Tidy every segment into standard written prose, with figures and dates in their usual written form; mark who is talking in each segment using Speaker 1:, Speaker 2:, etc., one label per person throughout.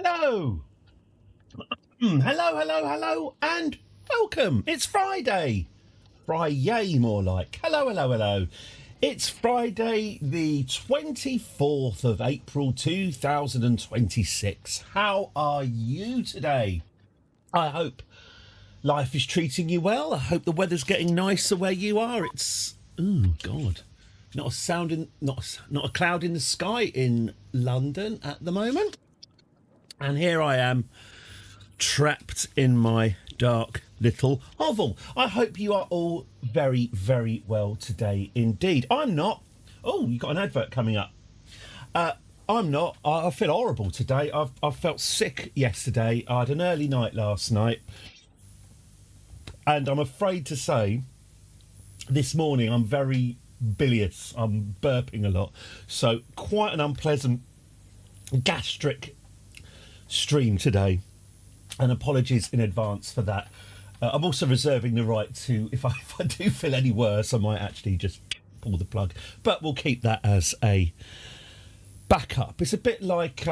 Speaker 1: Hello. Hello, and welcome. It's Friday. Friday, more like. Hello. It's Friday, the 24th of April, 2026. How are you today? I hope life is treating you well. I hope the weather's getting nicer where you are. It's, oh, God. Not a cloud in the sky in London at the moment. And here I am, trapped in my dark little hovel. I hope you are all very, very well today indeed. I'm not. Oh, you got an advert coming up. I'm not. I feel horrible today. I've felt sick yesterday. I had an early night last night. And I'm afraid to say, this morning I'm very bilious. I'm burping a lot. So quite an unpleasant gastric stream today, and apologies in advance for that. I'm also reserving the right to, if I do feel any worse, I might actually just pull the plug, but we'll keep that as a backup. It's a bit like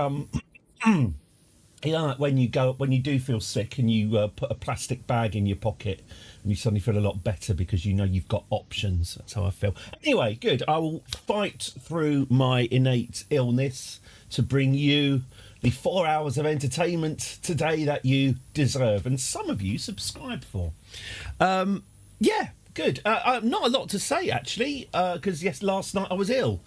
Speaker 1: you know, like when you do feel sick and you put a plastic bag in your pocket and you suddenly feel a lot better because you know you've got options. That's how I feel. Anyway, good. I will fight through my innate illness to bring you the 4 hours of entertainment today that you deserve, and some of you subscribe for. Yeah, good. Not a lot to say actually, because yes, last night I was ill.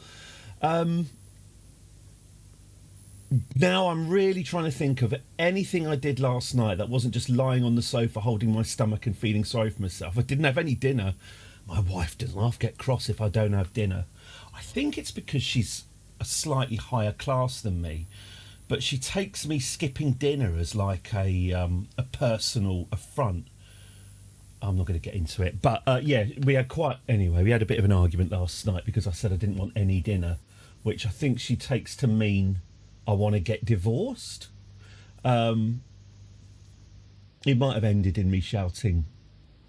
Speaker 1: Now I'm really trying to think of anything I did last night that wasn't just lying on the sofa holding my stomach and feeling sorry for myself. I didn't have any dinner. My wife doesn't half get cross if I don't have dinner. I think it's because she's a slightly higher class than me, but she takes me skipping dinner as like a personal affront. I'm not going to get into it, but yeah, we had a bit of an argument last night because I said I didn't want any dinner, which I think she takes to mean I want to get divorced. It might have ended in me shouting,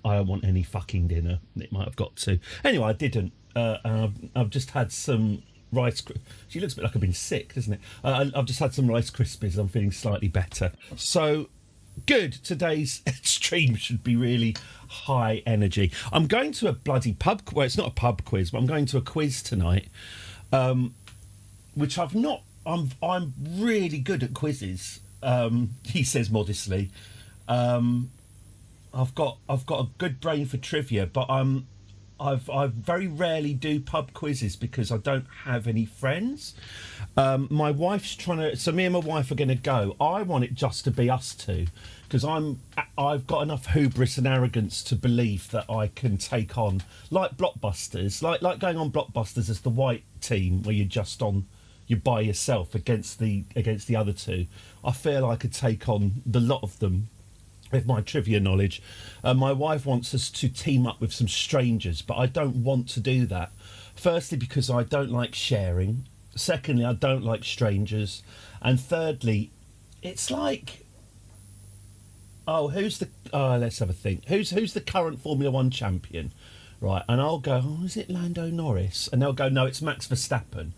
Speaker 1: I don't want any fucking dinner. It might have got to. Anyway, I didn't. I've just had some rice. She looks a bit like I've been sick, doesn't it? I've just had some Rice Krispies. I'm feeling slightly better. So good. Today's stream should be really high energy. I'm going to a bloody pub. Well, it's not a pub quiz, but I'm going to a quiz tonight, which I've not. I'm really good at quizzes. He says modestly. I've got a good brain for trivia, but I very rarely do pub quizzes because I don't have any friends. My wife's so me and my wife are going to go. I want it just to be us two because I've got enough hubris and arrogance to believe that I can take on, like Blockbusters, like going on Blockbusters as the white team where you're by yourself against the other two. I feel I could take on the lot of them with my trivia knowledge. My wife wants us to team up with some strangers, but I don't want to do that. Firstly, because I don't like sharing. Secondly, I don't like strangers. And thirdly, it's like, let's have a think. Who's the current Formula One champion? Right, and I'll go, is it Lando Norris? And they'll go, no, it's Max Verstappen.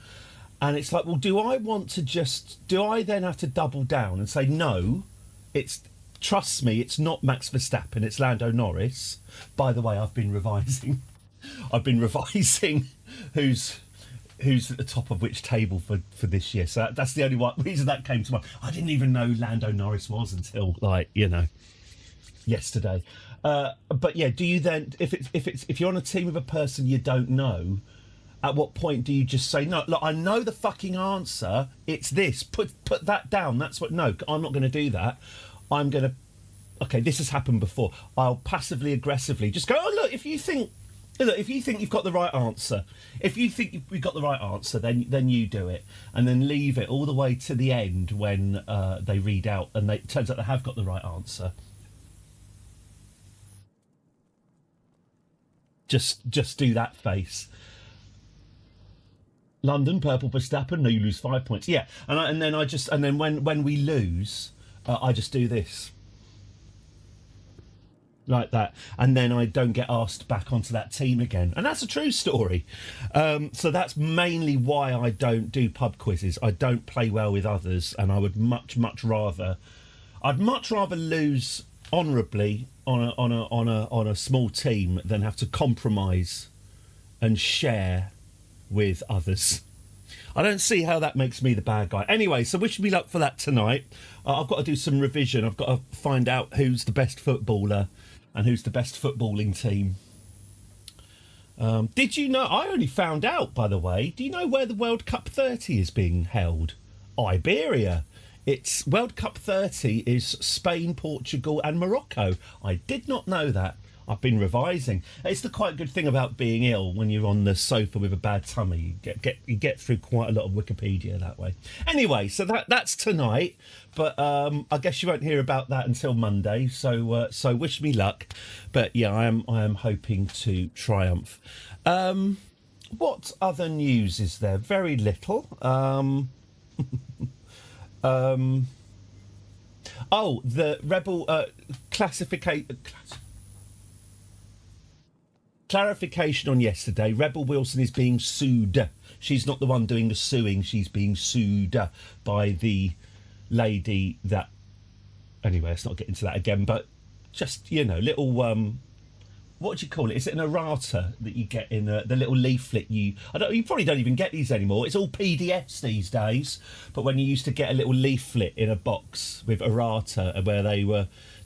Speaker 1: And it's like, well, do I then have to double down and say, no, trust me, it's not Max Verstappen, it's Lando Norris. By the way, I've been revising who's at the top of which table for this year. So that's the only reason that came to mind. I didn't even know Lando Norris was until yesterday. But yeah, do you then, if you're on a team with a person you don't know, at what point do you just say, no, look, I know the fucking answer, it's this, put that down, that's what, no, I'm not going to do that. I'm going to, okay, this has happened before. I'll passively aggressively just go, oh, look, if you think you've got the right answer, if you think we've got the right answer, then you do it. And then leave it all the way to the end when they read out and it turns out they have got the right answer. Just do that face. London, purple Verstappen, no, you lose 5 points. Yeah, and then when we lose, I just do this. like that, and then I don't get asked back onto that team again, and that's a true story. So that's mainly why I don't do pub quizzes. I don't play well with others, and I would much rather, I'd much rather lose honourably on a small team than have to compromise and share with others. I don't see how that makes me the bad guy. Anyway, so wish me luck for that tonight. I've got to do some revision. I've got to find out who's the best footballer and who's the best footballing team. Did you know? I only found out, by the way. Do you know where the World Cup 30 is being held? Iberia. It's World Cup 30 is Spain, Portugal, and Morocco. I did not know that. I've been revising. It's the quite good thing about being ill when you're on the sofa with a bad tummy. You get through quite a lot of Wikipedia that way. Anyway, so that's tonight, but I guess you won't hear about that until Monday. So wish me luck. But yeah, I am hoping to triumph. What other news is there? Very little. Oh, the rebel clarification on yesterday. Rebel Wilson is being sued. She's not the one doing the suing. She's being sued by the lady that... Anyway, let's not get into that again, but just, little... what do you call it? Is it an errata that you get in the little leaflet? You probably don't even get these anymore. It's all PDFs these days. But when you used to get a little leaflet in a box with errata, where they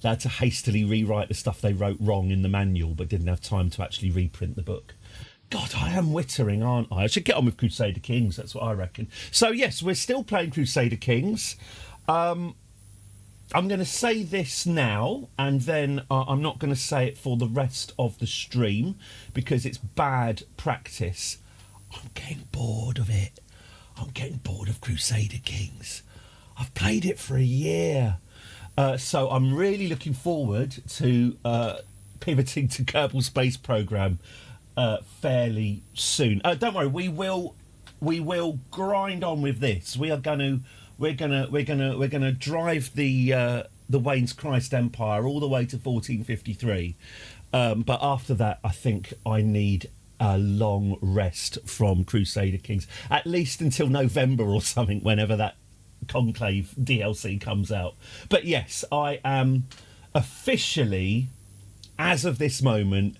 Speaker 1: had to hastily rewrite the stuff they wrote wrong in the manual, but didn't have time to actually reprint the book. God, I am wittering, aren't I? I should get on with Crusader Kings. That's what I reckon. So yes, we're still playing Crusader Kings. I'm going to say this now, and then I'm not going to say it for the rest of the stream because it's bad practice. I'm getting bored of it. I'm getting bored of Crusader Kings. I've played it for a year. So I'm really looking forward to pivoting to Kerbal Space Program fairly soon. Don't worry, we will grind on with this. We're gonna drive the Wayne's Christ Empire all the way to 1453. But after that, I think I need a long rest from Crusader Kings, at least until November or something, whenever that Conclave DLC comes out. But yes, I am officially, as of this moment,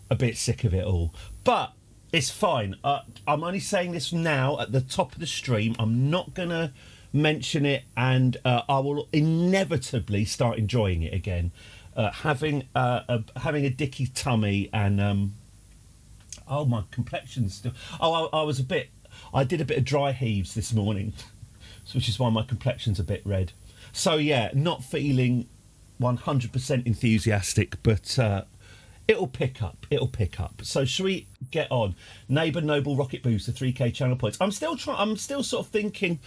Speaker 1: a bit sick of it all. But it's fine. I'm only saying this now at the top of the stream. I'm not gonna mention it, and I will inevitably start enjoying it again. Having a dicky tummy and my complexion's still. I did a bit of dry heaves this morning, which is why my complexion's a bit red. So yeah, not feeling 100% enthusiastic, but it'll pick up. So shall we get on? Neighbour Noble Rocket Booster 3k channel points. I'm still sort of thinking.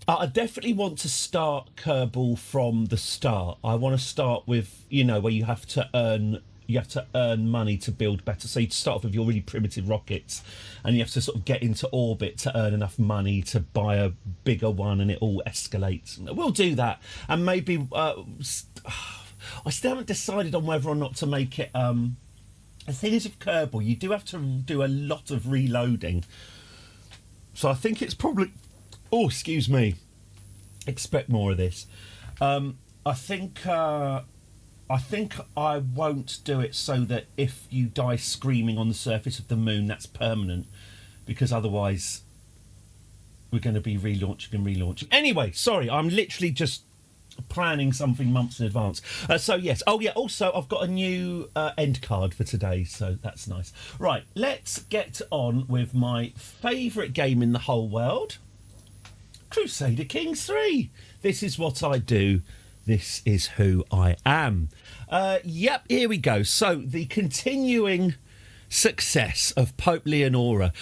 Speaker 1: I definitely want to start Kerbal from the start. I want to start with, where you have to earn money to build better. So you start off with your really primitive rockets, and you have to sort of get into orbit to earn enough money to buy a bigger one, and it all escalates. We'll do that, and maybe I still haven't decided on whether or not to make it. The thing is, with Kerbal, you do have to do a lot of reloading. So I think it's probably. Oh, excuse me. Expect more of this. I think I won't do it so that if you die screaming on the surface of the moon, that's permanent, because otherwise we're going to be relaunching. Anyway, sorry, I'm literally just planning something months in advance. So yes. Oh yeah. Also, I've got a new end card for today, so that's nice. Right, let's get on with my favourite game in the whole world. Crusader Kings III. This is what I do. This is who I am. Yep, here we go. So the continuing success of Pope Leonora.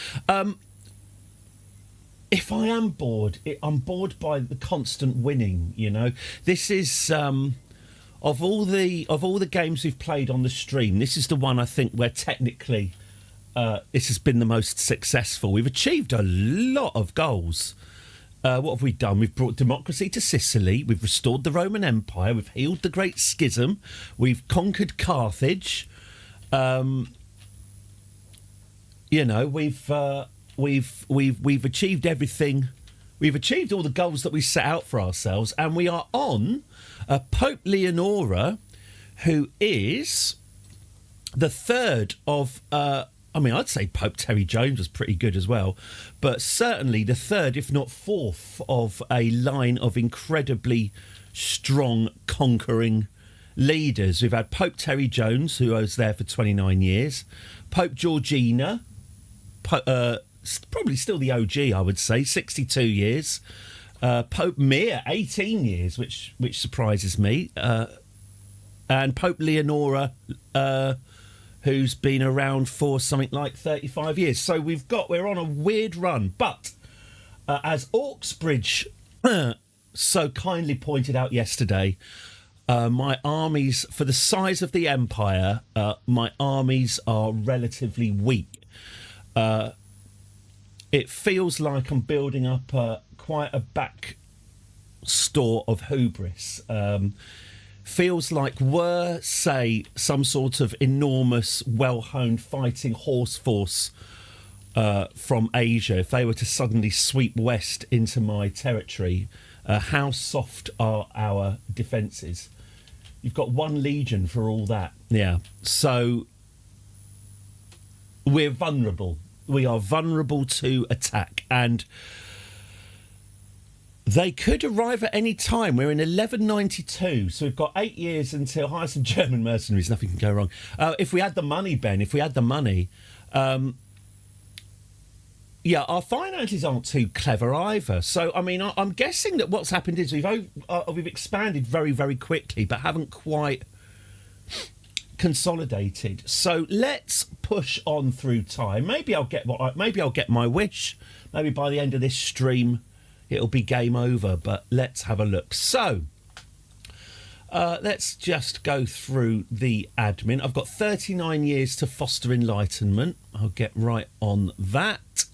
Speaker 1: If I am bored, I'm bored by the constant winning. This is of all the games we've played on the stream. This is the one I think where technically this has been the most successful. We've achieved a lot of goals. What have we done? We've brought democracy to Sicily. We've restored the Roman Empire. We've healed the Great Schism. We've conquered Carthage. We've achieved everything. We've achieved all the goals that we set out for ourselves, and we are on Pope Leonora, who is the third of. I'd say Pope Terry Jones was pretty good as well, but certainly the third, if not fourth, of a line of incredibly strong, conquering leaders. We've had Pope Terry Jones, who was there for 29 years, Pope Georgina, probably still the OG, I would say, 62 years, Pope Mir, 18 years, which surprises me, and Pope Leonora, who's been around for something like 35 years. So we're on a weird run. But as Orksbridge so kindly pointed out yesterday, my armies, for the size of the empire, my armies are relatively weak. It feels like I'm building up quite a back store of hubris. Feels like were, say, some sort of enormous, well-honed fighting horse force from Asia, if they were to suddenly sweep west into my territory, how soft are our defences? You've got one legion for all that. Yeah. So we're vulnerable. We are vulnerable to attack. And they could arrive at any time. We're in 1192, so we've got 8 years until hire some German mercenaries. Nothing can go wrong. If we had the money, Ben, our finances aren't too clever either. So, I'm guessing that what's happened is we've expanded very, very quickly, but haven't quite consolidated. So let's push on through time. Maybe I'll get my wish. Maybe by the end of this stream, it'll be game over, but let's have a look. So, let's just go through the admin. I've got 39 years to foster enlightenment. I'll get right on that.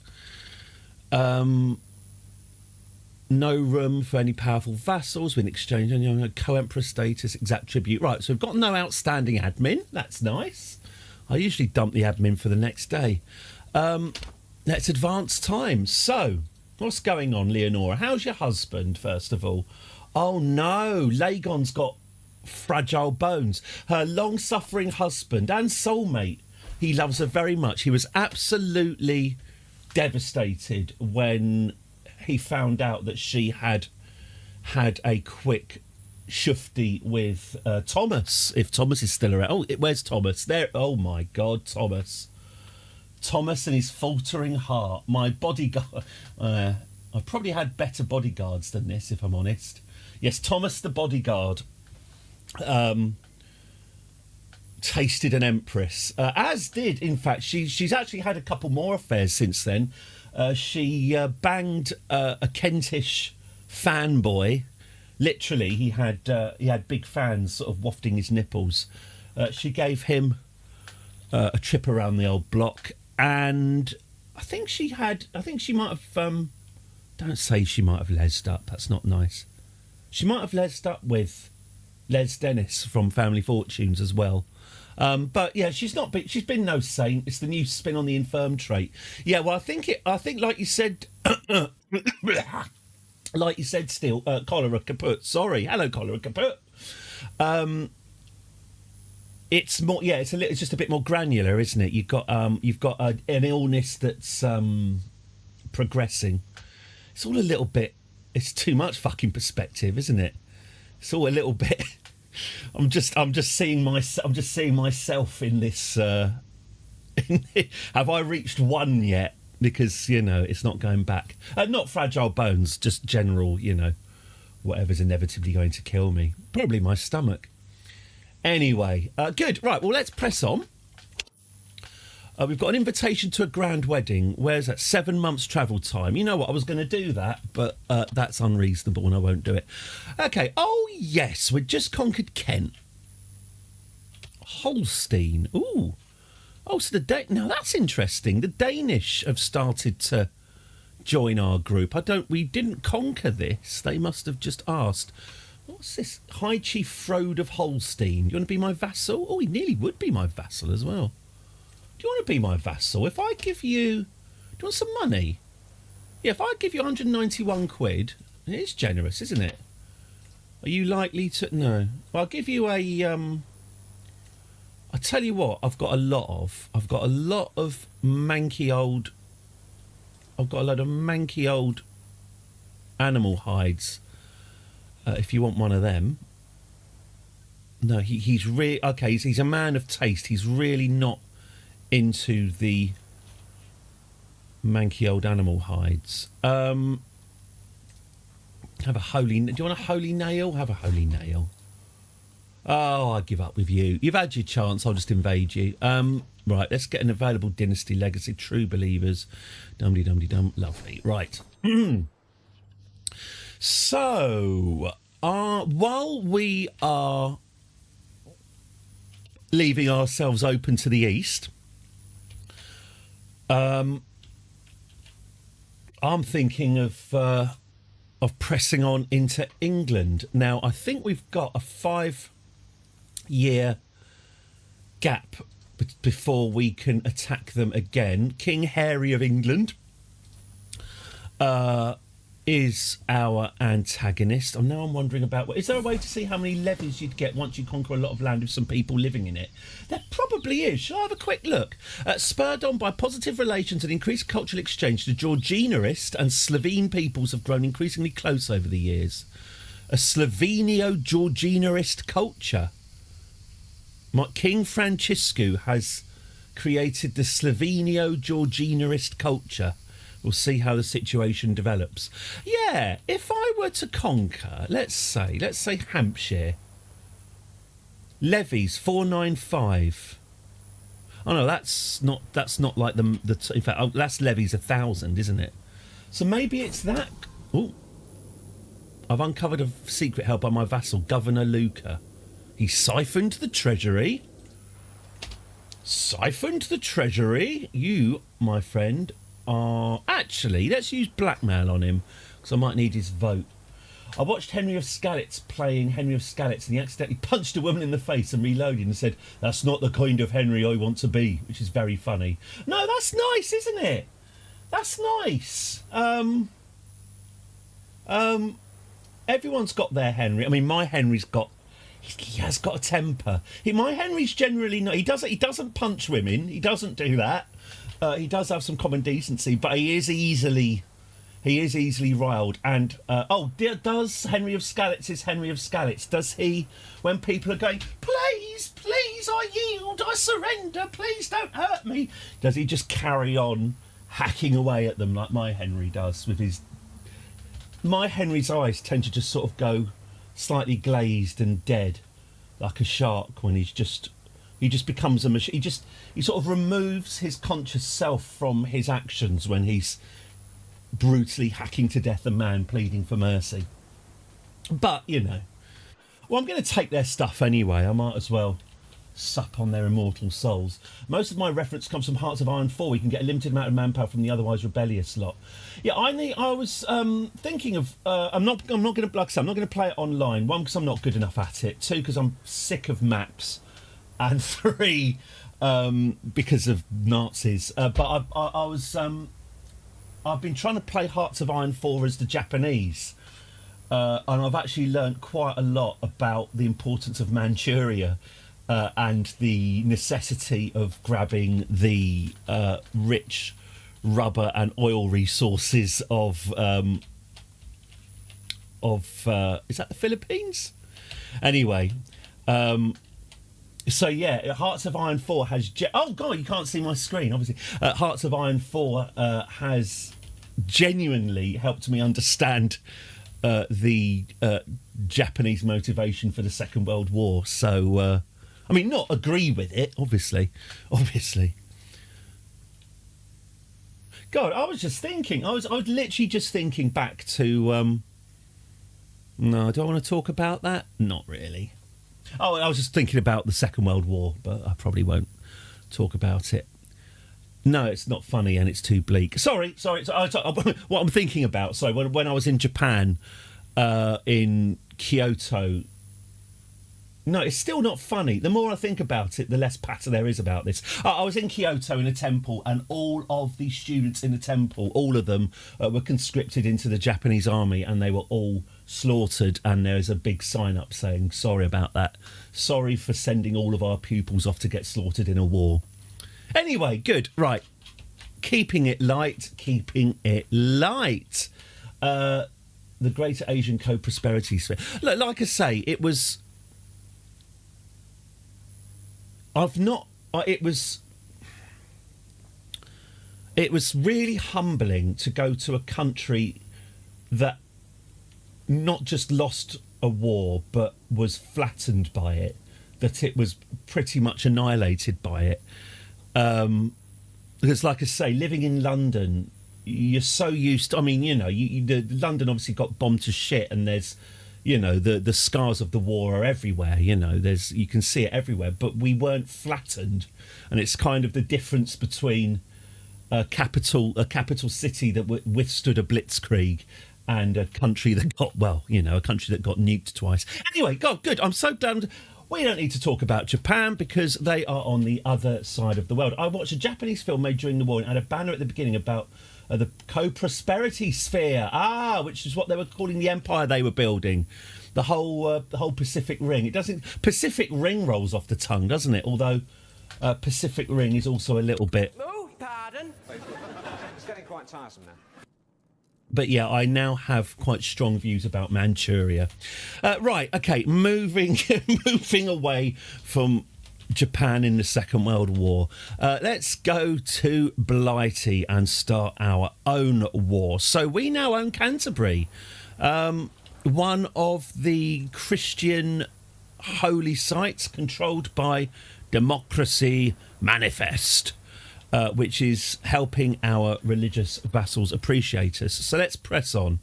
Speaker 1: No room for any powerful vassals with exchange on co-emperor status, exact tribute. Right, so we've got no outstanding admin. That's nice. I usually dump the admin for the next day. Let's advance time. So, what's going on, Leonora? How's your husband, first of all? Oh, no. Lagon's got fragile bones. Her long-suffering husband and soulmate. He loves her very much. He was absolutely devastated when he found out that she had a quick shufti with Thomas, if Thomas is still around. Oh, where's Thomas? There. Oh, my God, Thomas. Thomas and his faltering heart. My bodyguard. I've probably had better bodyguards than this, if I'm honest. Yes, Thomas the bodyguard tasted an empress. As did, in fact, she's actually had a couple more affairs since then. She banged a Kentish fanboy. Literally, he had big fans sort of wafting his nipples. She gave him a trip around the old block. And I think she might have, don't say she might have lesed up, that's not nice. She might have lesed up with Les Dennis from Family Fortunes as well. But yeah, she's been no saint. It's the new spin on the infirm trait. Yeah, well, I think like you said, Steele, cholera kaput. Sorry. Hello, cholera kaput. It's more, yeah. It's just a bit more granular, isn't it? You've got an illness that's progressing. It's all a little bit. It's too much fucking perspective, isn't it? It's all a little bit. I'm just seeing myself in this. Have I reached one yet? Because it's not going back. Not fragile bones, just general. Whatever's inevitably going to kill me. Probably my stomach. Anyway, good. Right, well, let's press on. We've got an invitation to a grand wedding. Where's that? 7 months travel time. You know what? I was going to do that, but that's unreasonable and I won't do it. Okay. Oh, yes. We've just conquered Kent. Holstein. Ooh. Oh, so now that's interesting. The Danish have started to join our group. We didn't conquer this. They must have just asked. What's this? High Chief Frode of Holstein. You want to be my vassal? Oh, he nearly would be my vassal as well. Do you want to be my vassal? If I give you... Do you want some money? Yeah, if I give you 191 quid... It is generous, isn't it? Are you likely to... No. Well, I'll give you a... I tell you what, I've got a lot of manky old... I've got a lot of manky old animal hides. If you want one of them. No, he's really... Okay, he's a man of taste. He's really not into the manky old animal hides. Have a holy... Do you want a holy nail? Have a holy nail. Oh, I give up with you. You've had your chance. I'll just invade you. Right, let's get an available dynasty legacy. True believers. Dum-de-dum-de-dum. Lovely. Right. So, while we are leaving ourselves open to the east, I'm thinking of pressing on into England. Now, I think we've got a 5-year gap before we can attack them again. King Harry of England is our antagonist. I'm wondering about... Is there a way to see how many levies you'd get once you conquer a lot of land with some people living in it? There probably is. Shall I have a quick look? Spurred on by positive relations and increased cultural exchange, the Georgianist and Slovene peoples have grown increasingly close over the years. A Slovenio-Georgianist culture. King Francisco has created the Slovenio-Georgianist culture. We'll see how the situation develops. Yeah, if I were to conquer, let's say Hampshire. Levies 495. Oh no, that's not like in fact, that's levies 1,000, isn't it? So maybe it's that. Oh, I've uncovered a secret held by my vassal, Governor Luca. He siphoned the treasury. You, my friend, are... Actually, let's use blackmail on him, because I might need his vote. I watched Henry of Skalitz playing Henry of Skalitz, and he accidentally punched a woman in the face and reloaded and said, "That's not the kind of Henry I want to be," which is very funny. No, that's nice, isn't it? That's nice. Everyone's got their Henry. I mean, my Henry's got... He has got a temper. My Henry's generally not... He doesn't punch women. He doesn't do that. He does have some common decency, but he is easily riled. And does Henry of Skalitz, does he, when people are going, please, I yield, I surrender, please don't hurt me, does he just carry on hacking away at them like my Henry does with his... My Henry's eyes tend to just sort of go slightly glazed and dead, like a shark, when he just becomes a machine. He sort of removes his conscious self from his actions when he's brutally hacking to death a man pleading for mercy. But, well, I'm going to take their stuff anyway. I might as well sup on their immortal souls. Most of my reference comes from Hearts of Iron 4. We can get a limited amount of manpower from the otherwise rebellious lot. Yeah, I was thinking of... I'm not going to... Like I said, I'm not going to play it online. 1, because I'm not good enough at it. 2, because I'm sick of maps. And 3, because of Nazis. But I've been trying to play Hearts of Iron 4 as the Japanese. And I've actually learnt quite a lot about the importance of Manchuria and the necessity of grabbing the rich rubber and oil resources of is that the Philippines? Anyway, so yeah, Hearts of Iron 4 has... oh god, you can't see my screen, obviously. Hearts of Iron 4 has genuinely helped me understand the Japanese motivation for the Second World War. So, I mean, not agree with it, obviously. God, I was just thinking. I was literally just thinking back to... no, do I want to talk about that? Not really. Oh, I was just thinking about the Second World War, but I probably won't talk about it. No, it's not funny and it's too bleak. Sorry. What I'm thinking about. So when I was in Japan, in Kyoto. No, it's still not funny. The more I think about it, the less patter there is about this. I was in Kyoto in a temple, and all of the students in the temple, all of them, were conscripted into the Japanese army, and they were all slaughtered. And there is a big sign up saying, "Sorry about that. Sorry for sending all of our pupils off to get slaughtered in a war." Anyway, good. Right. Keeping it light. The Greater Asian Co-Prosperity Sphere. Look, like I say, it was... I've not... It was really humbling to go to a country that not just lost a war, but was flattened by it, that it was pretty much annihilated by it. Because, like I say, living in London, you're so used to... I mean, London obviously got bombed to shit, and there's... the scars of the war are everywhere. You can see it everywhere, but we weren't flattened, and it's kind of the difference between a capital city that withstood a blitzkrieg and a country that got nuked twice. Anyway, God, good. I'm so damned. We don't need to talk about Japan because they are on the other side of the world. I watched a Japanese film made during the war and had a banner at the beginning about the co-prosperity sphere, which is what they were calling the empire they were building, the whole Pacific Ring. Pacific Ring rolls off the tongue, doesn't it? Although Pacific Ring is also a little bit.
Speaker 2: Oh, pardon. It's getting quite tiresome now.
Speaker 1: But yeah, I now have quite strong views about Manchuria. Right, okay, moving away from Japan in the Second World War. Let's go to Blighty and start our own war. So we now own Canterbury, one of the Christian holy sites controlled by Democracy Manifest, which is helping our religious vassals appreciate us. So let's press on.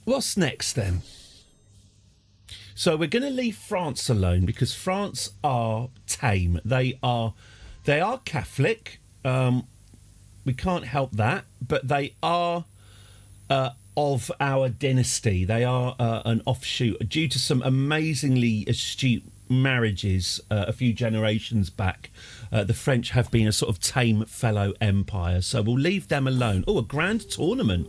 Speaker 1: What's next then? So we're going to leave France alone because France are tame. They are Catholic. We can't help that, but they are of our dynasty. They are an offshoot due to some amazingly astute marriages a few generations back. The French have been a sort of tame fellow empire, so we'll leave them alone. Oh, a grand tournament.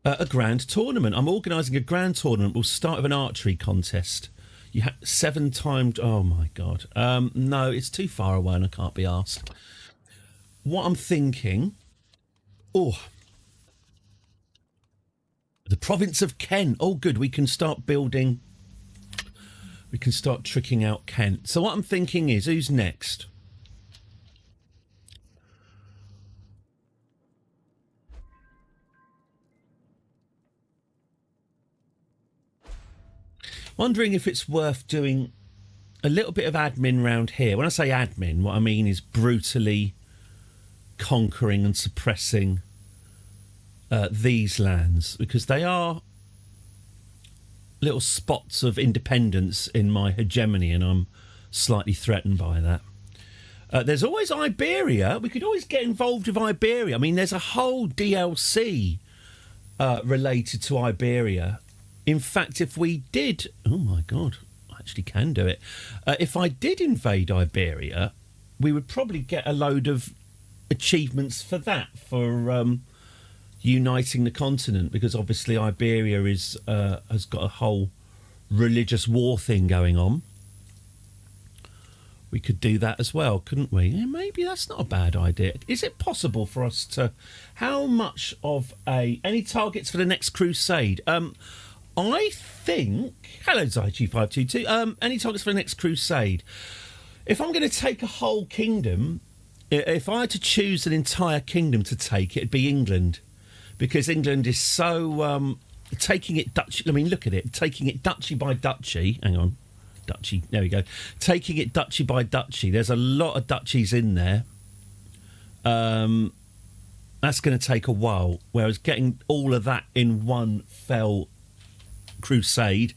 Speaker 1: A grand tournament. I'm organising a grand tournament. We'll start with an archery contest. You have 7 times. Oh my God. No, it's too far away and I can't be asked. What I'm thinking. Oh, the province of Kent. Oh, good. We can start building. We can start tricking out Kent. So what I'm thinking is, who's next? Wondering if it's worth doing a little bit of admin round here. When I say admin, what I mean is brutally conquering and suppressing these lands, because they are little spots of independence in my hegemony, and I'm slightly threatened by that. There's always Iberia. We could always get involved with Iberia. I mean, there's a whole DLC related to Iberia. In fact, if we did... Oh, my God, I actually can do it. If I did invade Iberia, we would probably get a load of achievements for that, for uniting the continent, because obviously Iberia has got a whole religious war thing going on. We could do that as well, couldn't we? Yeah, maybe that's not a bad idea. Is it possible for us to... How much of a... Any targets for the next crusade? I think... Hello, Zaichi522. Any targets for the next crusade? If I'm going to take a whole kingdom, if I had to choose an entire kingdom to take, it'd be England. Because England is so... taking it Dutch... I mean, look at it. Taking it duchy by duchy. Hang on. Duchy. There we go. Taking it duchy by duchy. There's a lot of duchies in there. That's going to take a while. Whereas getting all of that in one fell crusade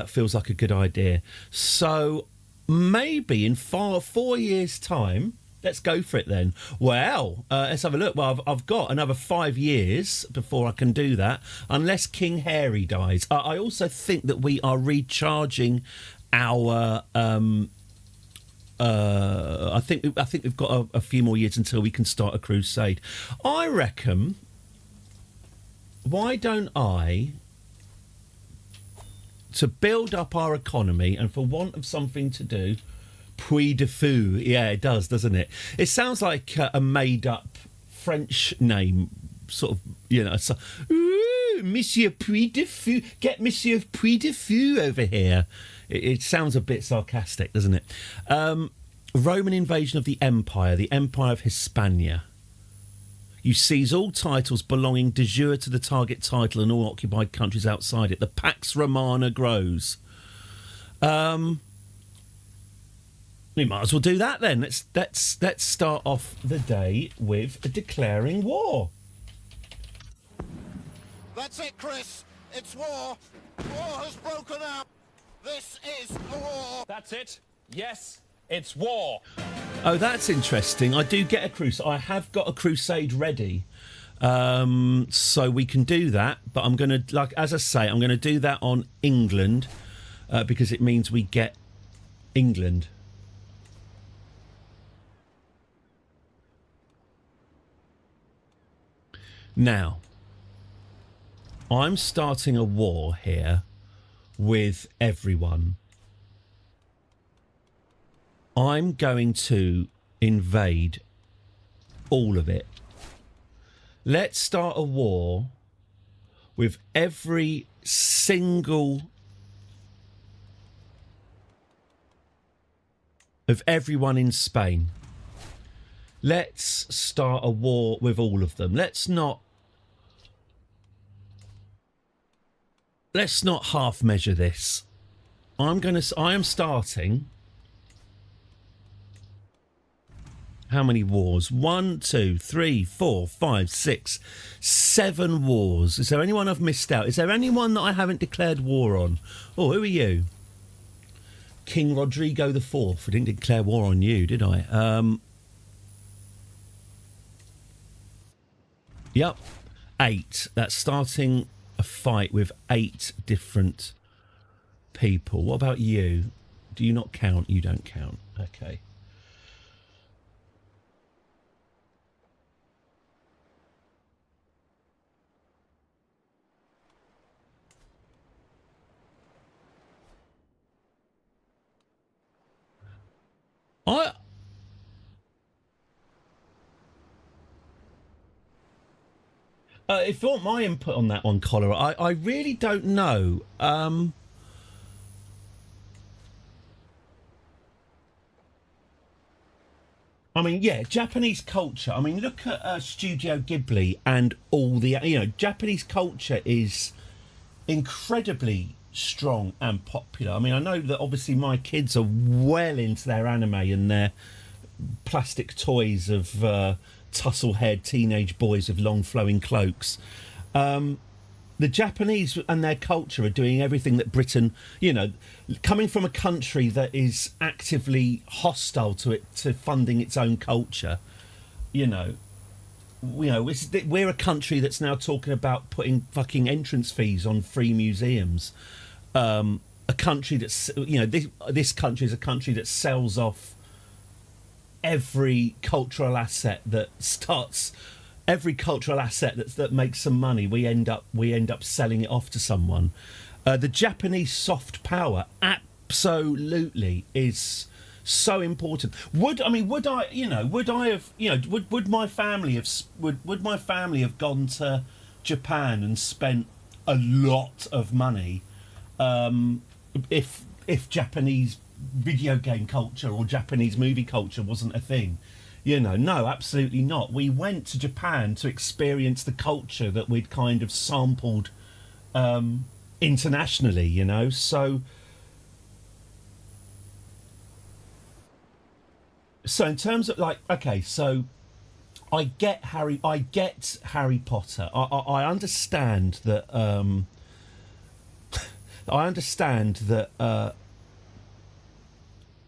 Speaker 1: feels like a good idea. So maybe in 4 years' time, let's go for it then. Well, let's have a look. Well, I've got another 5 years before I can do that, unless King Harry dies. I also think that we are recharging our. I think we've got a few more years until we can start a crusade. I reckon. Why don't I, to build up our economy and for want of something to do, Puy de Fou. Yeah, it does, doesn't it? It sounds like a made-up French name, sort of, you know. So, ooh, Monsieur Puy de Fou. Get Monsieur Puy de Fou over here. It sounds a bit sarcastic, doesn't it? Roman invasion of the Empire of Hispania. You seize all titles belonging de jure to the target title and all occupied countries outside it. The Pax Romana grows. We might as well do that then. Let's start off the day with declaring war.
Speaker 3: That's it, Chris. It's war. War has broken out. This is a war.
Speaker 4: That's it. Yes, it's war.
Speaker 1: Oh, that's interesting. I do get a crusade. I have got a crusade ready, so we can do that. But I'm going to, like as I say, I'm going to do that on England because it means we get England. Now, I'm starting a war here with everyone. I'm going to invade all of it. Let's start a war with every single of everyone in Spain. Let's start a war with all of them. Let's not half measure this. I am starting. How many wars? 1, 2, 3, 4, 5, 6, 7 wars. Is there anyone I've missed out? Is there anyone that I haven't declared war on? Oh, who are you? King Rodrigo IV. I didn't declare war on you, did I? Yep. 8. That's starting a fight with 8 different people. What about you? Do you not count? You don't count. Okay. If you want my input on that one, Cholera, I really don't know. I mean, yeah, Japanese culture. I mean, look at Studio Ghibli and all the, Japanese culture is incredibly strong and popular. I mean, I know that obviously my kids are well into their anime and their plastic toys of tussle-haired teenage boys with long flowing cloaks. The Japanese and their culture are doing everything that Britain, coming from a country that is actively hostile to funding its own culture, we're a country that's now talking about putting fucking entrance fees on free museums. A country that's, this country is a country that sells off every cultural asset that makes some money. We end up selling it off to someone. The Japanese soft power absolutely is so important. Would my family have gone to Japan and spent a lot of money if Japanese video game culture or Japanese movie culture wasn't a thing? No, absolutely not. We went to Japan to experience the culture that we'd kind of sampled internationally, so in terms of so I get Harry Potter. I understand that I understand that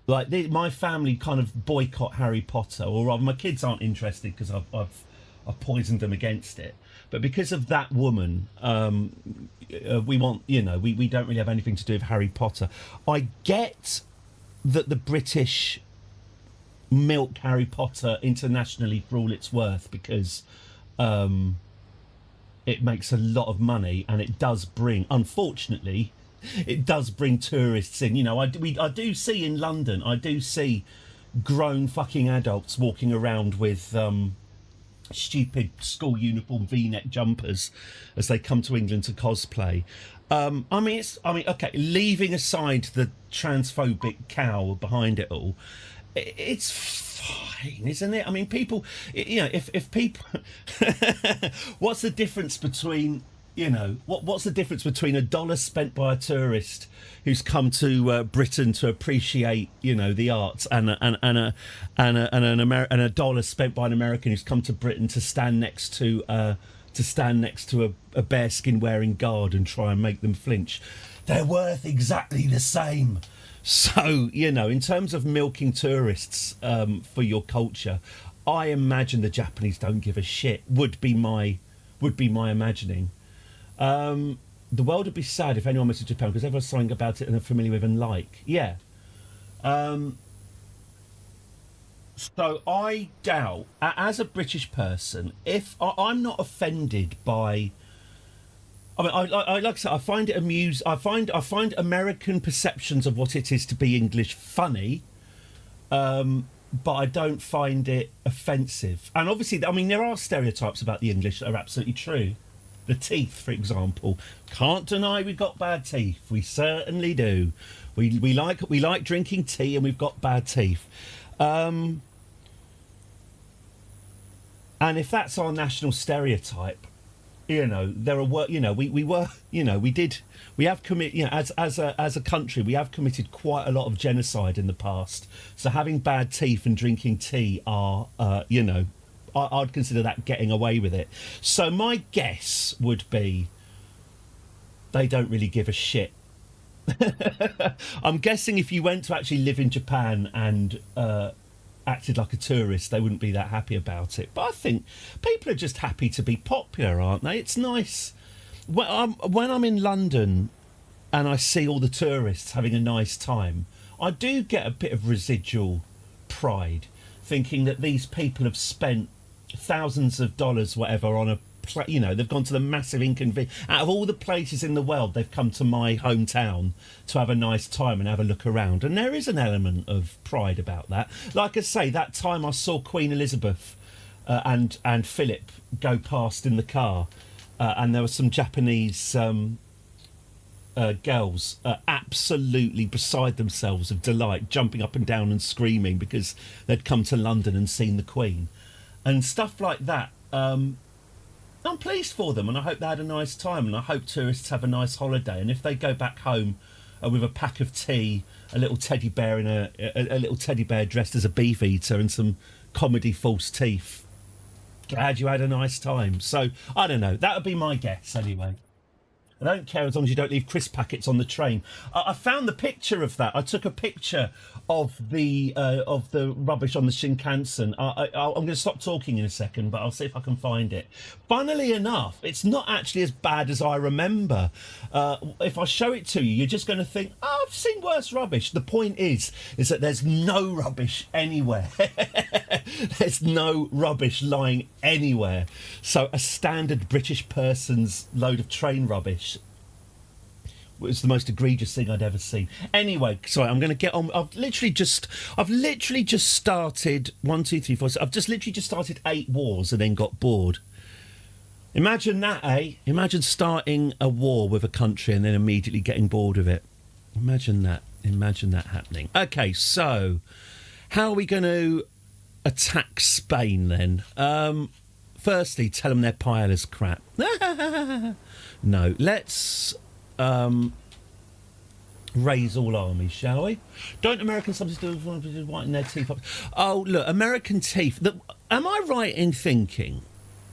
Speaker 1: my family kind of boycott Harry Potter, or rather, my kids aren't interested because I've poisoned them against it. But because of that woman, we want, we don't really have anything to do with Harry Potter. I get that the British milk Harry Potter internationally for all it's worth because it makes a lot of money, and it does bring, unfortunately, it does bring tourists in. I do see in London, I do see grown fucking adults walking around with stupid school uniform V-neck jumpers as they come to England to cosplay. Okay, leaving aside the transphobic cow behind it all, it's fine, isn't it? I mean, people, if people, what's the difference between, what's the difference between $1 spent by a tourist who's come to Britain to appreciate, the arts, and $1 spent by an American who's come to Britain to stand next to a bearskin wearing guard and try and make them flinch? They're worth exactly the same. So, in terms of milking tourists for your culture, I imagine the Japanese don't give a shit. Would be my imagining. The world would be sad if anyone went to Japan because everyone's something about it and they're familiar with and like. Yeah. So I doubt, as a British person, if I'm not offended by. I like I said, I find it I find American perceptions of what it is to be English funny, but I don't find it offensive. And obviously, there are stereotypes about the English that are absolutely true. The teeth, for example, can't deny we've got bad teeth. We certainly do. We like drinking tea, and we've got bad teeth. And if that's our national stereotype, we have committed, as a country, we have committed quite a lot of genocide in the past. So having bad teeth and drinking tea are, I'd consider that getting away with it. So my guess would be they don't really give a shit. I'm guessing if you went to actually live in Japan and acted like a tourist, they wouldn't be that happy about it. But I think people are just happy to be popular, aren't they? It's nice. When I'm in London and I see all the tourists having a nice time, I do get a bit of residual pride, thinking that these people have spent thousands of dollars, whatever, on they've gone to the massive inconvenience. Out of all the places in the world, they've come to my hometown to have a nice time and have a look around. And there is an element of pride about that. Like I say, that time I saw Queen Elizabeth and Philip go past in the car, and there were some Japanese girls absolutely beside themselves of delight, jumping up and down and screaming because they'd come to London and seen the Queen. And stuff like that. I'm pleased for them, and I hope they had a nice time, and I hope tourists have a nice holiday. And if they go back home with a pack of tea, a little teddy bear in a little teddy bear dressed as a beef eater, and some comedy false teeth, glad you had a nice time. So I don't know. That would be my guess anyway. I don't care as long as you don't leave crisp packets on the train. I found the picture of that. I took a picture of the rubbish on the Shinkansen. I'm going to stop talking in a second, but I'll see if I can find it. Funnily enough, it's not actually as bad as I remember. If I show it to you, you're just going to think, oh, I've seen worse rubbish. The point is that there's no rubbish anywhere. There's no rubbish lying anywhere. So a standard British person's load of train rubbish was the most egregious thing I'd ever seen. Anyway, sorry, I'm going to get on. I've literally just started 1, 2, 3, 4. I've just literally just started 8 wars and then got bored. Imagine that, eh? Imagine starting a war with a country and then immediately getting bored of it. Imagine that. Imagine that happening. Okay, so how are we going to attack Spain then? Firstly, tell them their piler's crap. No, let's raise all armies, shall we? Don't American substitutes whiten their teeth up? Oh, look, American teeth. Am I right in thinking?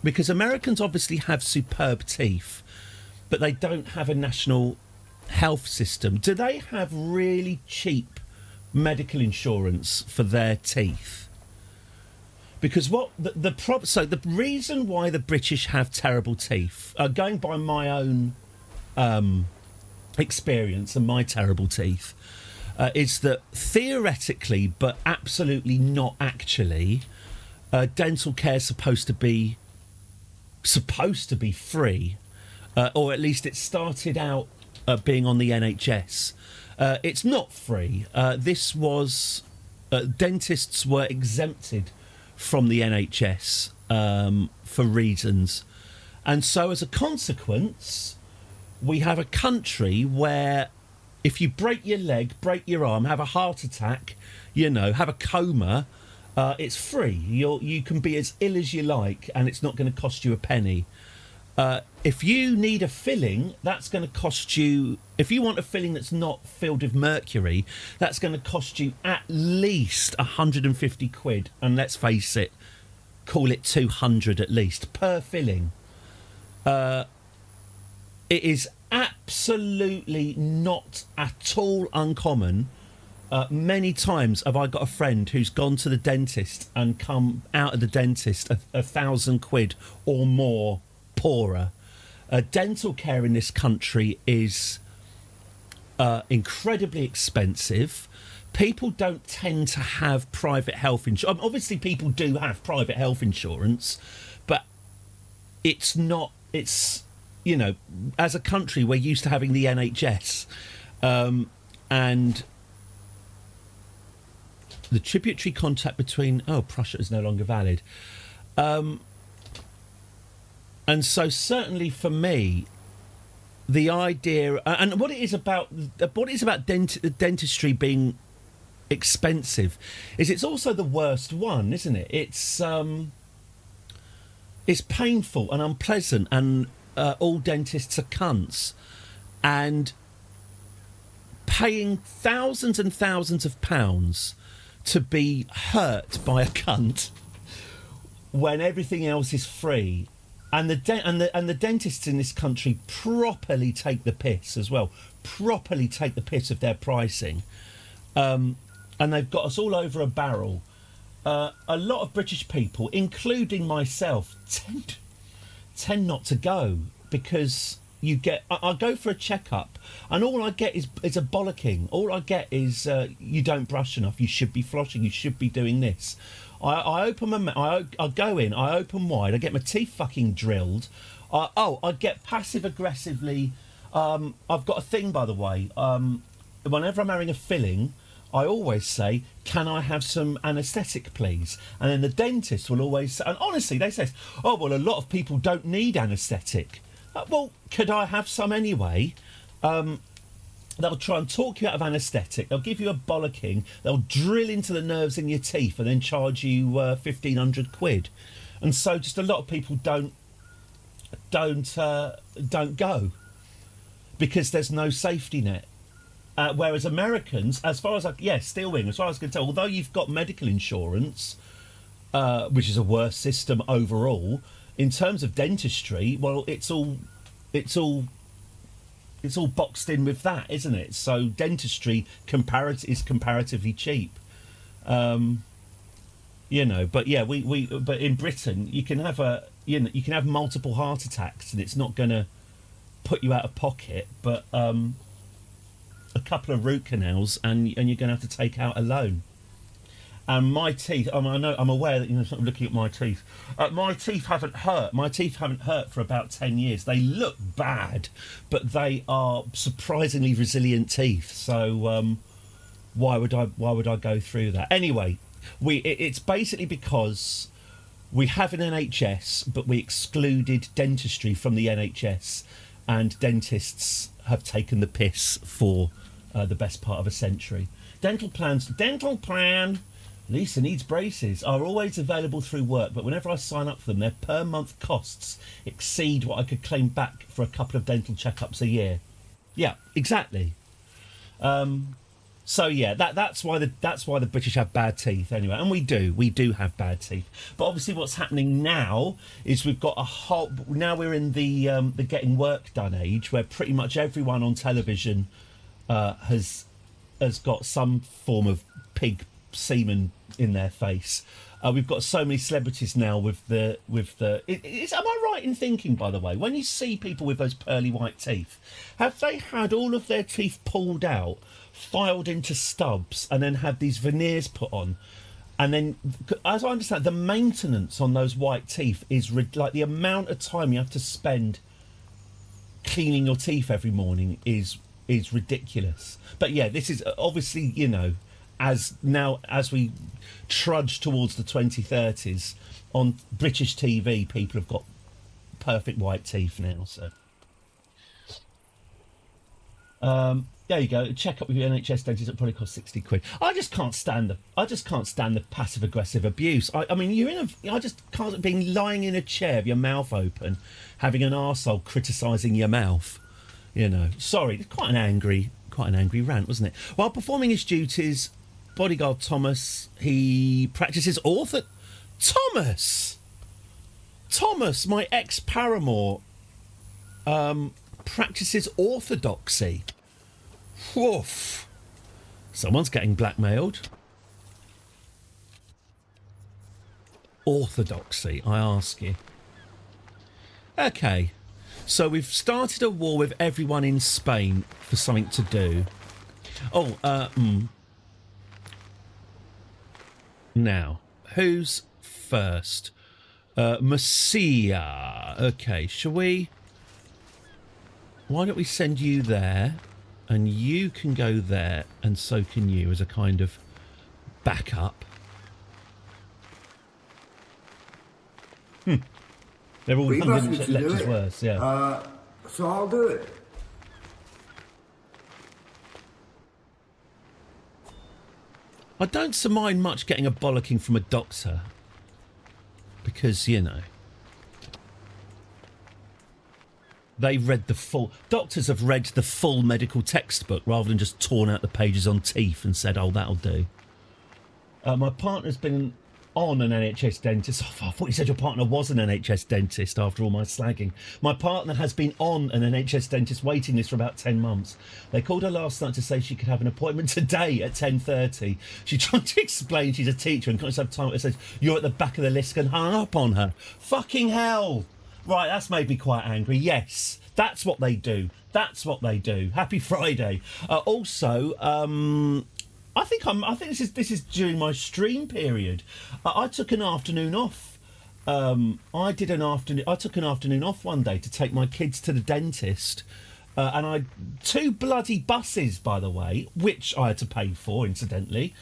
Speaker 1: Because Americans obviously have superb teeth, but they don't have a national health system, do they have really cheap medical insurance for their teeth? Because what so the reason why the British have terrible teeth, going by my own experience and my terrible teeth, is that theoretically, but absolutely not actually, dental care is supposed to be free, or at least it started out being on the NHS. It's not free. This was dentists were exempted from the NHS for reasons, and so as a consequence, we have a country where if you break your leg, break your arm, have a heart attack, have a coma, it's free. You can be as ill as you like, and it's not going to cost you a penny. If you need a filling, that's going to cost you... If you want a filling that's not filled with mercury, that's going to cost you at least 150 quid. And let's face it, call it 200 at least, per filling. It is absolutely not at all uncommon. Many times have I got a friend who's gone to the dentist and come out of the dentist 1,000 quid or more poorer. Dental care in this country is incredibly expensive. People don't tend to have private health insurance. Obviously, people do have private health insurance, but it's not... It's, as a country, we're used to having the NHS, and the tributary contact between... Oh, Prussia is no longer valid. And so certainly for me, the idea... And what it is about dentistry being expensive is it's also the worst one, isn't it? It's painful and unpleasant, and all dentists are cunts. And paying thousands and thousands of pounds to be hurt by a cunt when everything else is free... And the dentists in this country properly take the piss as well. Properly take the piss of their pricing, and they've got us all over a barrel. A lot of British people, including myself, tend not to go because you get. I go for a checkup, and all I get is a bollocking. All I get is you don't brush enough. You should be flossing. You should be doing this. I go in, I open wide, I get my teeth fucking drilled. I get passive aggressively. I've got a thing, by the way. Whenever I'm having a filling, I always say, "Can I have some anaesthetic, please?" And then the dentist will always say, and honestly, they say, "Oh well, a lot of people don't need anaesthetic." Well, could I have some anyway? They'll try and talk you out of anaesthetic. They'll give you a bollocking. They'll drill into the nerves in your teeth and then charge you 1,500 quid. And so, just a lot of people don't go because there's no safety net. Whereas Americans, as far as Steelwing, as far as I can tell, although you've got medical insurance, which is a worse system overall, in terms of dentistry, well, it's all boxed in with that, isn't it? So dentistry is comparatively cheap, But yeah, but in Britain you can have multiple heart attacks and it's not going to put you out of pocket, but a couple of root canals and you're going to have to take out a loan. And my teeth, I'm aware that you're sort of looking at my teeth. My teeth haven't hurt. My teeth haven't hurt for about 10 years. They look bad, but they are surprisingly resilient teeth. So why would I go through that? Anyway, it's basically because we have an NHS, but we excluded dentistry from the NHS, and dentists have taken the piss for the best part of a century. Dental plan. Lisa needs braces are always available through work, but whenever I sign up for them, their per month costs exceed what I could claim back for a couple of dental checkups a year. Yeah, exactly. So So yeah, that's why the British have bad teeth anyway, and we do have bad teeth. But obviously, what's happening now is we've got a whole. Now we're in the getting work done age, where pretty much everyone on television has got some form of pig semen in their face. We've got so many celebrities now with the. Am I right in thinking, by the way, when you see people with those pearly white teeth, have they had all of their teeth pulled out, filed into stubs, and then had these veneers put on? And then, as I understand, the maintenance on those white teeth is like the amount of time you have to spend cleaning your teeth every morning is ridiculous. But yeah, this is obviously, you know, as we trudge towards the 2030s, on British TV, people have got perfect white teeth now. So there you go. Check up with your NHS dentist. It probably costs £60. I just can't stand the passive aggressive abuse. I mean, I just can't be lying in a chair with your mouth open, having an arsehole criticising your mouth. You know, sorry, it's quite an angry rant, wasn't it? While performing his duties, bodyguard Thomas, he practices Thomas, my ex-paramour, practices orthodoxy. Woof. Someone's getting blackmailed. Orthodoxy, I ask you. Okay. So we've started a war with everyone in Spain for something to do. Now, who's first? Messiah. Okay, shall we? Why don't we send you there, and you can go there, and so can you as a kind of backup. They're all 100 lectures worse, yeah.
Speaker 5: So I'll do it.
Speaker 1: I don't so mind much getting a bollocking from a doctor, because, you know, they've read the full... Doctors have read the full medical textbook rather than just torn out the pages on teeth and said, oh, that'll do. My partner's been on an NHS dentist. Oh, I thought you said your partner was an NHS dentist after all my slagging. My partner has been on an NHS dentist waiting list for about 10 months. They called her last night to say she could have an appointment today at 10:30. She tried to explain she's a teacher and couldn't have time. It says, you're at the back of the list, and hung up on her. Fucking hell. Right, that's made me quite angry. Yes, that's what they do. That's what they do. Happy Friday. Also, I think this is during my stream period. I took an afternoon off. I took an afternoon off one day to take my kids to the dentist, and two bloody buses, by the way, which I had to pay for, incidentally.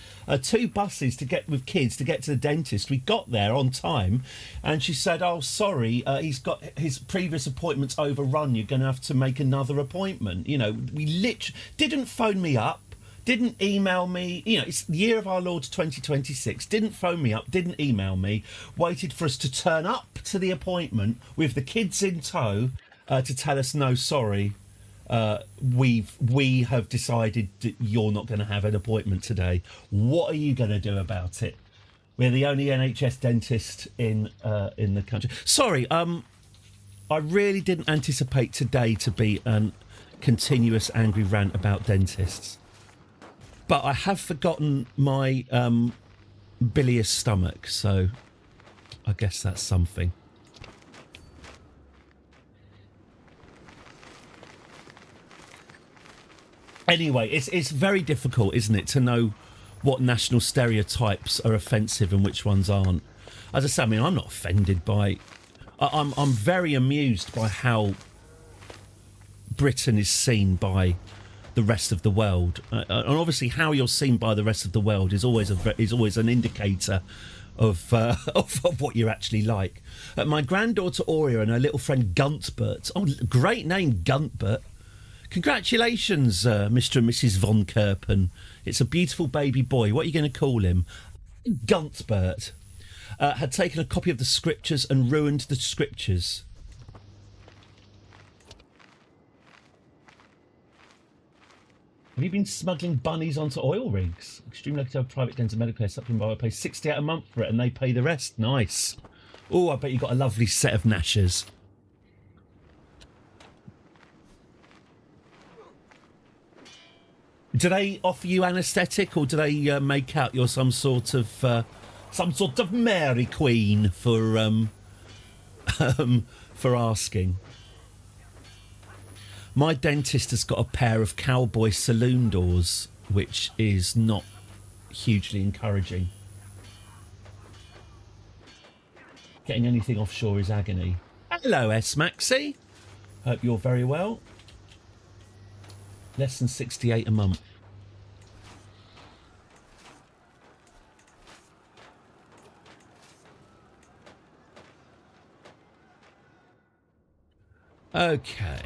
Speaker 1: Two buses to get with kids to get to the dentist. We got there on time, and she said, "Oh, sorry, he's got his previous appointment's overrun. You're going to have to make another appointment." You know, we literally didn't phone me up. Didn't email me, you know, it's the year of our Lord 2026, didn't phone me up, didn't email me, waited for us to turn up to the appointment with the kids in tow to tell us, no, sorry, we have decided that you're not going to have an appointment today. What are you going to do about it? We're the only NHS dentist in the country. Sorry, I really didn't anticipate today to be a continuous angry rant about dentists. But I have forgotten my bilious stomach, so I guess that's something. Anyway, it's very difficult, isn't it, to know what national stereotypes are offensive and which ones aren't. As I say, I mean, I'm not offended by... I'm very amused by how Britain is seen by the rest of the world, and obviously how you're seen by the rest of the world is always an indicator of what you're actually like. My granddaughter Aurea and her little friend Guntbert. Oh, great name, Guntbert. Congratulations, Mr. and Mrs. Von Kerpen. It's a beautiful baby boy. What are you going to call him? Guntbert. Had taken a copy of the scriptures and ruined the scriptures. Have you been smuggling bunnies onto oil rigs? Extremely lucky to have private dental medical care supplement. I pay 68 a month for it and they pay the rest. Nice. Oh, I bet you got a lovely set of gnashers. Do they offer you anaesthetic, or do they make out you're some sort of Mary Queen for asking? My dentist has got a pair of cowboy saloon doors, which is not hugely encouraging. Getting anything offshore is agony. Hello, S. Maxi. Hope you're very well. Less than 68 a month. Okay.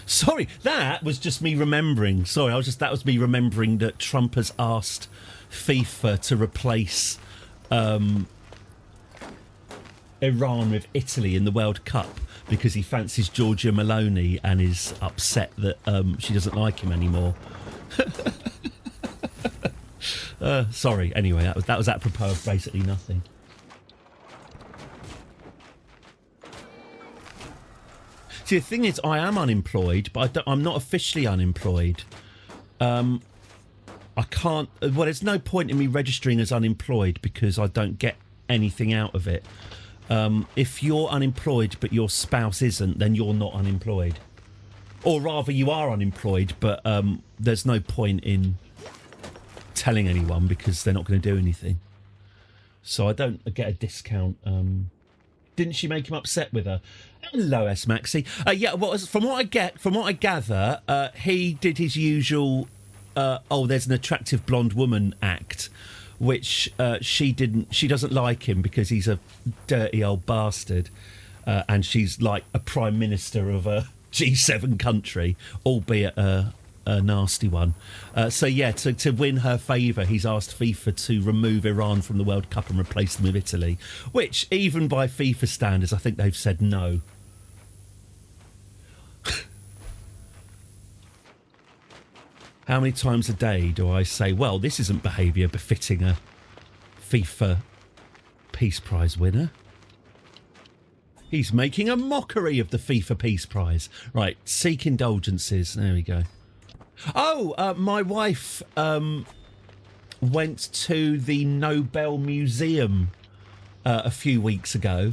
Speaker 1: Sorry, that was just me remembering. Sorry, that was me remembering that Trump has asked FIFA to replace Iran with Italy in the World Cup because he fancies Giorgia Meloni and is upset that she doesn't like him anymore. Sorry, anyway, that was apropos of basically nothing. See, the thing is, I am unemployed, but I'm not officially unemployed. I can't... Well, there's no point in me registering as unemployed because I don't get anything out of it. If you're unemployed but your spouse isn't, then you're not unemployed. Or rather, you are unemployed, but there's no point in telling anyone because they're not going to do anything. So I don't get a discount. Didn't she make him upset with her? Hello, S. Maxi. Yeah, well, from what I gather, he did his usual. There's an attractive blonde woman act, which she didn't. She doesn't like him because he's a dirty old bastard, and she's like a prime minister of a G7 country, albeit a nasty one. So yeah, to win her favour, he's asked FIFA to remove Iran from the World Cup and replace them with Italy, which even by FIFA standards, I think they've said no. How many times a day do I say, well, this isn't behaviour befitting a FIFA Peace Prize winner? He's making a mockery of the FIFA Peace Prize. Right, seek indulgences. There we go. Oh, my wife went to the Nobel Museum a few weeks ago.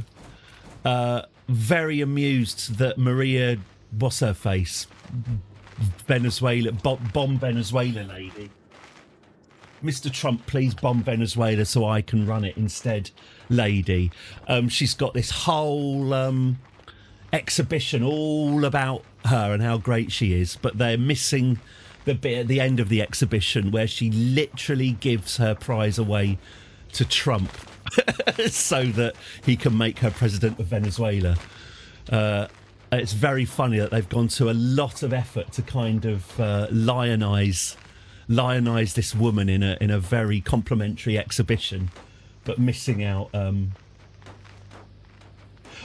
Speaker 1: Very amused that Maria, what's her face? Venezuela, bomb Venezuela lady. Mr. Trump, please bomb Venezuela so I can run it instead, lady. She's got this whole exhibition all about her and how great she is, but they're missing the bit at the end of the exhibition where she literally gives her prize away to Trump so that he can make her president of Venezuela. It's very funny that they've gone to a lot of effort to kind of lionise this woman in a very complimentary exhibition, but missing out.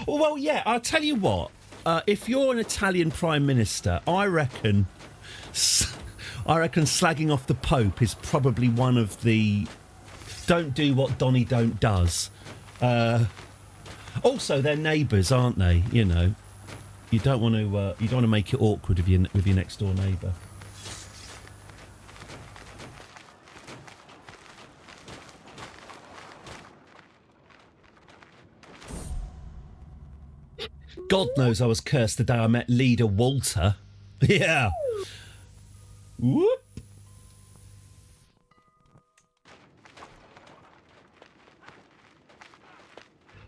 Speaker 1: Well, yeah, I'll tell you what. If you're an Italian Prime Minister, I reckon slagging off the Pope is probably one of the don't do what Donny don't does. Also, they're neighbours, aren't they? You know. You don't want to make it awkward with your next door neighbour. God knows I was cursed the day I met leader Walter. Yeah. Whoop.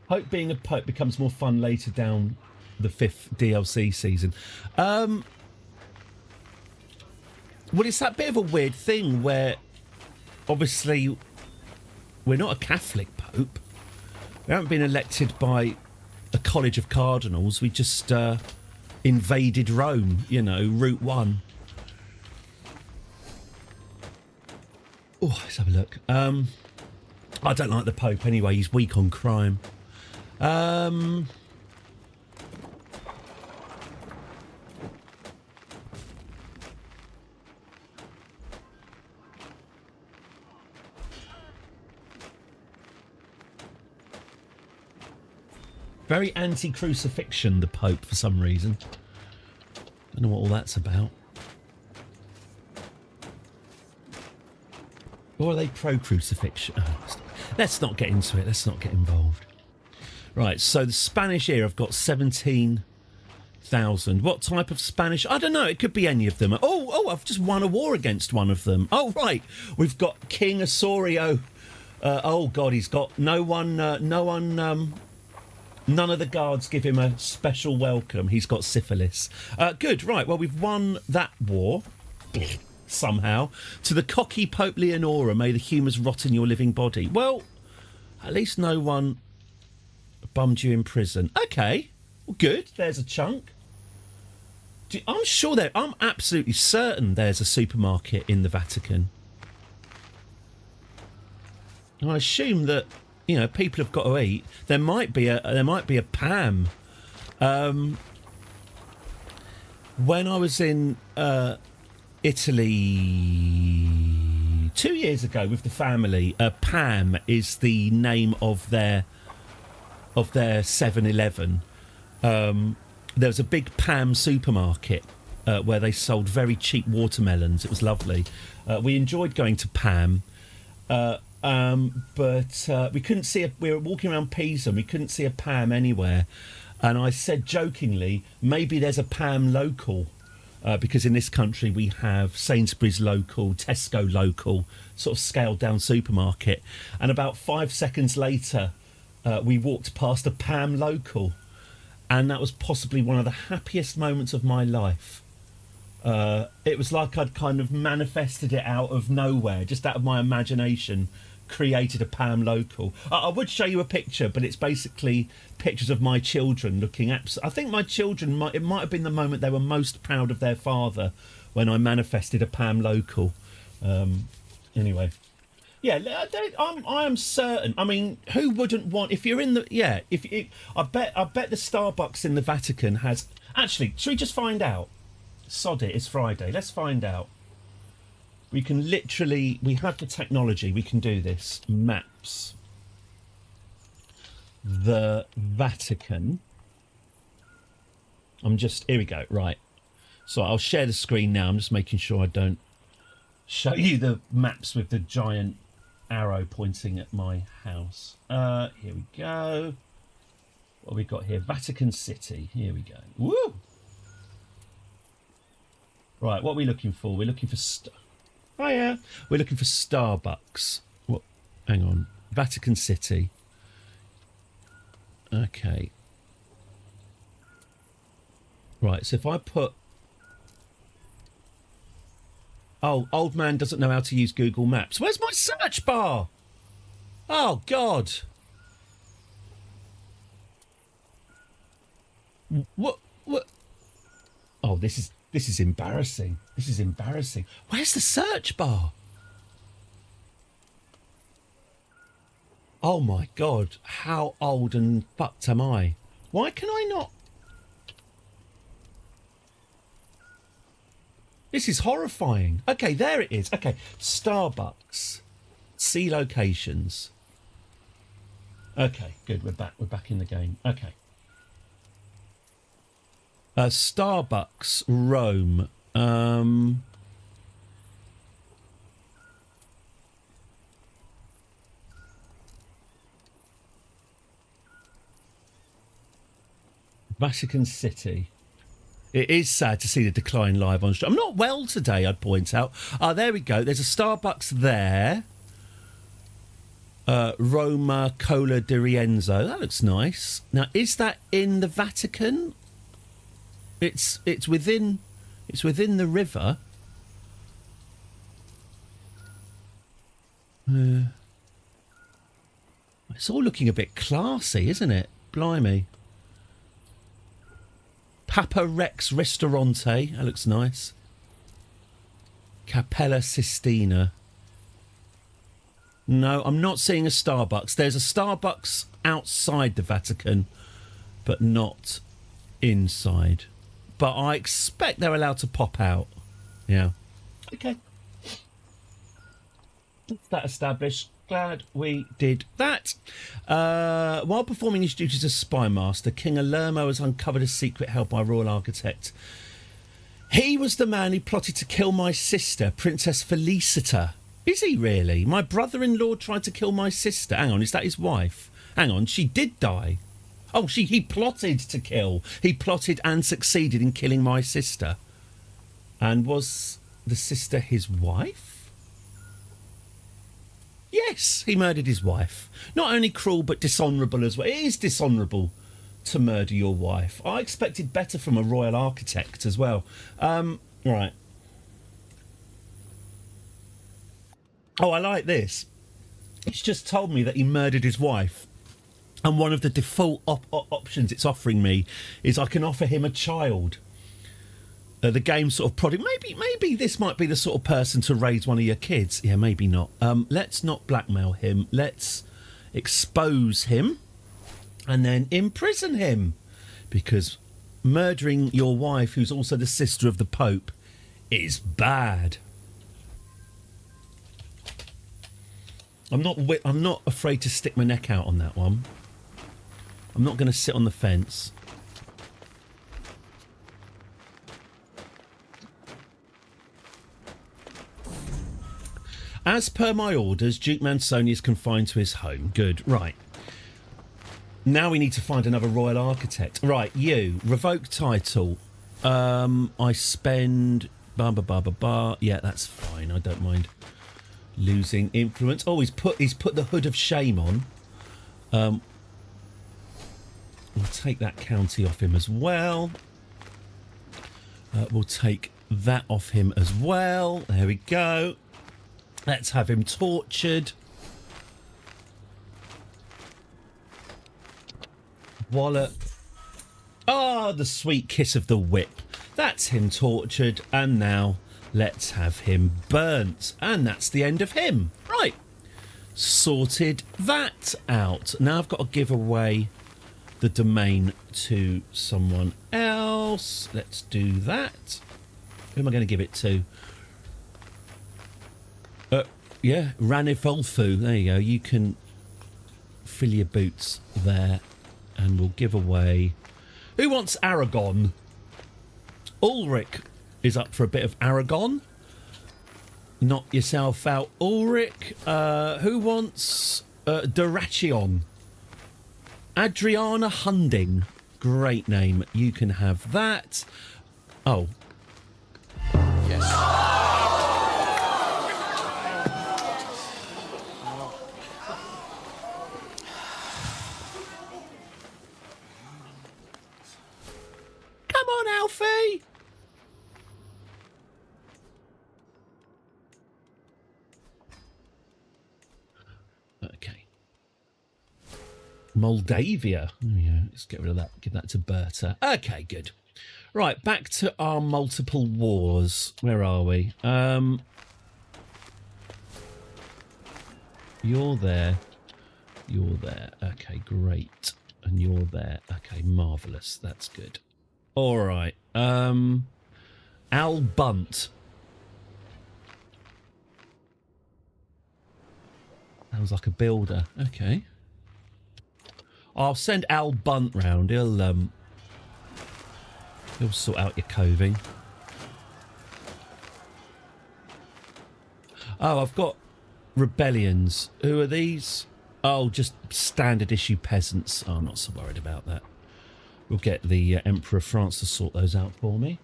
Speaker 1: Hope being a pope becomes more fun later down the 5th DLC season. Well, it's that bit of a weird thing where obviously we're not a Catholic pope. We haven't been elected by a college of cardinals. We just invaded Rome, you know, Route 1. Oh, let's have a look. I don't like the Pope anyway. He's weak on crime. Very anti-crucifixion, the Pope, for some reason. Don't know what all that's about. Or are they pro-crucifixion? Oh, let's not get into it. Let's not get involved. Right, so the Spanish here, I've got 17,000. What type of Spanish? I don't know. It could be any of them. Oh, I've just won a war against one of them. Oh, right. We've got King Osorio. Oh, God, he's got none of the guards give him a special welcome. He's got syphilis. Good, right. Well, we've won that war. Somehow. To the cocky Pope Leonora, may the humours rot in your living body. Well, at least no one bummed you in prison. Okay. Well, good. There's a chunk. I'm absolutely certain there's a supermarket in the Vatican. I assume that, you know, people have got to eat. There might be a Pam. When I was in Italy 2 years ago with the family, Pam is the name of their 7-Eleven. There was a big Pam supermarket where they sold very cheap watermelons. It was lovely. We enjoyed going to Pam. But we couldn't see we were walking around Pisa and we couldn't see a Pam anywhere. And I said jokingly, maybe there's a Pam local, because in this country we have Sainsbury's local, Tesco local, sort of scaled down supermarket. And about 5 seconds later, we walked past a Pam local. And that was possibly one of the happiest moments of my life. It was like I'd kind of manifested it out of nowhere, just out of my imagination, created a Pam local. I would show you a picture, but it's basically pictures of my children looking I think my children, it might have been the moment they were most proud of their father when I manifested a Pam local. Anyway. Yeah, I am certain. I mean, who wouldn't want, if you're in the, I bet the Starbucks in the Vatican has, actually, should we just find out? Sod it, it's Friday. Let's find out. We can literally, we have the technology, we can do this. Maps. The Vatican. Here we go, right. So I'll share the screen now. I'm just making sure I don't show you the maps with the giant arrow pointing at my house. Here we go. What have we got here? Vatican City. Here we go. Woo! Right, what are we looking for? We're looking for we're looking for Starbucks. What? Hang on. Vatican City. Okay. Right, so if I put... Oh, old man doesn't know how to use Google Maps. Where's my search bar? Oh, God. What? Oh, this is embarrassing. This is embarrassing. Where's the search bar? Oh, my God. How old and fucked am I? Why can I not... This is horrifying. Okay, there it is. Okay, Starbucks. See locations. Okay, good. We're back. We're back in the game. Okay. Starbucks, Rome. Vatican City. It is sad to see the decline live on stream. I'm not well today, I'd point out. There we go. There's a Starbucks there. Roma Cola di Rienzo. That looks nice. Now, is that in the Vatican? It's within the river. It's all looking a bit classy, isn't it? Blimey. Papa Rex Ristorante. That looks nice. Capella Sistina. No, I'm not seeing a Starbucks. There's a Starbucks outside the Vatican, but not inside. But I expect they're allowed to pop out. Yeah. Okay. That's that established. Glad we did that. While performing his duties as spy master, King Alermo has uncovered a secret held by a royal architect. He was the man who plotted to kill my sister, Princess Felicita. Is he really? My brother-in-law tried to kill my sister. Hang on, is that his wife? Hang on, she did die. Oh, he plotted to kill. He plotted and succeeded in killing my sister. And was the sister his wife? Yes, he murdered his wife. Not only cruel, but dishonourable as well. It is dishonourable to murder your wife. I expected better from a royal architect as well. Right. Oh, I like this. It's just told me that he murdered his wife. And one of the default options it's offering me is I can offer him a child. The game sort of product. Maybe this might be the sort of person to raise one of your kids. Yeah, maybe not. Let's not blackmail him. Let's expose him and then imprison him. Because murdering your wife, who's also the sister of the Pope, is bad. I'm not afraid to stick my neck out on that one. I'm not going to sit on the fence. As per my orders, Duke Mansoni is confined to his home. Good. Right. Now we need to find another royal architect. Right, you. Revoke title. I spend... Yeah, that's fine. I don't mind losing influence. Oh, he's put the hood of shame on. We'll take that county off him as well. We'll take that off him as well. There we go. Let's have him tortured. Wallop. Ah, the sweet kiss of the whip. That's him tortured. And now let's have him burnt. And that's the end of him. Right. Sorted that out. Now I've got to give away the domain to someone else. Let's do that. Who am I going to give it to? Yeah, Ranulfo. There you go. You can fill your boots there. And we'll give away... Who wants Aragon? Ulrich is up for a bit of Aragon. Knock yourself out, Ulrich. Who wants Dyrrhachion? Adriana Hunding. Great name. You can have that. Oh.
Speaker 3: Yes.
Speaker 1: Come on, Alfie. Okay. Moldavia. Oh, yeah, let's get rid of that. Give that to Berta. Okay, good. Right, back to our multiple wars. Where are we? You're there. You're there. Okay, great. And you're there. Okay, marvellous. That's good. All right. Al Bunt. Sounds like a builder. Okay. I'll send Al Bunt round. He'll sort out your coving. Oh, I've got rebellions. Who are these? Oh, just standard issue peasants. Oh, I'm not so worried about that. We'll get the Emperor of France to sort those out for me.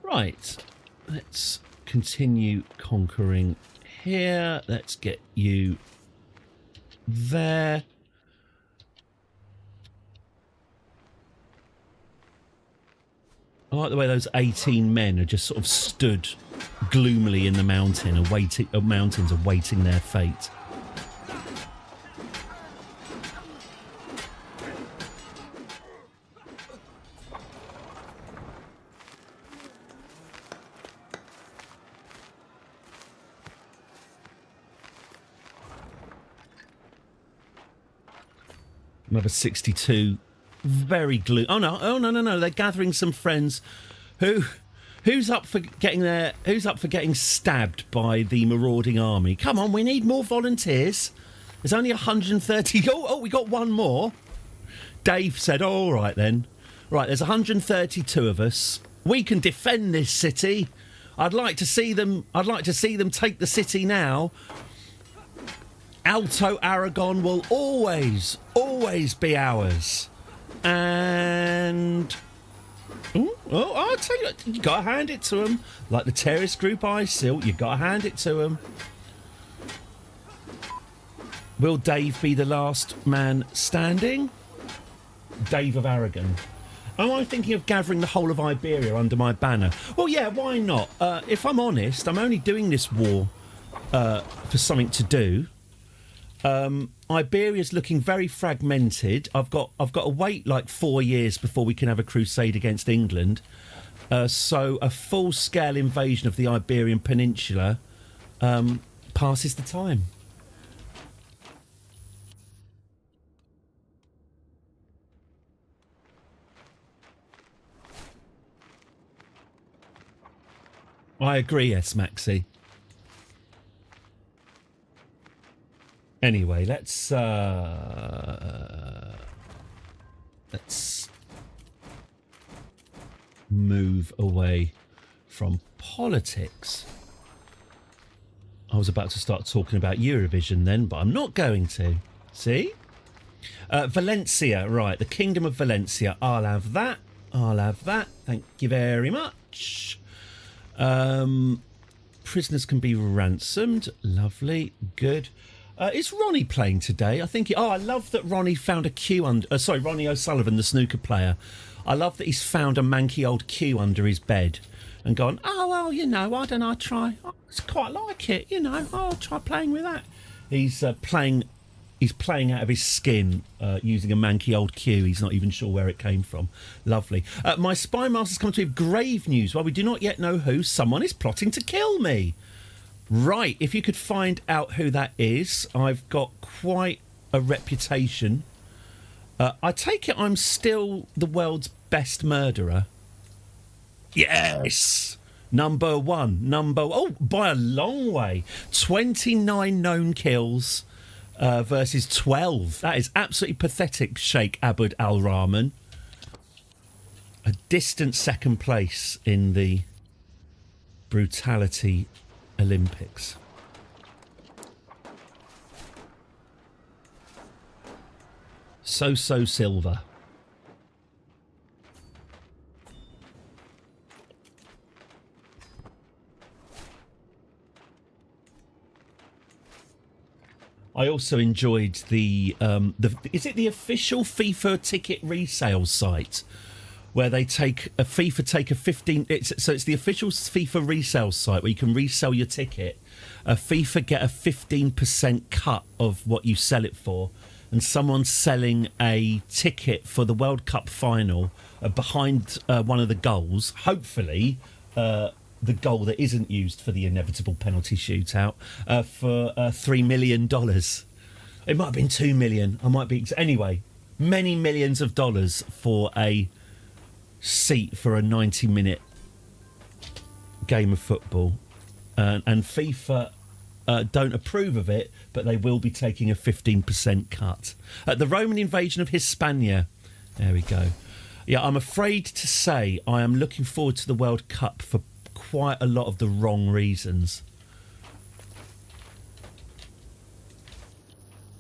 Speaker 1: Right, let's continue conquering here. Let's get you there. I like the way those 18 men are just sort of stood gloomily in the mountains awaiting their fate. Number 62, very gloomy. Oh no! They're gathering some friends. Who's up for getting stabbed by the marauding army? Come on, we need more volunteers. There's only 130. Oh, we got one more. Dave said, oh, all right then. Right, there's 132 of us. We can defend this city. I'd like to see them take the city now. Alto Aragon will always be ours. And I'll tell you, you got to hand it to them. Like the terrorist group ISIL, you got to hand it to them. Will Dave be the last man standing? Dave of Aragon. Am I thinking of gathering the whole of Iberia under my banner? Well, yeah, why not? If I'm honest, I'm only doing this war for something to do. Iberia's looking very fragmented. I've got to wait like 4 years before we can have a crusade against England. So a full-scale invasion of the Iberian Peninsula passes the time. I agree, yes, Maxi. Anyway, let's move away from politics. I was about to start talking about Eurovision then, but I'm not going to. See? Valencia, right, the Kingdom of Valencia. I'll have that. Thank you very much. Prisoners can be ransomed. Lovely. Good. Is Ronnie playing today? I think. I love that Ronnie found a queue under. Ronnie O'Sullivan, the snooker player. I love that he's found a manky old queue under his bed and gone, oh well, you know, I don't know, I'll try. It's quite like it, you know. I'll try playing with that. He's playing out of his skin using a manky old cue. He's not even sure where it came from. Lovely. My spy master's come to me with grave news. While we do not yet know who, someone is plotting to kill me. Right, if you could find out who that is. I've got quite a reputation. I take it I'm still the world's best murderer. Yes! Number one. By a long way. 29 known kills. Versus 12. That is absolutely pathetic, Sheikh Abud Al-Rahman. A distant second place in the brutality Olympics. So Silver. I also enjoyed the is it the official FIFA ticket resale site where they take a 15 it's the official FIFA resale site where you can resell your ticket. FIFA get a 15% cut of what you sell it for, and someone's selling a ticket for the World Cup final behind one of the goals, hopefully the goal that isn't used for the inevitable penalty shootout, for $3 million. It might have been 2 million. I might be... Anyway, many millions of dollars for a seat for a 90-minute game of football. And FIFA don't approve of it, but they will be taking a 15% cut. The Roman invasion of Hispania. There we go. Yeah, I'm afraid to say I am looking forward to the World Cup for quite a lot of the wrong reasons.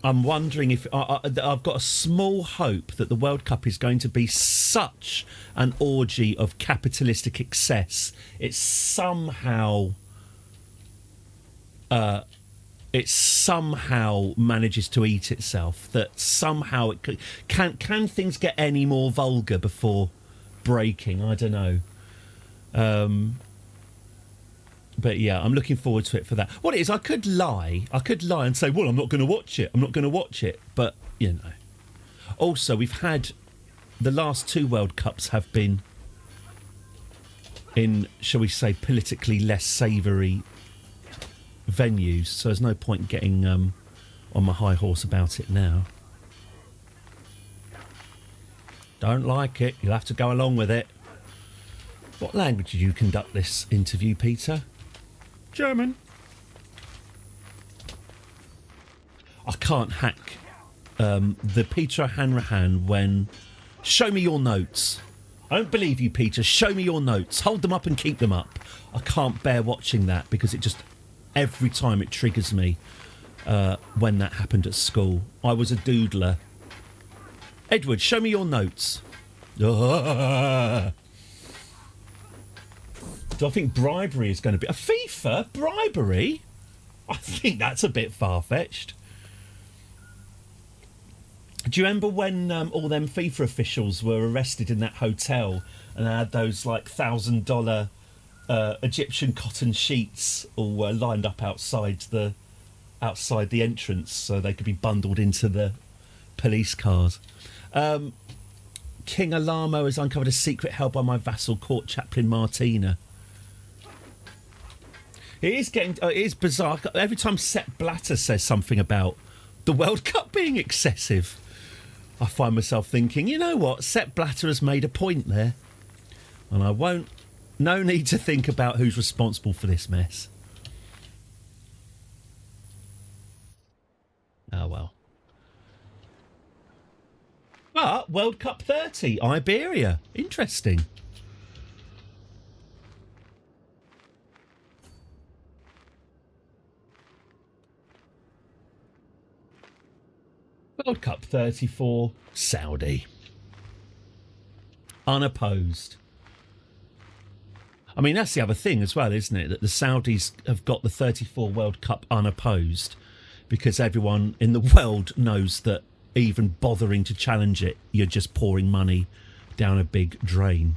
Speaker 1: I'm wondering if I've got a small hope that the World Cup is going to be such an orgy of capitalistic excess. It somehow manages to eat itself. That somehow it can things get any more vulgar before breaking? I don't know. But yeah, I'm looking forward to it for that. What it is, I could lie and say, well, I'm not going to watch it. But, you know. Also, we've had the last 2 World Cups have been in, shall we say, politically less savoury venues. So there's no point getting on my high horse about it now. Don't like it. You'll have to go along with it. What language did you conduct this interview, Peter? German. I can't hack the Peter Hanrahan when... Show me your notes. I don't believe you, Peter. Show me your notes. Hold them up and keep them up. I can't bear watching that because it just... Every time it triggers me when that happened at school. I was a doodler. Edward, show me your notes. Do I think bribery is going to be... A FIFA? Bribery? I think that's a bit far-fetched. Do you remember when all them FIFA officials were arrested in that hotel and they had those, like, $1,000 Egyptian cotton sheets all lined up outside the entrance so they could be bundled into the police cars? King Alamo has uncovered a secret held by my vassal court chaplain Martina. It is bizarre. Every time Sepp Blatter says something about the World Cup being excessive, I find myself thinking, you know what? Sepp Blatter has made a point there. And no need to think about who's responsible for this mess. Oh, well. But World Cup 30, Iberia. Interesting. World Cup 34, Saudi. Unopposed. I mean, that's the other thing as well, isn't it? That the Saudis have got the 34 World Cup unopposed because everyone in the world knows that even bothering to challenge it, you're just pouring money down a big drain.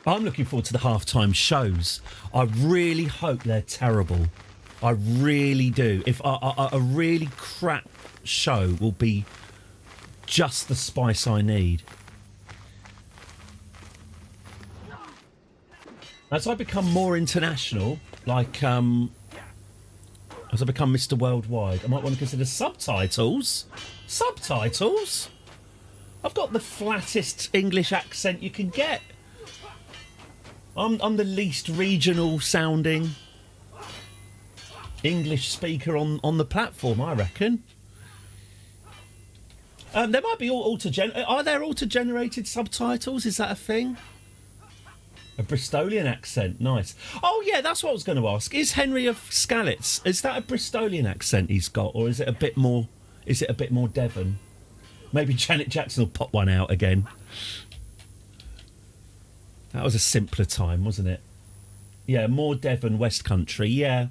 Speaker 1: I'm looking forward to the halftime shows. I really hope they're terrible. I really do. If a really crap show will be just the spice I need. As I become more international, like as I become Mr. Worldwide, I might want to consider subtitles. Subtitles? I've got the flattest English accent you can get. I'm the least regional sounding English speaker on the platform, I reckon. There might be are there auto-generated subtitles? Is that a thing? A Bristolian accent, nice. Oh yeah, that's what I was going to ask. Is Henry of Skalitz, is that a Bristolian accent he's got, or is it a bit more Devon? Maybe Janet Jackson will pop one out again. That was a simpler time, wasn't it? Yeah, more Devon, West Country, yeah.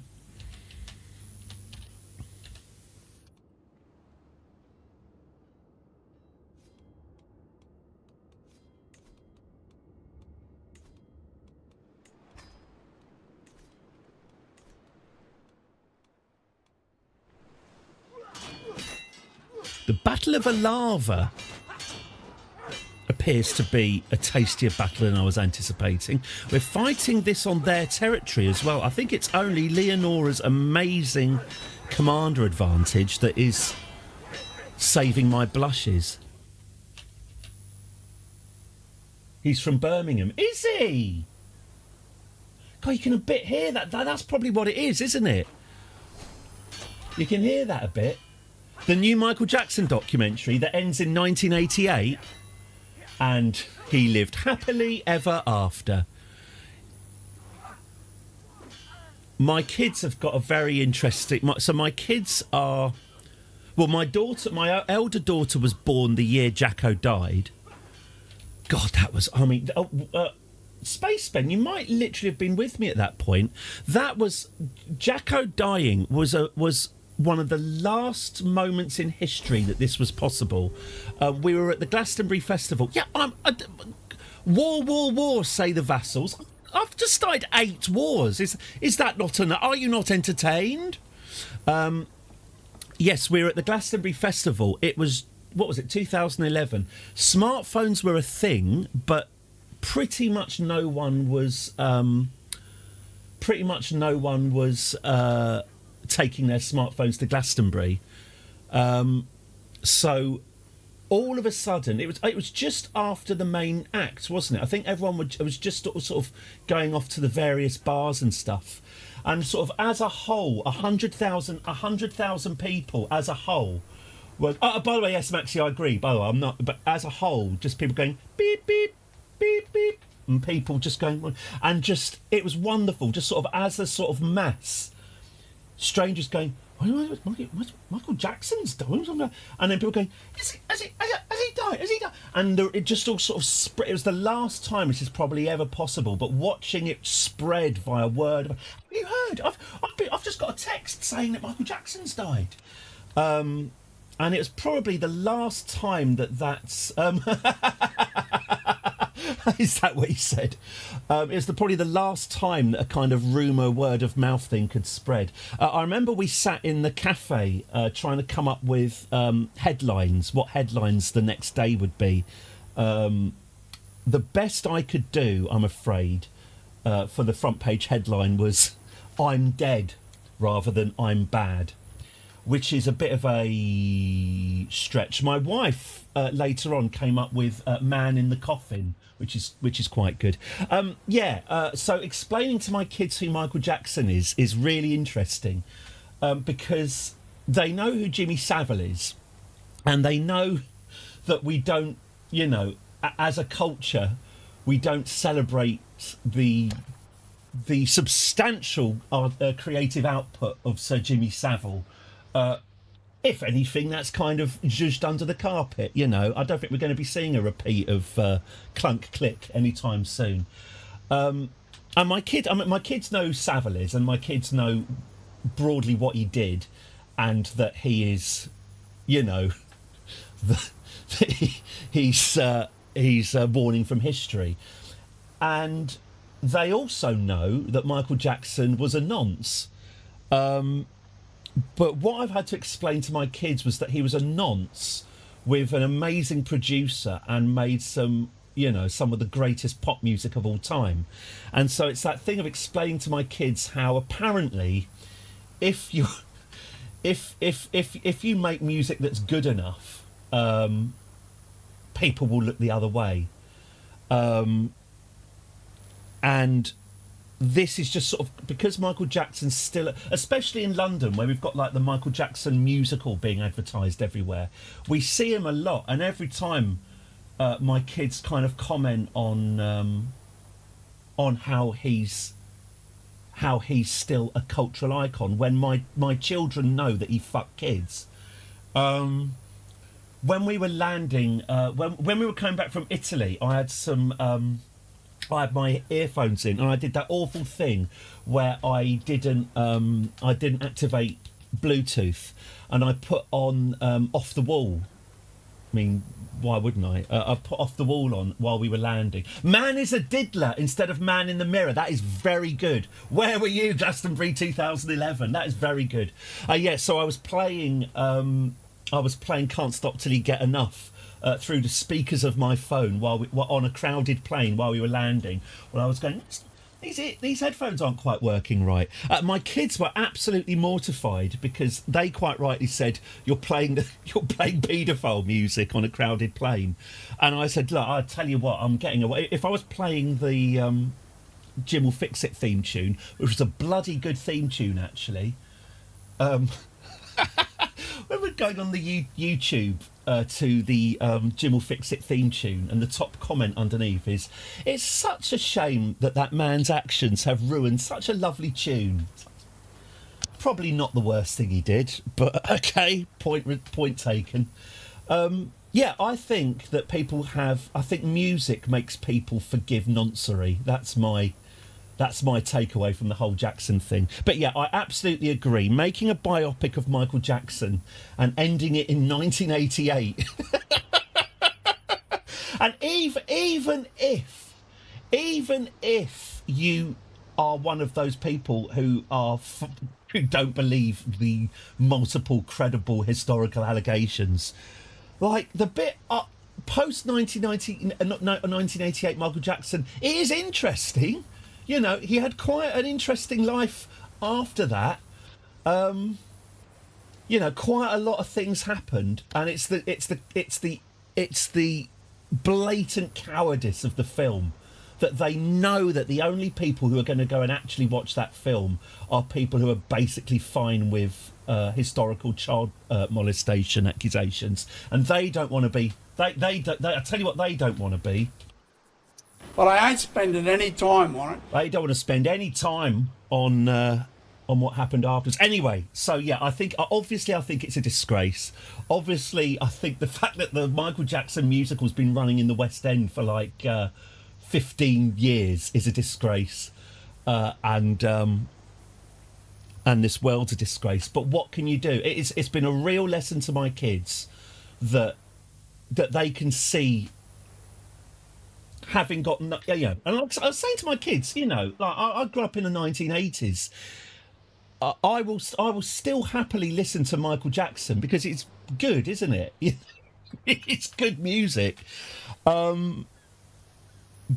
Speaker 1: The Battle of Alava appears to be a tastier battle than I was anticipating. We're fighting this on their territory as well. I think it's only Leonora's amazing commander advantage that is saving my blushes. He's from Birmingham. Is he? God, you can a bit hear that. That's probably what it is, isn't it? You can hear that a bit. The new Michael Jackson documentary that ends in 1988, and he lived happily ever after. my kids have got a very interesting. So my kids are. Well, my elder daughter was born the year Jacko died. God, that was. I mean, Space Ben, you might literally have been with me at that point. That was Jacko dying was one of the last moments in history that this was possible. We were at the Glastonbury Festival. Yeah, war, say the vassals. I've just started 8 wars. Is that not enough? Are you not entertained? Yes, we were at the Glastonbury Festival. It was, what was it, 2011. Smartphones were a thing, but pretty much no one was taking their smartphones to Glastonbury. So all of a sudden, it was just after the main act, wasn't it? I think everyone was just sort of going off to the various bars and stuff. And sort of as a whole, 100,000 people as a whole were. Oh, by the way, yes, Maxie, I agree. By the way, I'm not. But as a whole, just people going beep beep beep beep, and people just going, and just it was wonderful. Just sort of as a sort of mass, strangers going, Michael Jackson's dying, and then people going, has he died? Has he died? And it just all sort of spread. It was the last time this is probably ever possible, but watching it spread via word. Have you heard? I've just got a text saying that Michael Jackson's died, and it was probably the last time that's. Is that what he said? It was probably the last time that a kind of rumour, word of mouth thing could spread. I remember we sat in the cafe trying to come up with headlines, what headlines the next day would be. The best I could do, I'm afraid, for the front page headline was "I'm dead" rather than "I'm bad," which is a bit of a stretch. My wife later on came up with "Man in the Coffin," which is quite good. So explaining to my kids who Michael Jackson is really interesting because they know who Jimmy Savile is, and they know that we don't, as a culture, we don't celebrate the substantial creative output of Sir Jimmy Savile. If anything, that's kind of zhuzhed under the carpet, I don't think we're going to be seeing a repeat of Clunk Click anytime soon. And my kids know who Savile is, and my kids know broadly what he did, and that he is, he's warning from history. And they also know that Michael Jackson was a nonce. But what I've had to explain to my kids was that he was a nonce with an amazing producer and made some of the greatest pop music of all time. And so it's that thing of explaining to my kids how apparently if you make music that's good enough, people will look the other way. And this is just sort of because Michael Jackson's still, especially in London, where we've got like the Michael Jackson musical being advertised everywhere. We see him a lot, and every time my kids kind of comment on how he's still a cultural icon. When my children know that he fucked kids. When we were landing, when we were coming back from Italy, I had my earphones in, and I did that awful thing where I didn't activate Bluetooth, and I put on Off the Wall. I mean, why wouldn't I? I put Off the Wall on while we were landing. Man is a diddler instead of Man in the Mirror. That is very good. Where were you, Glastonbury 2011? That is very good. So I was playing Can't Stop Till You Get Enough through the speakers of my phone while we were on a crowded plane while we were landing. Well, I was going, these headphones aren't quite working right. My kids were absolutely mortified because they quite rightly said, you're playing paedophile music on a crowded plane. And I said, look, I'll tell you what, I'm getting away. If I was playing the Jim Will Fix It theme tune, which was a bloody good theme tune, actually. When we're going on the YouTube to the Jim Will Fix It theme tune, and the top comment underneath is, it's such a shame that man's actions have ruined such a lovely tune. probably not the worst thing he did, but okay, point taken. Yeah, I think that I think music makes people forgive noncery. That's my takeaway from the whole Jackson thing. But yeah, I absolutely agree. Making a biopic of Michael Jackson and ending it in 1988, and even if you are one of those people who who don't believe the multiple credible historical allegations, like the bit post 1988 Michael Jackson, it is interesting. You know, he had quite an interesting life after that. You know, quite a lot of things happened, and it's the blatant cowardice of the film that they know that the only people who are going to go and actually watch that film are people who are basically fine with historical child molestation accusations, and they don't want to be. I tell you what, they don't want to be.
Speaker 5: But I ain't spending any time on it.
Speaker 1: They don't want to spend any time on what happened afterwards. Anyway, so yeah, I think it's a disgrace. Obviously, I think the fact that the Michael Jackson musical's been running in the West End for like 15 years is a disgrace, and this world's a disgrace. But what can you do? It's been a real lesson to my kids that they can see. Having got, and I was saying to my kids, you know, like I grew up in the 1980s. I will still happily listen to Michael Jackson because it's good, isn't it? It's good music. But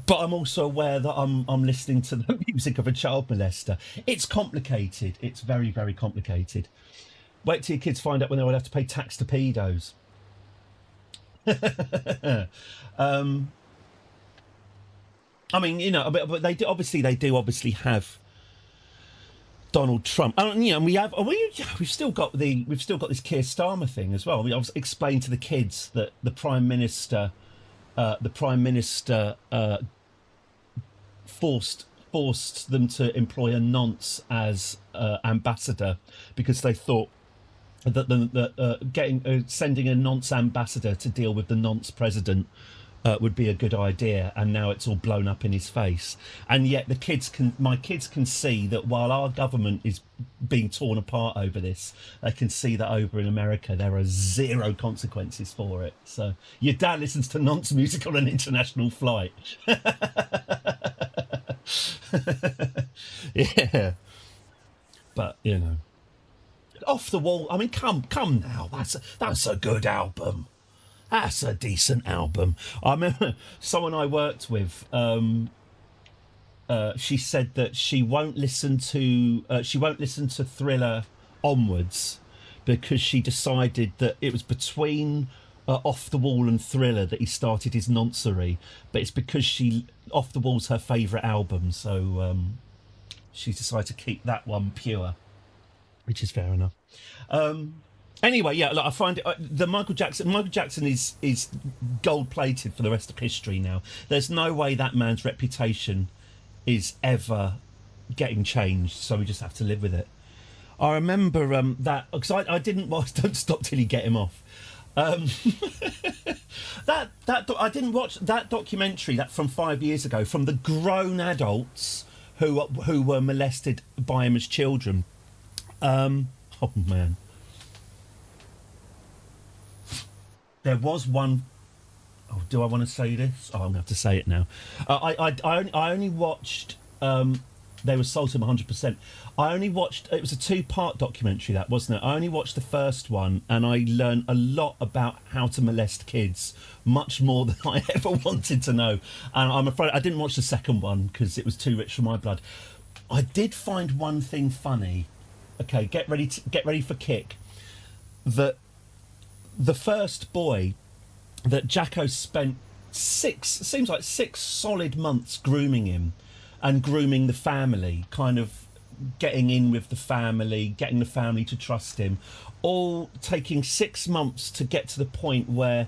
Speaker 1: I'm also aware that I'm listening to the music of a child molester. It's complicated. It's very, very complicated. Wait till your kids find out when they will have to pay tax to pedos. I mean, you know, but they do obviously have Donald Trump. And, you know, we've still got this Keir Starmer thing as well. I was explained to the kids that the Prime Minister forced them to employ a nonce as ambassador because they thought that sending a nonce ambassador to deal with the nonce president would be a good idea, and now it's all blown up in his face. And yet my kids can see that while our government is being torn apart over this, they can see that over in America there are zero consequences for it. So your dad listens to nonce music on an international flight. Yeah, but you know, Off the Wall. I mean, come now. That's a good album. That's a decent album. I remember someone I worked with. She said that she won't listen to Thriller onwards because she decided that it was between Off the Wall and Thriller that he started his noncery. But it's because Off the Wall's her favourite album, so she's decided to keep that one pure, which is fair enough. Anyway, yeah, look, I find it, the Michael Jackson is gold plated for the rest of history now. There's no way that man's reputation is ever getting changed, so we just have to live with it. I remember that because I didn't watch Don't Stop Till You Get Him Off. I didn't watch that documentary that from 5 years ago from the grown adults who were molested by him as children. Oh man. There was one. Oh, do I want to say this? Oh, I'm going to have to say it now. I only watched. They were assaulted 100%. I only watched. It was a 2-part documentary, that wasn't it? I only watched the first one, and I learned a lot about how to molest kids, much more than I ever wanted to know. And I'm afraid I didn't watch the second one because it was too rich for my blood. I did find one thing funny. Okay, get ready for kick. That the first boy that Jacko spent 6 solid months grooming him and grooming the family, kind of getting in with the family, getting the family to trust him, all taking 6 months to get to the point where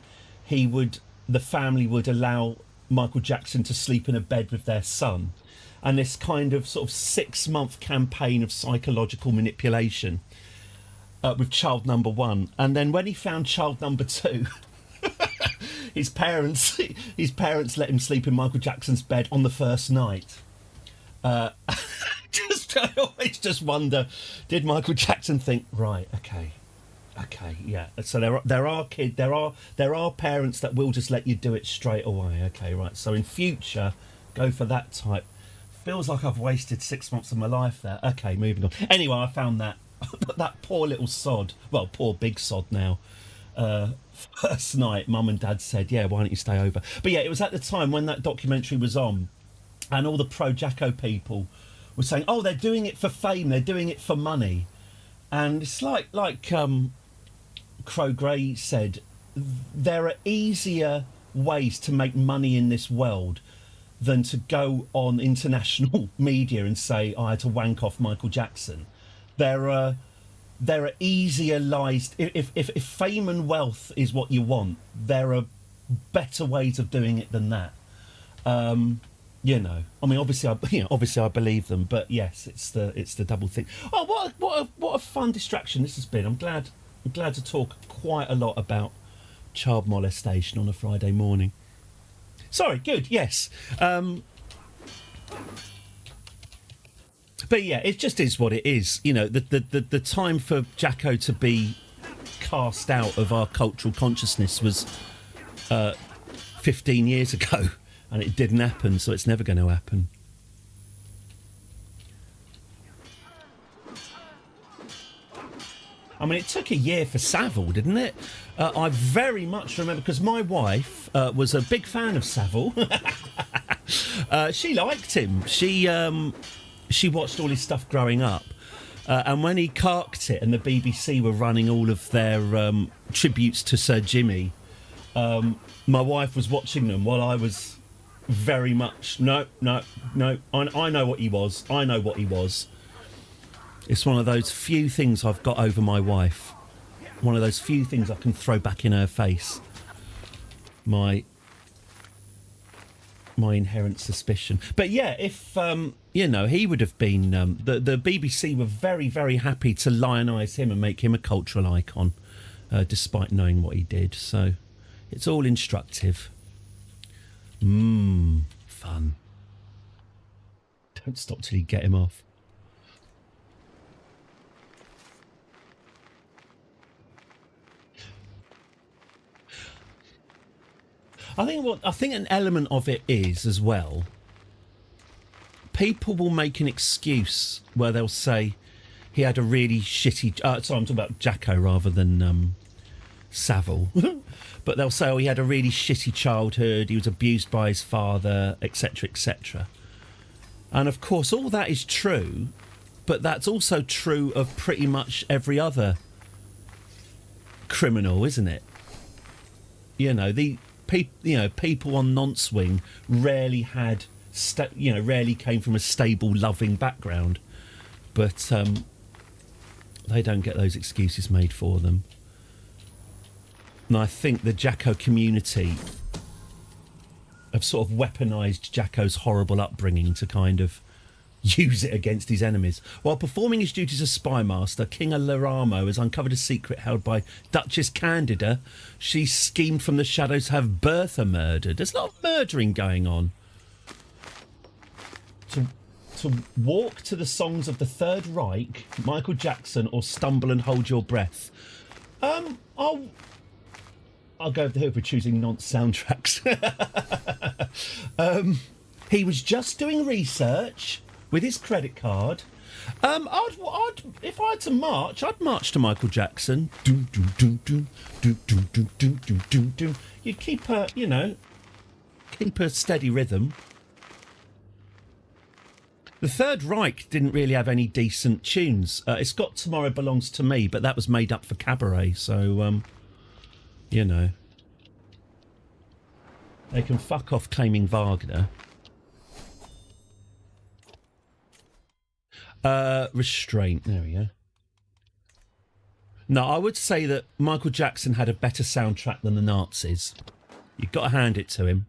Speaker 1: the family would allow Michael Jackson to sleep in a bed with their son. and this kind of sort of 6-month campaign of psychological manipulation with child number 1. And then when he found child number 2, his parents let him sleep in Michael Jackson's bed on the first night. I always just wonder, did Michael Jackson think, right, okay, yeah. So there are parents that will just let you do it straight away. Okay, right. So in future, go for that type. Feels like I've wasted 6 months of my life there. Okay, moving on. Anyway, I found that poor little sod. Well, poor big sod now. First night, Mum and Dad said, "Yeah, why don't you stay over?" But yeah, it was at the time when that documentary was on, and all the pro Jacko people were saying, "Oh, they're doing it for fame. They're doing it for money." And it's like Crow Gray said, there are easier ways to make money in this world than to go on international media and say, I had to wank off Michael Jackson. There are easier lies. If fame and wealth is what you want, there are better ways of doing it than that. You know, I mean, obviously I believe them, but yes, it's the double thing. Oh, what a fun distraction this has been. I'm glad to talk quite a lot about child molestation on a Friday morning. Sorry, good, yes. But yeah, it just is what it is. You know, the time for Jacko to be cast out of our cultural consciousness was 15 years ago. And it didn't happen, so it's never going to happen. I mean, it took a year for Savile, didn't it? I very much remember, because my wife was a big fan of Savile. She liked him. She watched all his stuff growing up. And when he carked it and the BBC were running all of their tributes to Sir Jimmy, my wife was watching them while I was... very much no I know what he was. I know what he was. It's one of those few things I've got over my wife, one of those few things I can throw back in her face, my inherent suspicion. But yeah, if you know, he would have been the BBC were very, very happy to lionise him and make him a cultural icon, despite knowing what he did. So it's all instructive. Fun. Don't stop till you get him off. I think an element of it is as well, people will make an excuse where they'll say he had a really shitty... sorry, I'm talking about Jacko rather than Savile. But they'll say, oh, he had a really shitty childhood, he was abused by his father, etc., etc. And of course, all that is true, but that's also true of pretty much every other criminal, isn't it? You know, people on non-swing rarely had, rarely came from a stable, loving background, but they don't get those excuses made for them. And I think the Jacko community have sort of weaponised Jacko's horrible upbringing to kind of use it against his enemies. While performing his duties as spy master, King Alaramo has uncovered a secret held by Duchess Candida. She schemed from the shadows to have Bertha murdered. There's a lot of murdering going on. To walk to the songs of the Third Reich, Michael Jackson, or Stumble and Hold Your Breath. I'll go over the hill for choosing non-soundtracks. He was just doing research with his credit card. If I had to march, I'd march to Michael Jackson. You'd keep a steady rhythm. The Third Reich didn't really have any decent tunes. It's got Tomorrow Belongs to Me, but that was made up for Cabaret, so... you know, they can fuck off claiming Wagner. Restraint, there we go. No, I would say that Michael Jackson had a better soundtrack than the Nazis. You've got to hand it to him.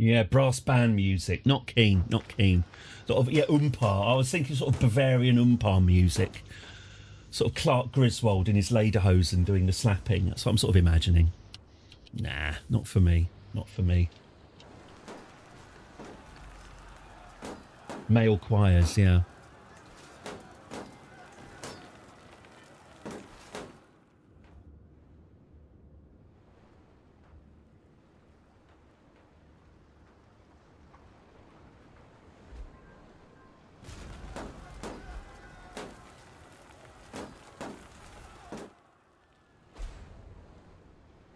Speaker 1: Yeah, brass band music. Not keen, not keen. Sort of, yeah, umpar. I was thinking sort of Bavarian umpar music. Sort of Clark Griswold in his lederhosen doing the slapping. That's what I'm sort of imagining. Nah, not for me. Not for me. Male choirs, yeah.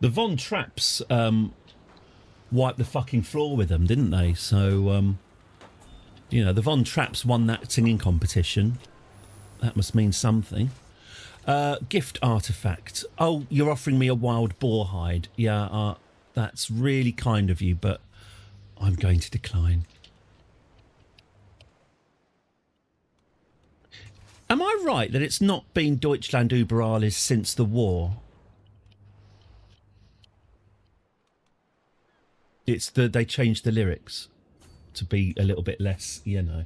Speaker 1: The Von Trapps wiped the fucking floor with them, didn't they? So, you know, the Von Trapps won that singing competition. That must mean something. Gift artifact. Oh, you're offering me a wild boar hide. Yeah, that's really kind of you, but I'm going to decline. Am I right that it's not been Deutschland über alles since the war? It's they changed the lyrics to be a little bit less, you know.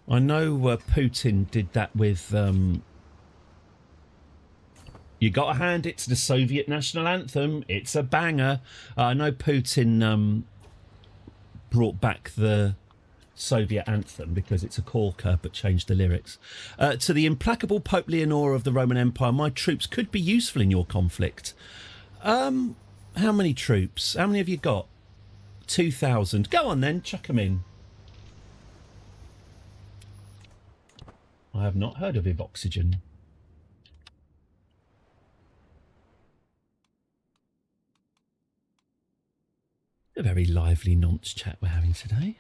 Speaker 1: I know Putin did that with. You got to hand it to the Soviet national anthem. It's a banger. I know Putin brought back the Soviet anthem because it's a corker, but changed the lyrics. To the implacable Pope Leonora of the Roman Empire, my troops could be useful in your conflict. How many troops? How many have you got? 2,000. Go on then, chuck them in. I have not heard of Evoxygen. A very lively nonce chat we're having today.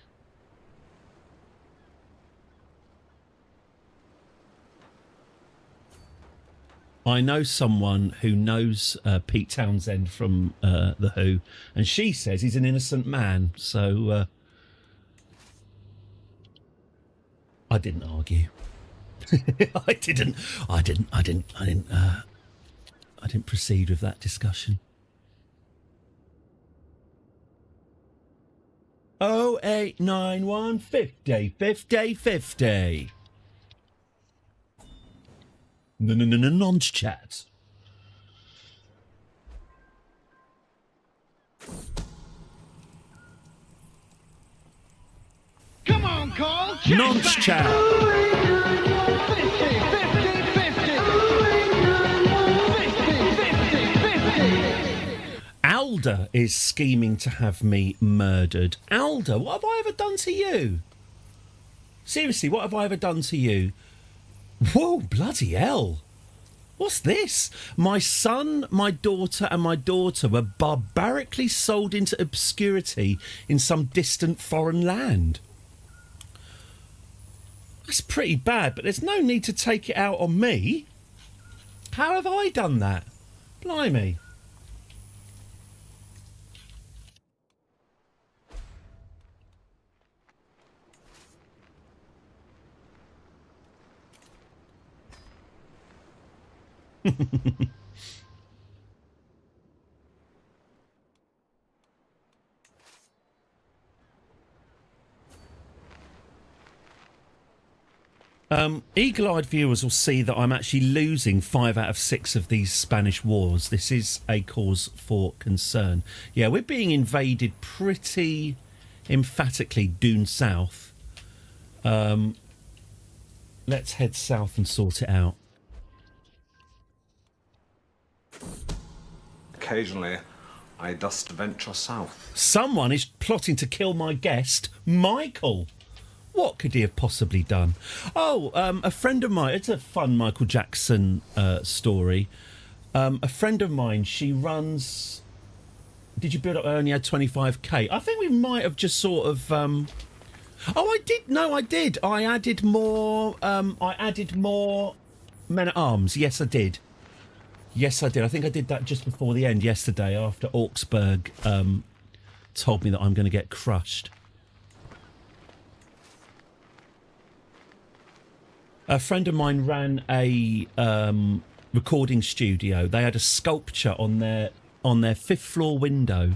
Speaker 1: I know someone who knows Pete Townsend from The Who, and she says he's an innocent man, so I didn't argue. I didn't proceed with that discussion. 0891 50 50 50. Nonce chat.
Speaker 3: Come on, Carl.
Speaker 1: Nonce chat.
Speaker 3: 50, 50, 50. 50, 50, 50.
Speaker 1: Alda is scheming to have me murdered. Alda, what have I ever done to you? Seriously, what have I ever done to you? Whoa, bloody hell. What's this? My son, my daughter and my daughter were barbarically sold into obscurity in some distant foreign land. That's pretty bad, but there's no need to take it out on me. How have I done that? Blimey. Eagle-eyed viewers will see that I'm actually losing 5 out of 6 of these Spanish wars. This is a cause for concern. Yeah, we're being invaded pretty emphatically due south. Let's head south and sort it out.
Speaker 6: Occasionally, I dost venture south.
Speaker 1: Someone is plotting to kill my guest, Michael. What could he have possibly done? Oh, a friend of mine. It's a fun Michael Jackson story. A friend of mine, she runs... Did you build up? I only had 25k. I think we might have just sort of... Oh, I did. No, I did. I added more... I added more men-at-arms. Yes, I did. Yes, I did. I think I did that just before the end yesterday after Augsburg told me that I'm going to get crushed. A friend of mine ran a recording studio. They had a sculpture on their fifth floor window.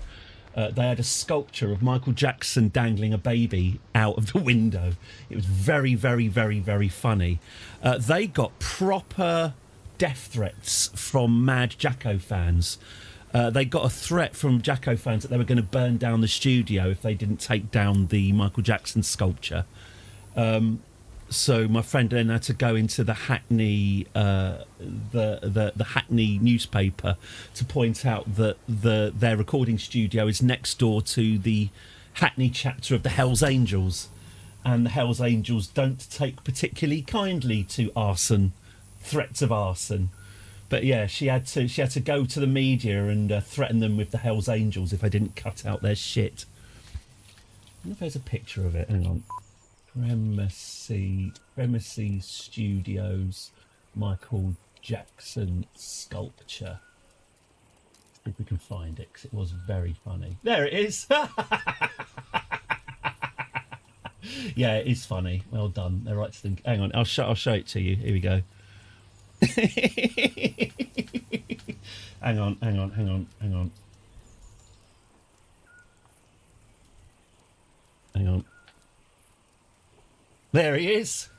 Speaker 1: They had a sculpture of Michael Jackson dangling a baby out of the window. It was very, very, very, very funny. They got proper death threats from Mad Jacko fans. They got a threat from Jacko fans that they were going to burn down the studio if they didn't take down the Michael Jackson sculpture. So my friend then had to go into the Hackney, the Hackney newspaper to point out that their recording studio is next door to the Hackney chapter of the Hells Angels, and the Hells Angels don't take particularly kindly to arson, threats of arson. But yeah, she had to go to the media and threaten them with the Hells Angels if they didn't cut out their shit. I wonder if there's a picture of it. Hang on. Premises Studios, Michael Jackson sculpture. See if we can find it, because it was very funny. There it is. Yeah, it is funny. Well done. They're right to think. Hang on, I'll show it to you. Here we go. Hang on. Hang on. There he is.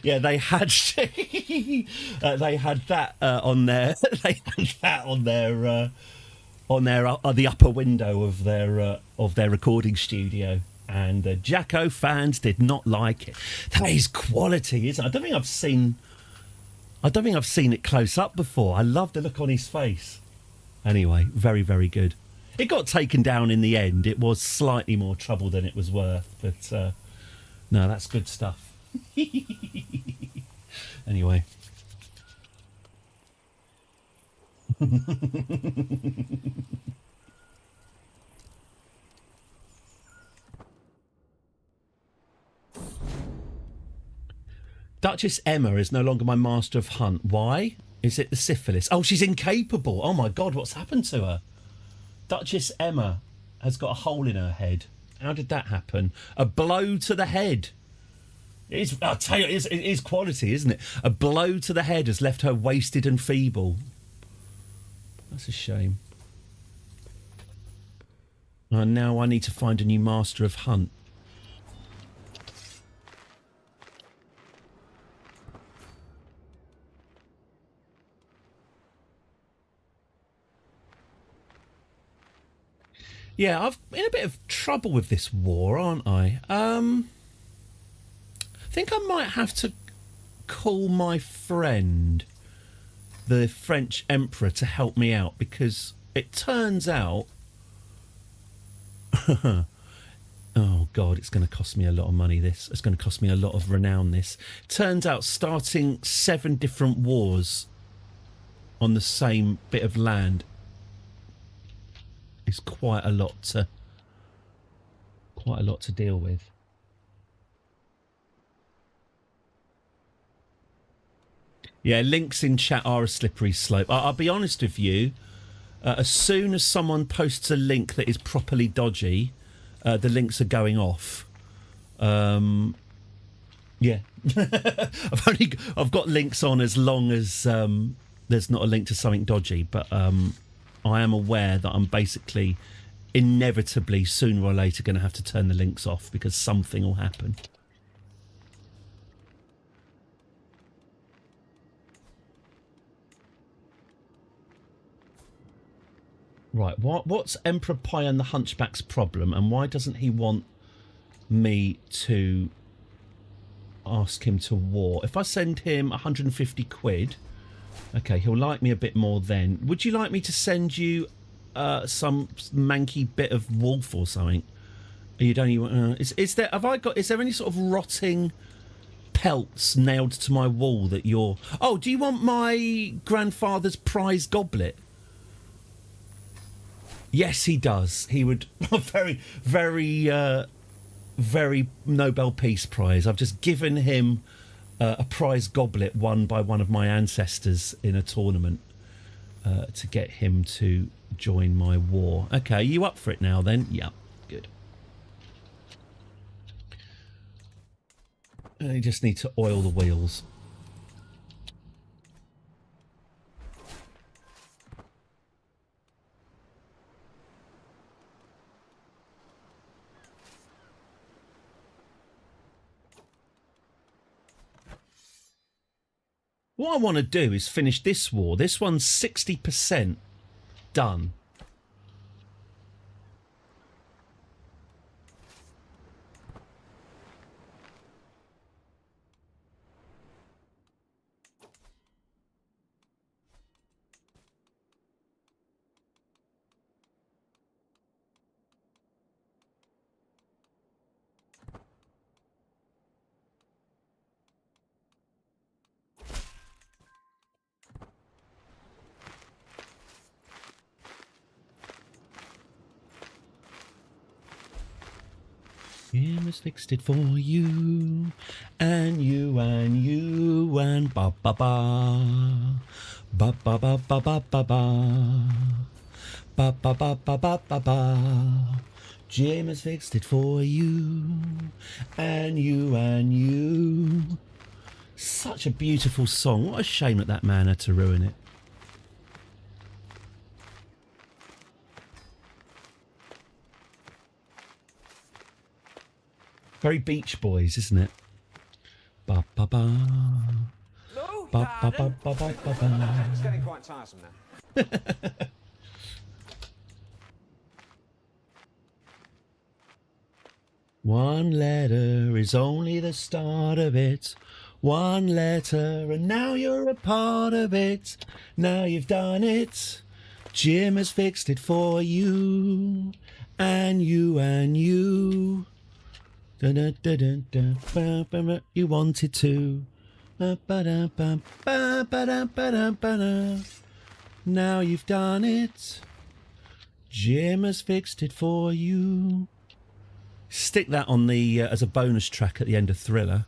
Speaker 1: Yeah, they had they had that on their they had that on their the upper window of their recording studio, and the Jacko fans did not like it. That is quality, isn't it? I don't think I've seen it close up before. I love the look on his face. Anyway, very, very good. It got taken down in the end. It was slightly more trouble than it was worth, but no, that's good stuff. Anyway. Duchess Emma is no longer my master of hunt. Why? Is it the syphilis? Oh, she's incapable. Oh my God, what's happened to her? Duchess Emma has got a hole in her head. How did that happen? A blow to the head. I'll tell you, it is quality, isn't it? A blow to the head has left her wasted and feeble. That's a shame. And now I need to find a new master of hunt. Yeah, I've been in a bit of trouble with this war, aren't I? I think I might have to call my friend, the French Emperor, to help me out, because it turns out... Oh, God, it's going to cost me a lot of money, this. It's going to cost me a lot of renown, this. Turns out starting 7 different wars on the same bit of land is quite a lot to deal with. Yeah, links in chat are a slippery slope. I'll be honest with you, as soon as someone posts a link that is properly dodgy, the links are going off. Yeah. I've got links on as long as there's not a link to something dodgy, but I am aware that I'm basically inevitably sooner or later going to have to turn the links off because something will happen. Right, what's Emperor Payan the Hunchback's problem, and why doesn't he want me to ask him to war? If I send him 150 quid... Okay, he'll like me a bit more then. Would you like me to send you some manky bit of wolf or something? You don't even... is there any sort of rotting pelts nailed to my wall that you're... Oh, do you want my grandfather's prize goblet? Yes, he does. He would... very, very, very Nobel Peace Prize. I've just given him... a prize goblet won by one of my ancestors in a tournament to get him to join my war. Okay, are you up for it now then? Yeah, good. And you just need to oil the wheels. What I want to do is finish this war. This one's 60% done. Jim has fixed it for you, and you, and you, and ba ba ba, ba ba ba ba ba ba ba, ba ba ba ba ba ba ba. Jim has fixed it for you, and you, and you. Such a beautiful song. What a shame that that man had to ruin it. Very Beach Boys, isn't it? Ba ba ba.
Speaker 2: No,
Speaker 1: Ba ba ba ba ba ba ba.
Speaker 2: It's getting quite tiresome now.
Speaker 1: One letter is only the start of it. One letter, and now you're a part of it. Now you've done it. Jim has fixed it for you, and you, and you. Da, da, da, da, da, ba, ba, ba, you wanted to. Ba, ba, da, ba, ba, ba, da, ba, da, ba, da. Now you've done it. Jim has fixed it for you. Stick that on the as a bonus track at the end of Thriller.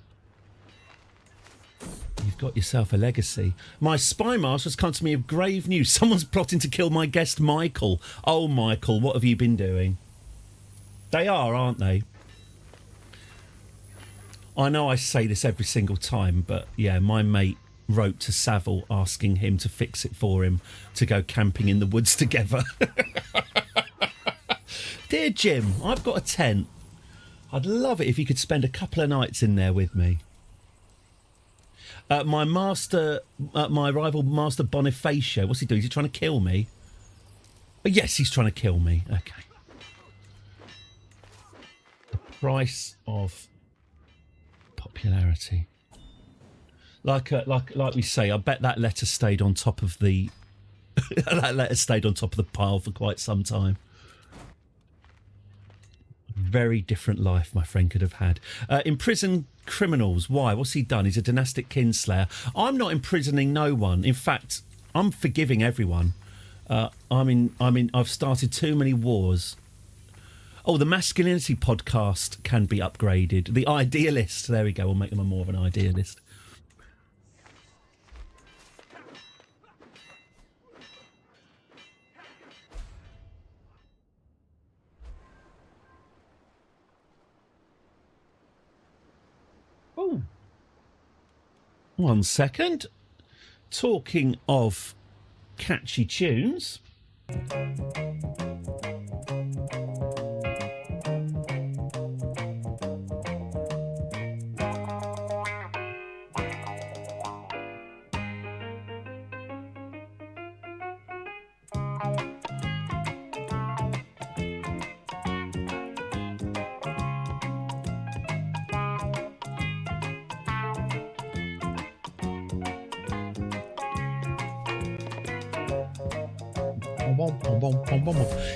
Speaker 1: You've got yourself a legacy. My spy master's come to me with grave news. Someone's plotting to kill my guest Michael. Oh, Michael, what have you been doing? They are, aren't they? I know I say this every single time, but yeah, my mate wrote to Savile asking him to fix it for him to go camping in the woods together. Dear Jim, I've got a tent. I'd love it if you could spend a couple of nights in there with me. My rival Master Bonifacio, what's he doing? Is he trying to kill me? Oh, yes, he's trying to kill me. Okay. The price of popularity. Like we say, I bet that letter stayed on top of the that letter stayed on top of the pile for quite some time. Very different life my friend could have had. Imprison criminals. Why? What's he done? He's a dynastic kinslayer. I'm not imprisoning no one. In fact, I'm forgiving everyone. I've started too many wars. Oh, the masculinity podcast can be upgraded. The idealist. There we go. We'll make them more of an idealist. Oh. 1 second. Talking of catchy tunes.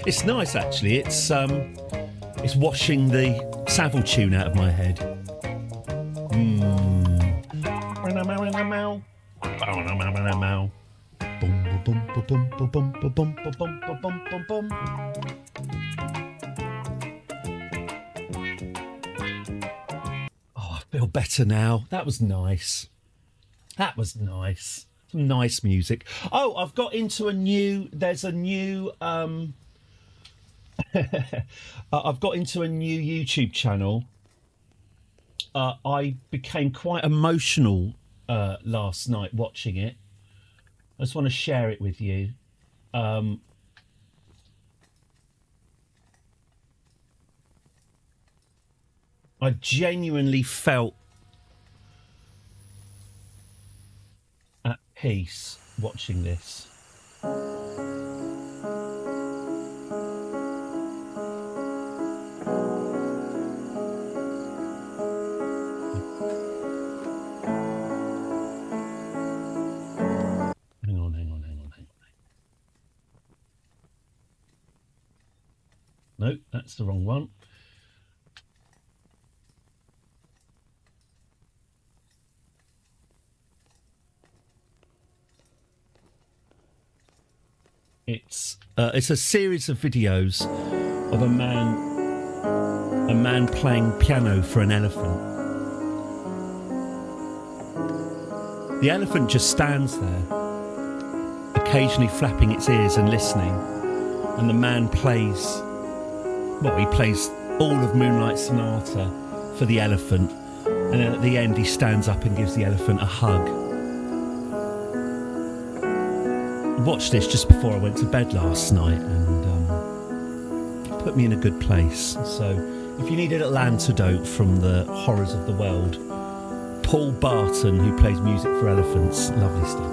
Speaker 1: It's nice actually. It's washing the Savile tune out of my head. Oh, I feel better now. That was nice. That was nice. Some nice music. Oh, I've got into a new... There's a new... I've got into a new YouTube channel I became quite emotional last night watching it. I just want to share it with you. I genuinely felt at peace watching this. Hang on. No, that's the wrong one. It's a series of videos of a man playing piano for an elephant. The elephant just stands there, occasionally flapping its ears and listening, and the man plays, well, he plays all of Moonlight Sonata for the elephant, and then at the end he stands up and gives the elephant a hug. I watched this just before I went to bed last night, and it put me in a good place. So if you need a little antidote from the horrors of the world, Paul Barton, who plays music for elephants, lovely stuff.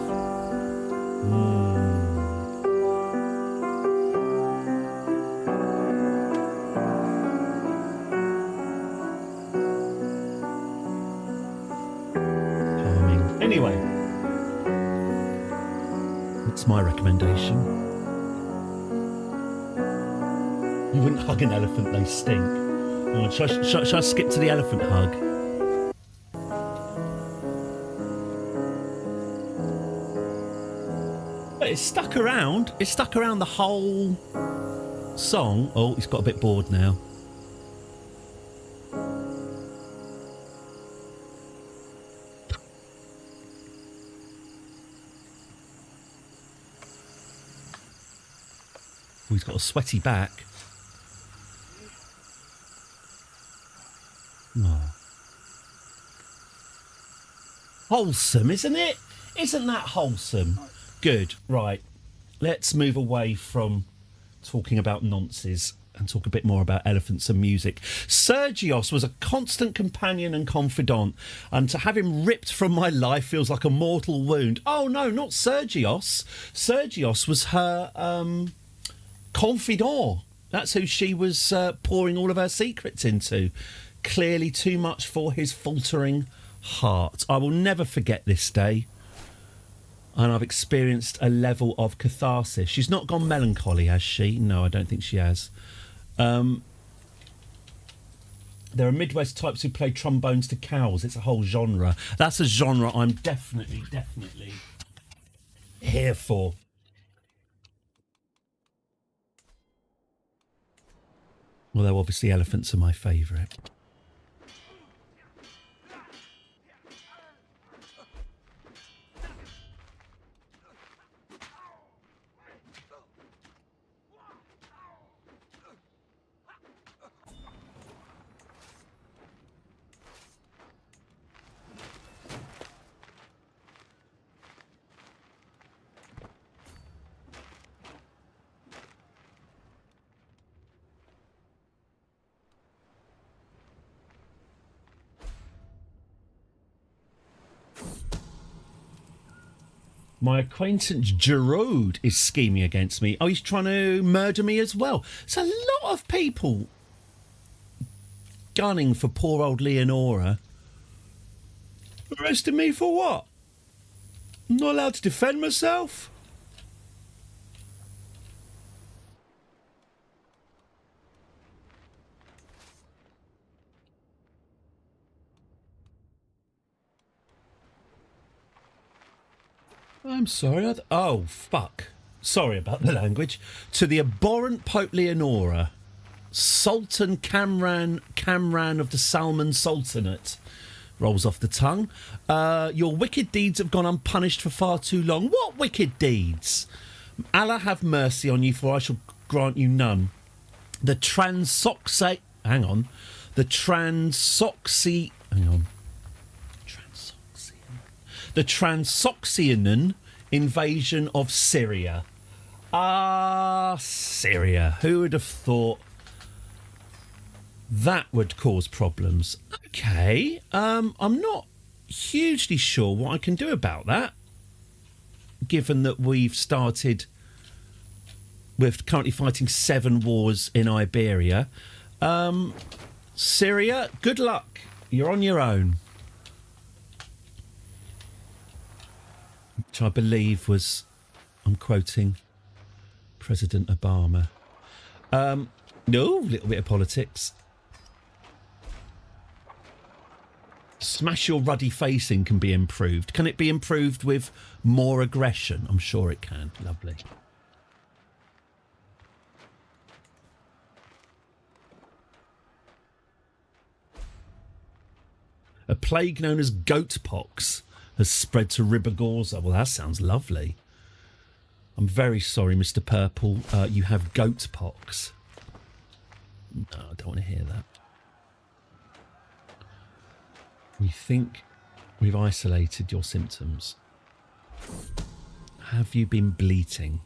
Speaker 1: Charming. Anyway, it's my recommendation. You wouldn't hug an elephant, they stink. Oh, shall I skip to the elephant hug? It's stuck around. It's stuck around the whole song. Oh, he's got a bit bored now. Oh, he's got a sweaty back. Oh. Wholesome, isn't it? Isn't that wholesome? Good. Right. Let's move away from talking about nonces and talk a bit more about elephants and music. Sergios was a constant companion and confidant, and to have him ripped from my life feels like a mortal wound. Oh, no, not Sergios. Sergios was her confidant. That's who she was pouring all of her secrets into. Clearly too much for his faltering heart. I will never forget this day. And I've experienced a level of catharsis. She's not gone melancholy, has she? No, I don't think she has. There are Midwest types who play trombones to cows. It's a whole genre. That's a genre I'm definitely here for. Although obviously elephants are my favourite. My acquaintance Gerard is scheming against me. Oh, he's trying to murder me as well. It's a lot of people gunning for poor old Leonora. Arresting me for what? I'm not allowed to defend myself? I'm sorry. Oh, fuck. Sorry about the language. To the abhorrent Pope Leonora, Sultan Kamran of the Salman Sultanate. Rolls off the tongue. Your wicked deeds have gone unpunished for far too long. What wicked deeds? Allah have mercy on you, for I shall grant you none. The Transoxy... Hang on. The Transoxy... hang on. The Transoxian invasion of Syria. Syria. Who would have thought that would cause problems? Okay, I'm not hugely sure what I can do about that, given that we're currently fighting 7 wars in Iberia. Syria, good luck. You're on your own. Which I believe was, I'm quoting President Obama. No, a little bit of politics. Smash your ruddy facing can be improved. Can it be improved with more aggression? I'm sure it can. Lovely. A plague known as goat pox has spread to Ribagorza. Well, that sounds lovely. I'm very sorry, Mr. Purple. You have goat pox. No, I don't want to hear that. We think we've isolated your symptoms. Have you been bleating?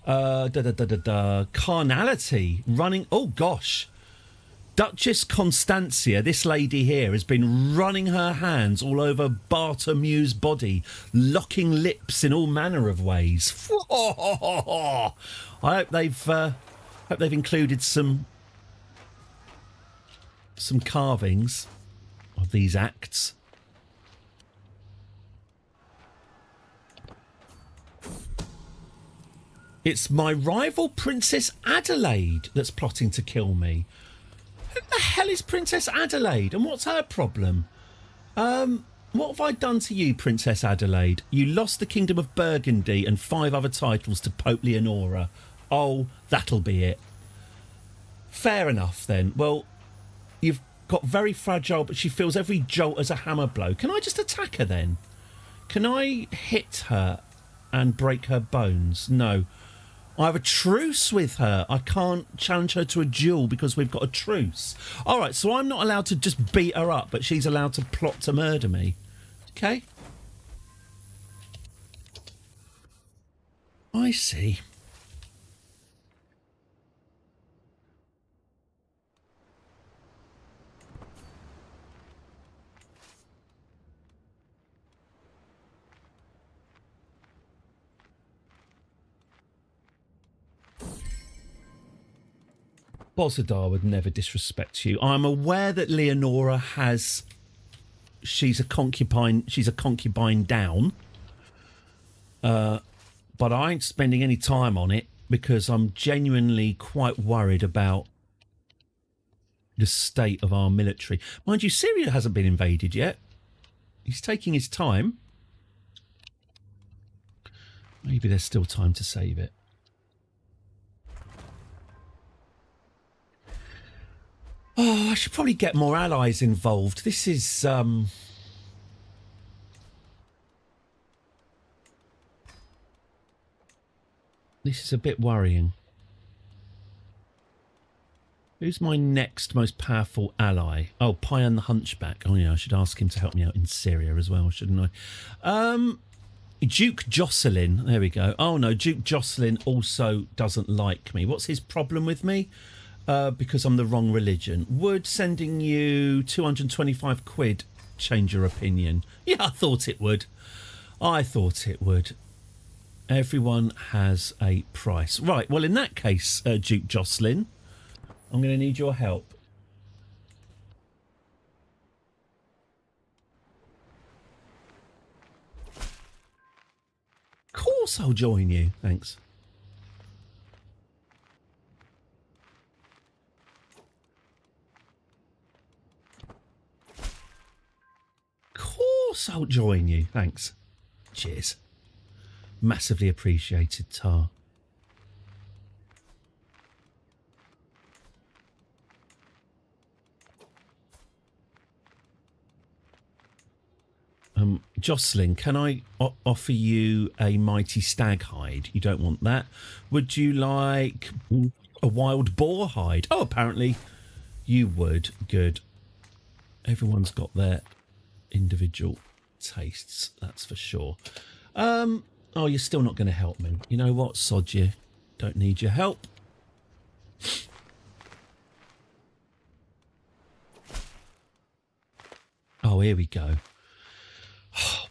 Speaker 1: Carnality. Running... Oh, gosh. Duchess Constantia, this lady here, has been running her hands all over Bartomew's body, locking lips in all manner of ways. I hope they've included some carvings of these acts. It's my rival Princess Adelaide that's plotting to kill me. Who the hell is Princess Adelaide, and what's her problem? What have I done to you, Princess Adelaide? You lost the Kingdom of Burgundy and 5 other titles to Pope Leonora. Oh, that'll be it. Fair enough, then. Well, you've got very fragile, but she feels every jolt as a hammer blow. Can I just attack her, then? Can I hit her and break her bones? No. I have a truce with her. I can't challenge her to a duel because we've got a truce. All right, so I'm not allowed to just beat her up, but she's allowed to plot to murder me. Okay. I see. Bozadar would never disrespect you. I'm aware that Leonora has... She's a concubine down. But I ain't spending any time on it because I'm genuinely quite worried about the state of our military. Mind you, Syria hasn't been invaded yet. He's taking his time. Maybe there's still time to save it. Oh, I should probably get more allies involved. This is, this is a bit worrying. Who's my next most powerful ally? Oh, Payan the Hunchback. Oh, yeah, I should ask him to help me out in Syria as well, shouldn't I? Duke Jocelyn. There we go. Oh, no, Duke Jocelyn also doesn't like me. What's his problem with me? Because I'm the wrong religion. Would sending you 225 quid change your opinion? Yeah, I thought it would. I thought it would. Everyone has a price. Right, well, in that case, Duke Jocelyn, I'm going to need your help. Of course I'll join you. Thanks. I'll join you. Thanks. Cheers. Massively appreciated, Tar. Jocelyn, can I offer you a mighty stag hide? You don't want that. Would you like a wild boar hide? Oh, apparently you would. Good. Everyone's got their individual tastes, that's for sure. Oh, you're still not going to help me. You know what? Sod you. Don't need your help. Oh, here we go.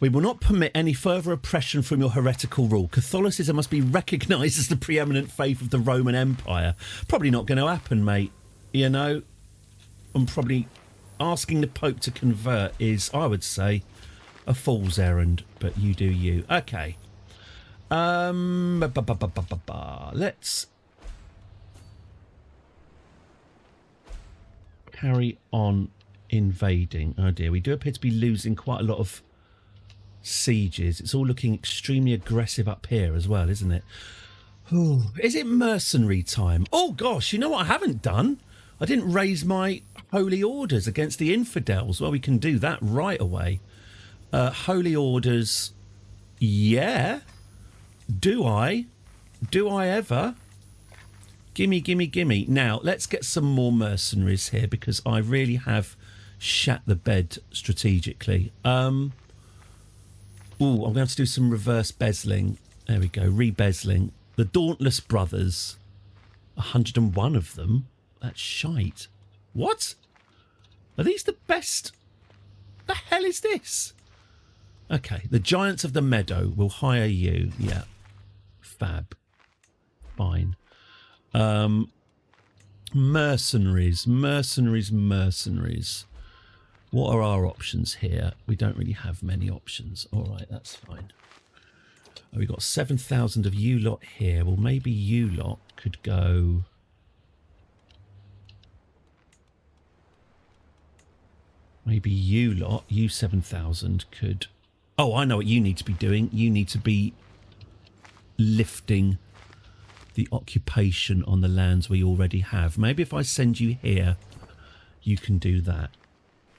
Speaker 1: We will not permit any further oppression from your heretical rule. Catholicism must be recognised as the preeminent faith of the Roman Empire. Probably not going to happen, mate. You know, I'm probably asking the Pope to convert is, I would say, a fool's errand. But you do you. Okay. Let's carry on invading. Oh dear, we do appear to be losing quite a lot of sieges. It's all looking extremely aggressive up here as well, isn't it? Ooh, is it mercenary time? Oh gosh, you know what I haven't done? I didn't raise my holy orders against the infidels. Well, we can do that right away. Holy orders, yeah. Do I ever? Gimme, gimme, gimme. Now, let's get some more mercenaries here because I really have shat the bed strategically. I'm going to have to do some reverse bezeling. There we go, re-bezeling. The Dauntless Brothers, 101 of them. That's shite. What? Are these the best? The hell is this? Okay, the Giants of the Meadow will hire you. Yeah, fab. Fine. Mercenaries. What are our options here? We don't really have many options. All right, that's fine. Oh, we've got 7,000 of you lot here. Well, maybe you lot could go... Maybe you lot, you 7,000 could... Oh, I know what you need to be doing. You need to be lifting the occupation on the lands we already have. Maybe if I send you here, you can do that.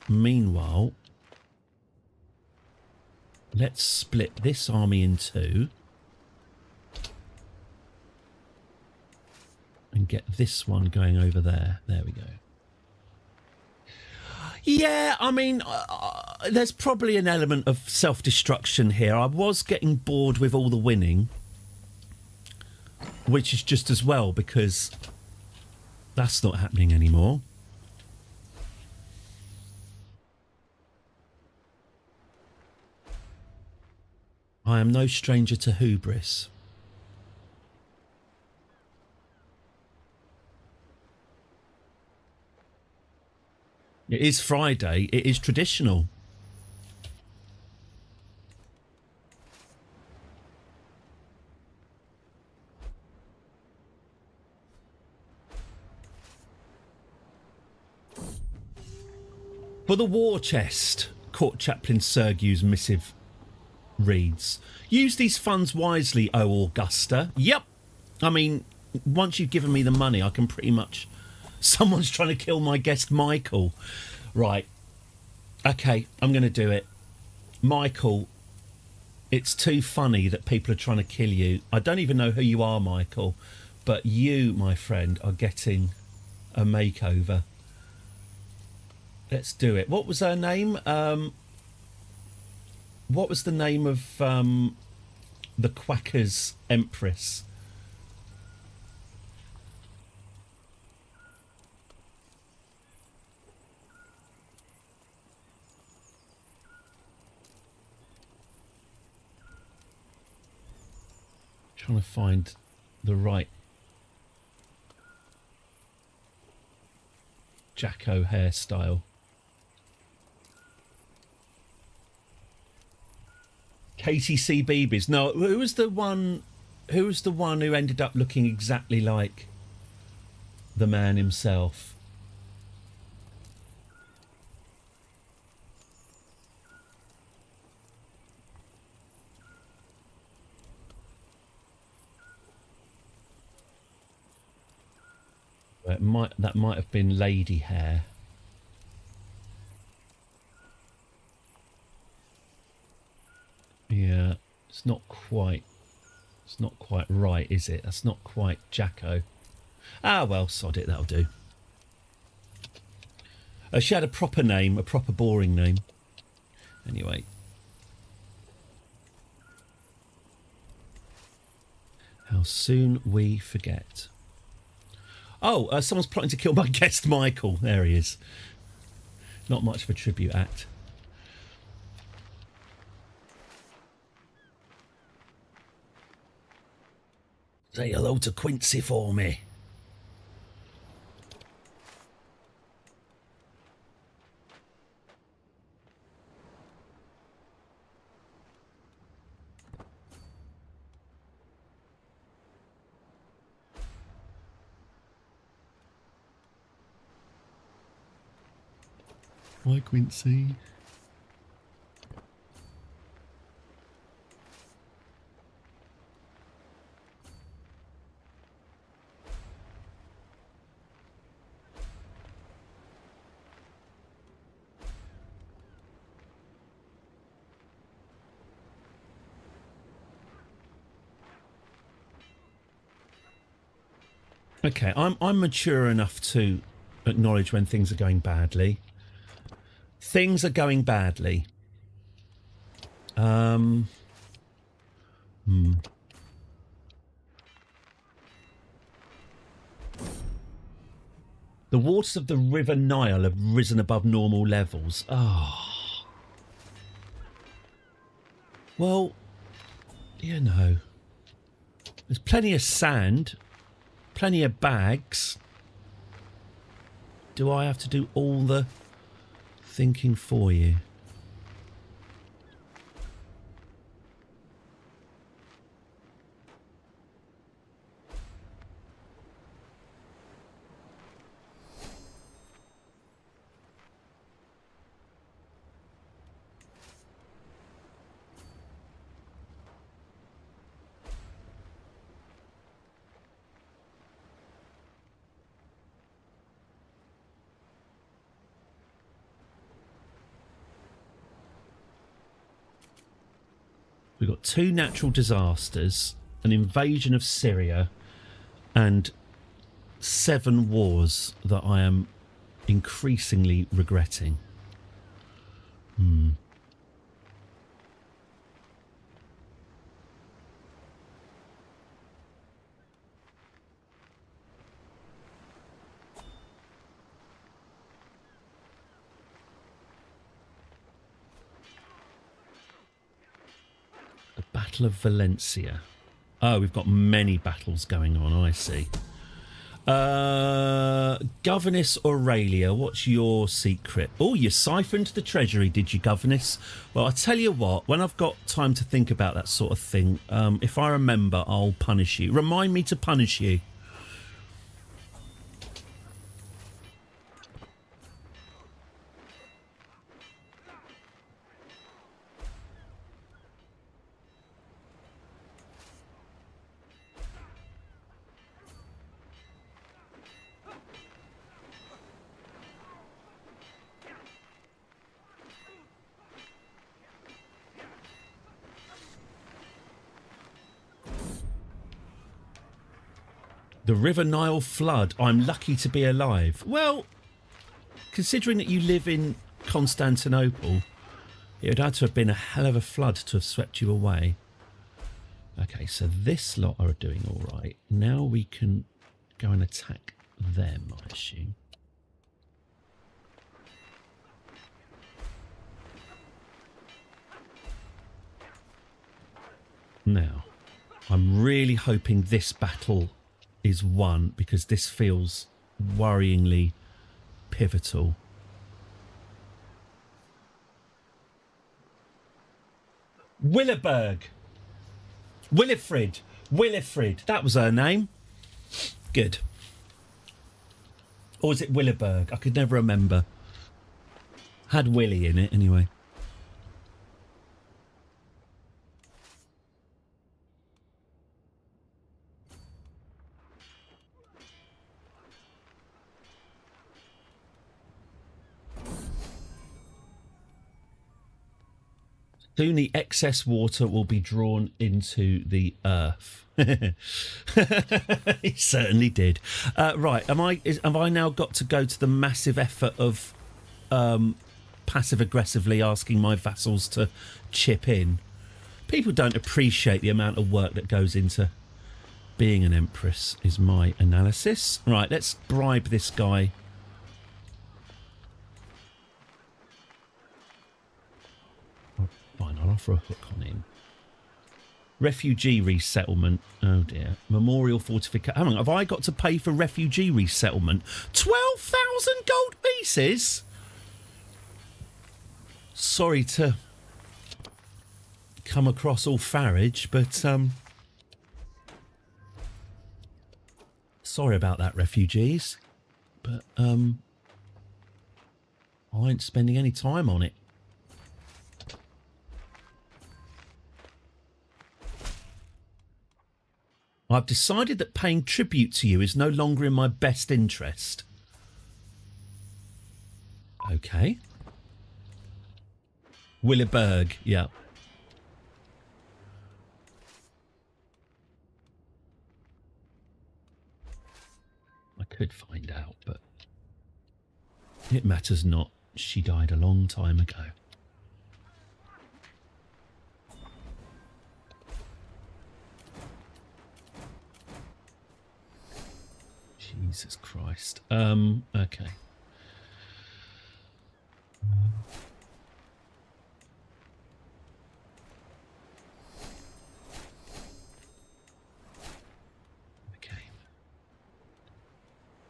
Speaker 1: Meanwhile, let's split this army in two and get this one going over there. There we go. Yeah, I mean, there's probably an element of self-destruction here. I was getting bored with all the winning, which is just as well because that's not happening anymore. I am no stranger to hubris. It is Friday. It is traditional. For the war chest, Court Chaplain Sergiu's missive reads, use these funds wisely, O Augusta. Yep. I mean, once you've given me the money, I can pretty much... Someone's trying to kill my guest Michael. Right. Okay, I'm going to do it. Michael, it's too funny that people are trying to kill you. I don't even know who you are, Michael, but you, my friend, are getting a makeover. Let's do it. What was her name? What was the name of the Quackers Empress? Trying to find the right Jacko hairstyle. KTC Beebies. No, who was the one? Who was the one who ended up looking exactly like the man himself? That might have been lady hair. Yeah, it's not quite right, is it? That's not quite Jacko. Ah, well, sod it, that'll do. She had a proper name, a proper boring name. Anyway. How soon we forget. Oh, someone's plotting to kill my guest Michael. There he is. Not much of a tribute act. Say hello to Quincy for me. Hi, Quincy. Okay, I'm mature enough to acknowledge when things are going badly. Things are going badly. The waters of the River Nile have risen above normal levels. Oh. Well, you know, there's plenty of sand, plenty of bags. Do I have to do all the thinking for you? We've got 2 natural disasters, an invasion of Syria, and 7 wars that I am increasingly regretting. Battle of Valencia. Oh, we've got many battles going on, I see. Governess Aurelia, what's your secret? Oh, you siphoned the treasury, did you, Governess? Well, I tell you what, when I've got time to think about that sort of thing, if I remember, I'll punish you. Remind me to punish you. The River Nile flood. I'm lucky to be alive. Well, considering that you live in Constantinople, it would have to have been a hell of a flood to have swept you away. Okay, so this lot are doing all right. Now we can go and attack them, I assume. Now, I'm really hoping this battle is won, because this feels worryingly pivotal. Willeberg. Willifrid. That was her name. Good. Or was it Willeberg? I could never remember. Had Willie in it anyway. Soon the excess water will be drawn into the earth. He certainly did. Right, have I now got to go to the massive effort of passive-aggressively asking my vassals to chip in. People don't appreciate the amount of work that goes into being an empress, is my analysis. Right, let's bribe this guy. Oh, fine, I'll offer a hook on him. Refugee resettlement. Oh dear. Memorial fortification. Hang on, have I got to pay for refugee resettlement? 12,000 gold pieces? Sorry to come across all Farage, but sorry about that, refugees. But I ain't spending any time on it. I've decided that paying tribute to you is no longer in my best interest. Okay. Willeberg, yeah. I could find out, but it matters not. She died a long time ago. Jesus Christ. Okay. Okay.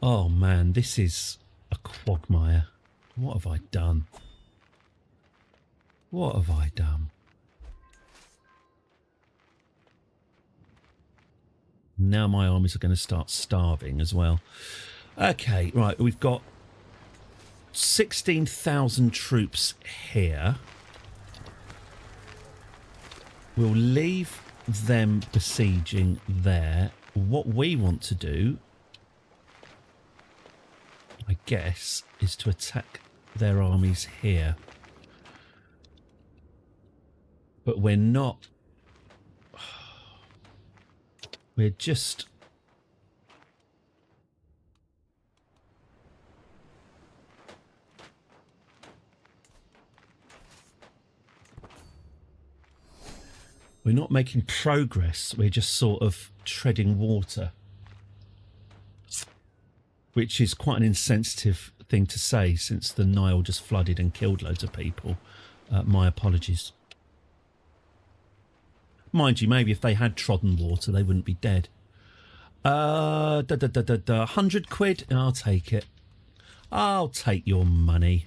Speaker 1: Oh man, this is a quagmire. What have I done? What have I done? Now my armies are going to start starving as well. Okay, right, we've got 16,000 troops here. We'll leave them besieging there. What we want to do, I guess, is to attack their armies here. But we're not... We're just... We're not making progress. We're just sort of treading water. Which is quite an insensitive thing to say since the Nile just flooded and killed loads of people. My apologies. Mind you, maybe if they had trodden water, they wouldn't be dead. 100 quid? I'll take it. I'll take your money.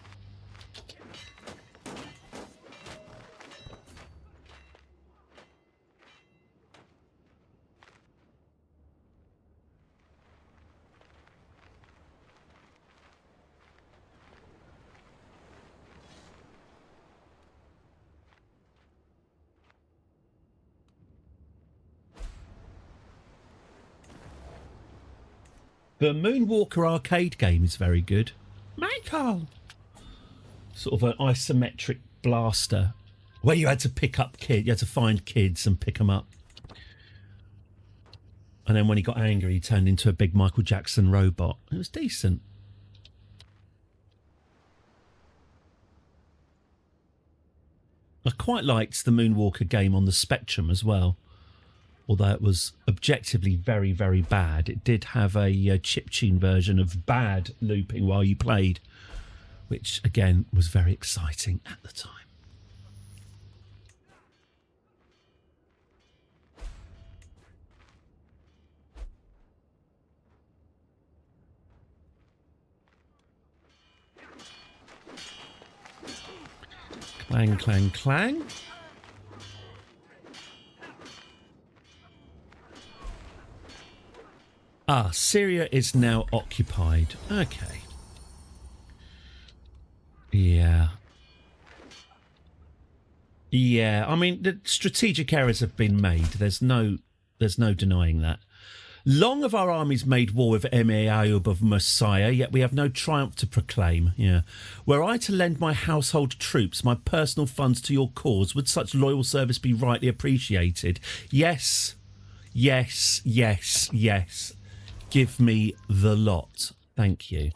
Speaker 1: The Moonwalker arcade game is very good. Michael! Sort of an isometric blaster where you had to pick up kids, you had to find kids and pick them up. And then when he got angry, he turned into a big Michael Jackson robot. It was decent. I quite liked the Moonwalker game on the Spectrum as well. Although it was objectively very, very bad, it did have a chiptune version of bad looping while you played, which, again, was very exciting at the time. Clang, clang, clang. Ah, Syria is now occupied. Okay. Yeah. Yeah, I mean, the strategic errors have been made. There's no denying that. Long have our armies made war with Emir Ayub of Messiah, yet we have no triumph to proclaim. Yeah. Were I to lend my household troops, my personal funds to your cause, would such loyal service be rightly appreciated? Yes. Yes, yes, yes. Give me the lot. Thank you.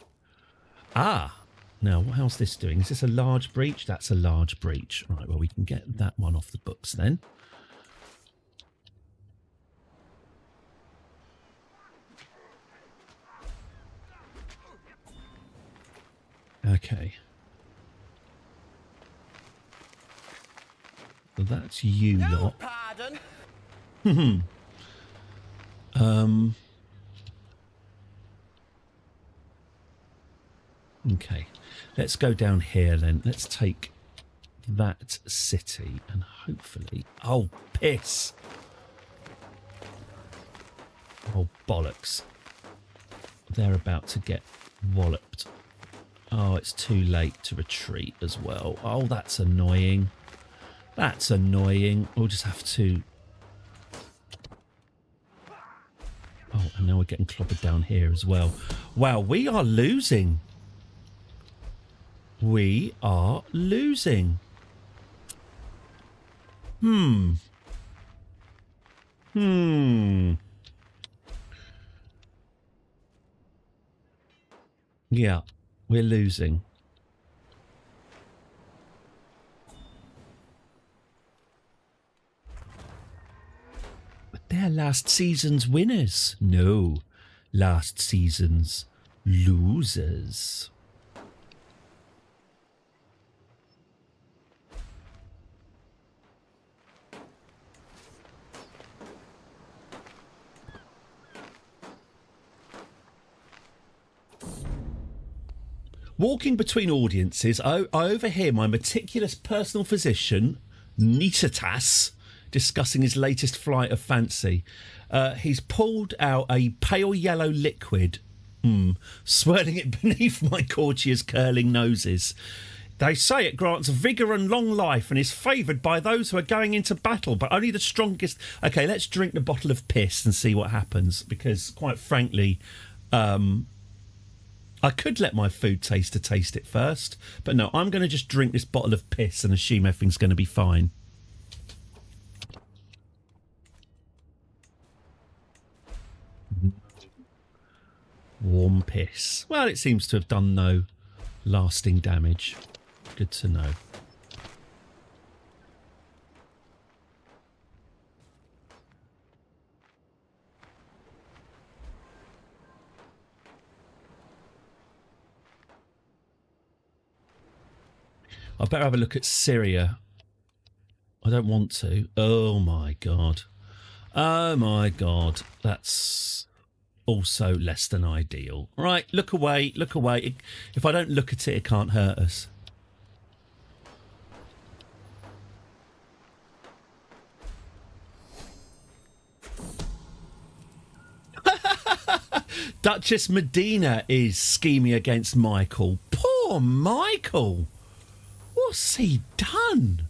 Speaker 1: Ah, Now, how's this doing? Is this a large breach? That's a large breach. Right, well, we can get that one off the books then. Okay. Well, that's you lot.
Speaker 3: Pardon?
Speaker 1: Okay. Let's go down here then. Let's take that city and hopefully... Oh, piss! Oh, bollocks. They're about to get walloped. Oh, it's too late to retreat as well. Oh, that's annoying. That's annoying. We'll just have to... Oh, and now we're getting clobbered down here as well. Wow, we are losing. We are losing. Yeah, we're losing. But they're last season's winners. No, last season's losers. Walking between audiences, I overhear my meticulous personal physician, Nitatas, discussing his latest flight of fancy. He's pulled out a pale yellow liquid, swirling it beneath my courtier's curling noses. They say it grants vigour and long life and is favoured by those who are going into battle, but only the strongest... OK, let's drink the bottle of piss and see what happens, because, quite frankly... I could let my food taster taste it first, but no, I'm going to just drink this bottle of piss and assume everything's going to be fine. Warm piss. Well, it seems to have done no lasting damage. Good to know. I better have a look at Syria. I don't want to. Oh, my God. Oh, my God. That's also less than ideal. Right, look away, look away. If I don't look at it, it can't hurt us. Duchess Medina is scheming against Michael. Poor Michael. What's he done?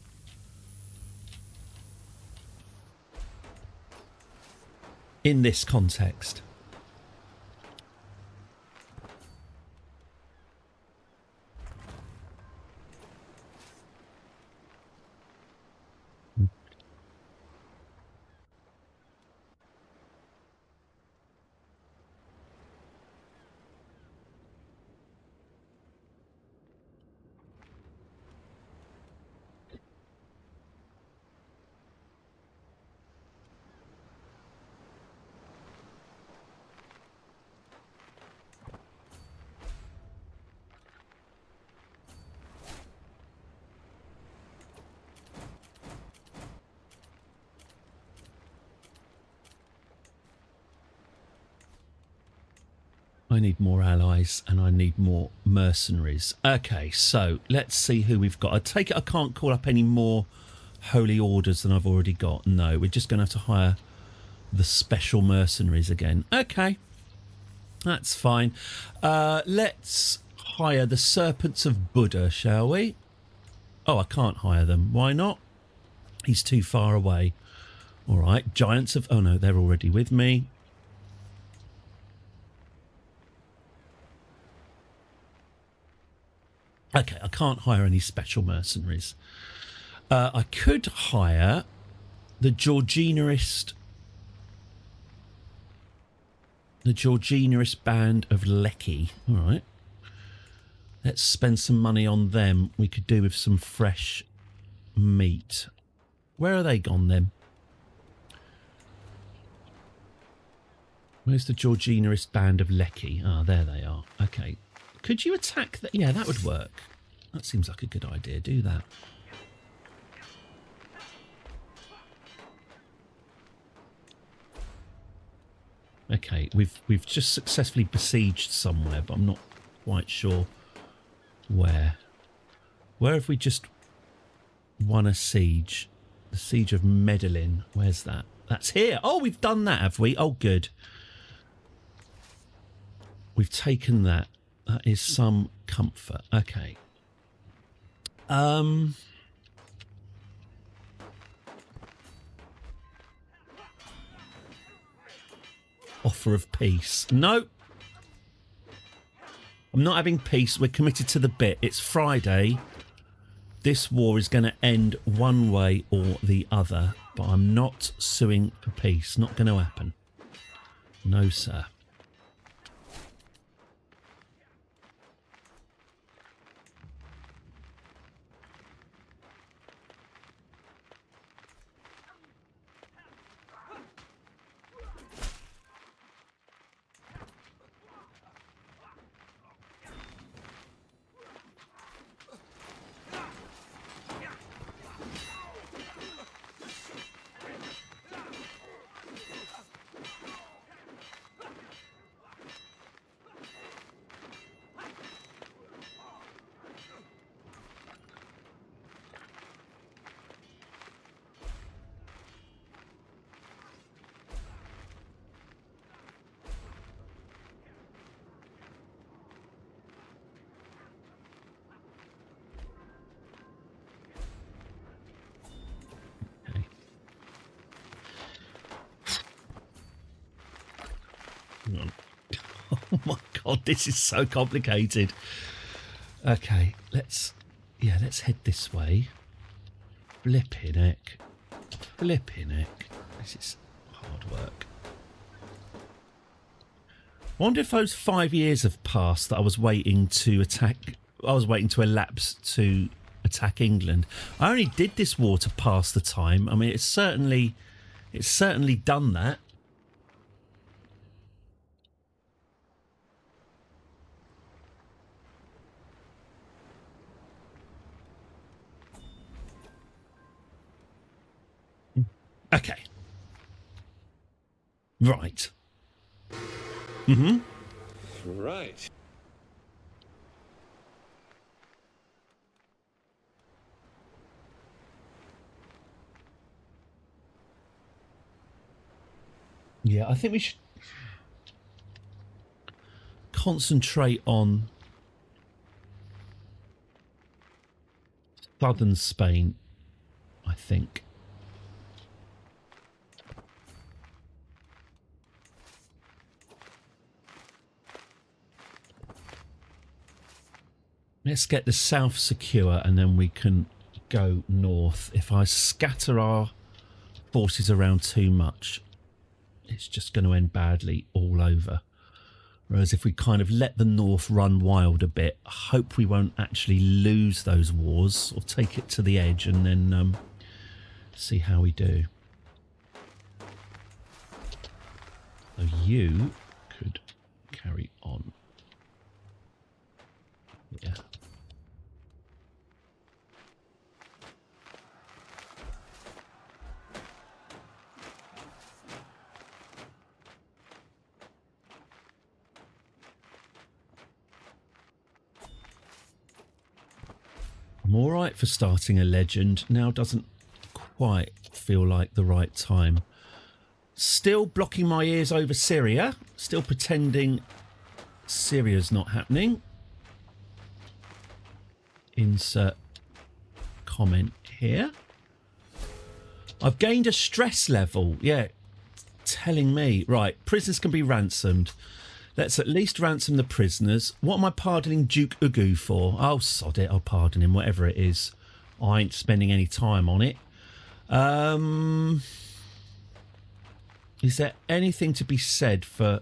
Speaker 1: In this context. I need more allies and I need more mercenaries. Okay, so let's see who we've got. I take it I can't call up any more holy orders than I've already got. No, we're just going to have to hire the special mercenaries again. Okay, that's fine. Let's hire the Serpents of Buddha, shall we? Oh, I can't hire them. Why not? He's too far away. All right, Giants of... Oh, no, they're already with me. Okay, I can't hire any special mercenaries. I could hire the Georgianist band of Lecky. All right. Let's spend some money on them. We could do with some fresh meat. Where are they gone then? Where's the Georginaist band of Lecky? Ah, there they are. Okay. Could you attack that? Yeah, that would work. That seems like a good idea. Do that. Okay, we've just successfully besieged somewhere, but I'm not quite sure where. Where have we just won a siege? The siege of Medellin. Where's that? That's here. Oh, we've done that, have we? Oh, good. We've taken that. That is some comfort. Okay. Offer of peace. No. I'm not having peace. We're committed to the bit. It's Friday. This war is going to end one way or the other. But I'm not suing for peace. Not going to happen. No, sir. Oh my god, this is so complicated. Okay, let's head this way. Flipping heck. Flipping heck. This is hard work. I wonder if those 5 years have passed that I was waiting to elapse to attack England. I only did this war to pass the time. I mean, it's certainly done that. Okay. Right. Mm-hmm.
Speaker 2: Right.
Speaker 1: Yeah, I think we should concentrate on southern Spain, I think. Let's get the south secure and then we can go north. If I scatter our forces around too much, it's just going to end badly all over. Whereas if we kind of let the north run wild a bit, I hope we won't actually lose those wars or take it to the edge and then see how we do. So you could carry on. Yeah. I'm all right for starting a legend. Now doesn't quite feel like the right time. Still blocking my ears over Syria. Still pretending Syria's not happening. Insert comment here. I've gained a stress level. Yeah, telling me. Right, prisoners can be ransomed. Let's at least ransom the prisoners. What am I pardoning Duke Ugu for? Oh, sod it. I'll pardon him, whatever it is. I ain't spending any time on it. Is there anything to be said for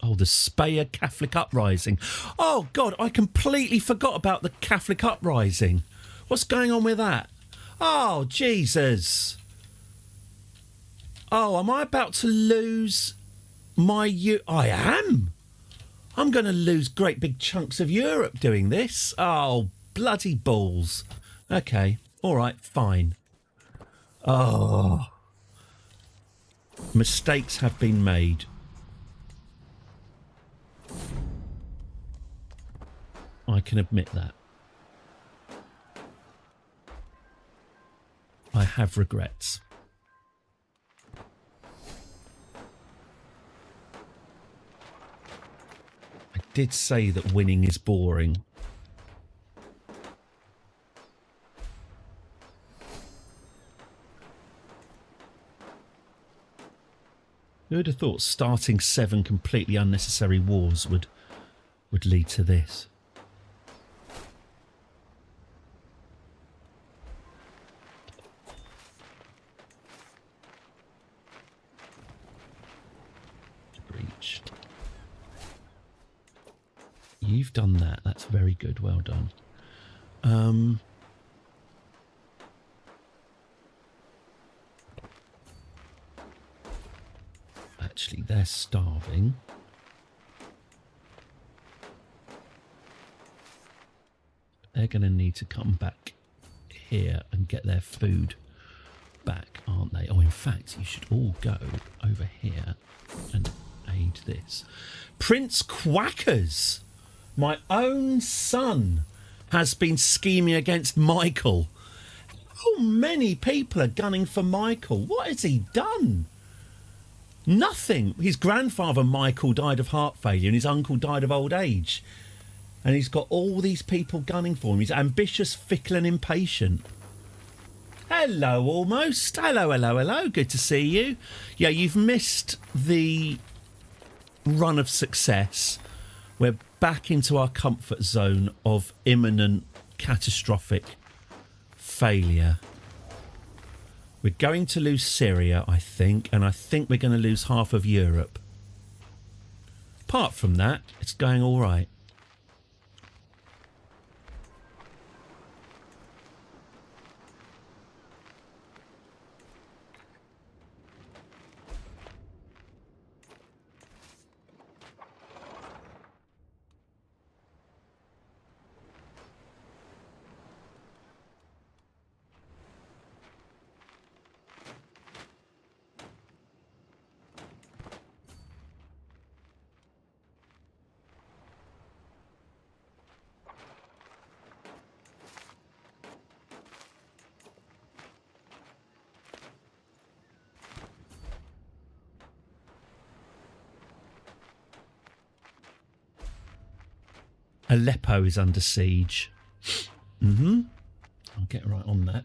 Speaker 1: Oh, the Speyer Catholic Uprising. Oh, God, I completely forgot about the Catholic Uprising. What's going on with that? Oh, Jesus. Oh, am I about to lose my... I am. I'm going to lose great big chunks of Europe doing this. Oh, bloody balls. Okay, all right, fine. Oh. Mistakes have been made. I can admit that. I have regrets. I did say that winning is boring. Who would have thought starting 7 completely unnecessary wars would lead to this? Breach. You've done that. That's very good. Well done. Actually, they're starving. They're going to need to come back here and get their food back, aren't they? Oh, in fact, you should all go over here and aid this. Prince Quackers, my own son, has been scheming against Michael. How many people are gunning for Michael? What has he done? Nothing. His grandfather, Michael, died of heart failure and his uncle died of old age. And he's got all these people gunning for him. He's ambitious, fickle and impatient. Hello, almost. Hello, hello, hello. Good to see you. Yeah, you've missed the run of success. We're back into our comfort zone of imminent, catastrophic failure. We're going to lose Syria, I think, and I think we're going to lose half of Europe. Apart from that, it's going all right. Aleppo is under siege. I'll get right on that.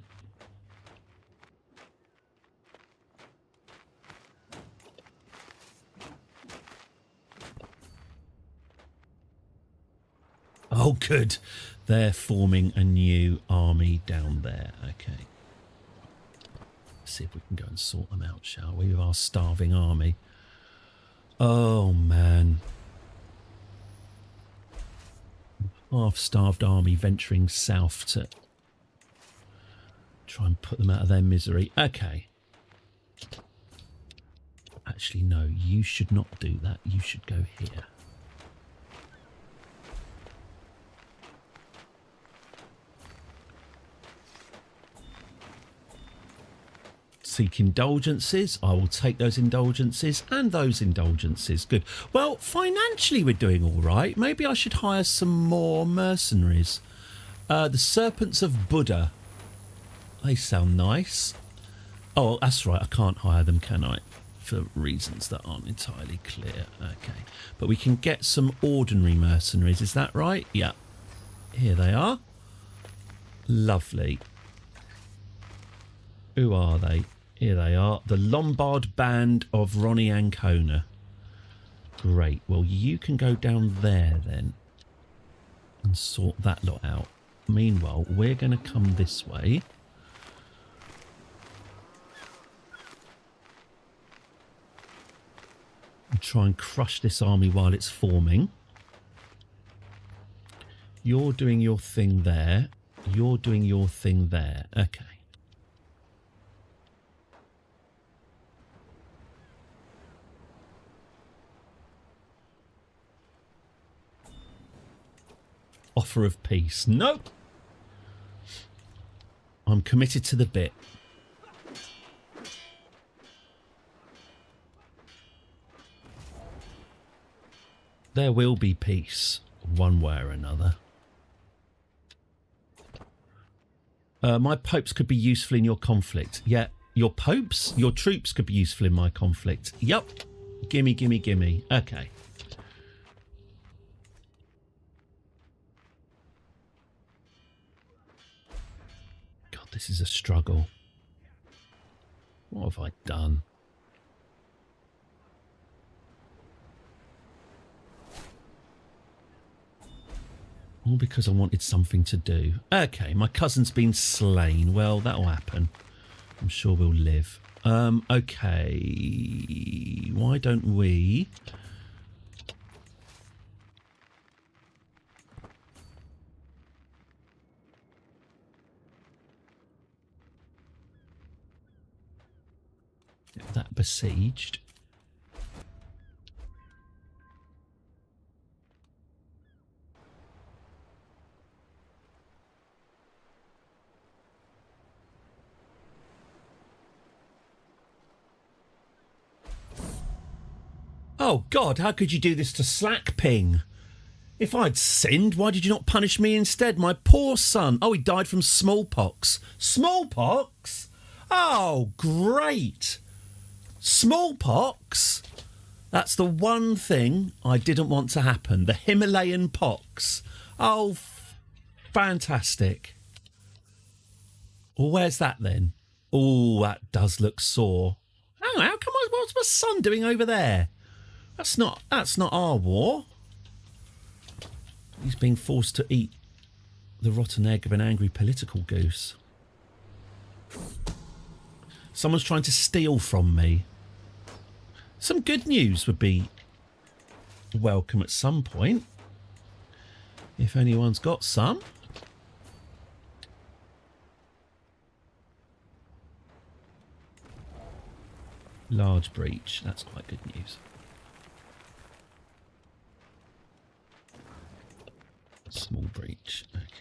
Speaker 1: Oh, good. They're forming a new army down there. Okay. Let's see if we can go and sort them out, shall we, with our starving army. Oh, man. Half-starved army venturing south to try and put them out of their misery. Okay. Actually, no, you should not do that. You should go here. Seek indulgences. I will take those indulgences and those indulgences. Good. Well, financially we're doing all right. Maybe I should hire some more mercenaries. The Serpents of Buddha. They sound nice. Oh, that's right. I can't hire them, can I? For reasons that aren't entirely clear. Okay. But we can get some ordinary mercenaries. Is that right? Yeah. Here they are. Lovely. Who are they? Here they are. The Lombard Band of Ronnie Ancona. Great. Well, you can go down there then and sort that lot out. Meanwhile, we're going to come this way. Try and crush this army while it's forming. You're doing your thing there. You're doing your thing there. Okay. Offer of peace. Nope. I'm committed to the bit. There will be peace, one way or another. My popes could be useful in your conflict. Yeah, your popes? Your troops could be useful in my conflict. Yup. Gimme, gimme, gimme. Okay. God, this is a struggle. What have I done? All because I wanted something to do. Okay, my cousin's been slain. Well, that'll happen. I'm sure we'll live. Okay. Why don't we... get that besieged. Oh, God, how could you do this to Slackping? If I'd sinned, why did you not punish me instead? My poor son. Oh, he died from smallpox. Smallpox? Oh, great. Smallpox? That's the one thing I didn't want to happen. The Himalayan pox. Oh, fantastic. Well, where's that then? Oh, that does look sore. Oh, how come what's my son doing over there? That's not our war. He's being forced to eat the rotten egg of an angry political goose. Someone's trying to steal from me. Some good news would be welcome at some point. If anyone's got some. Large breach. That's quite good news. Small breach. Okay.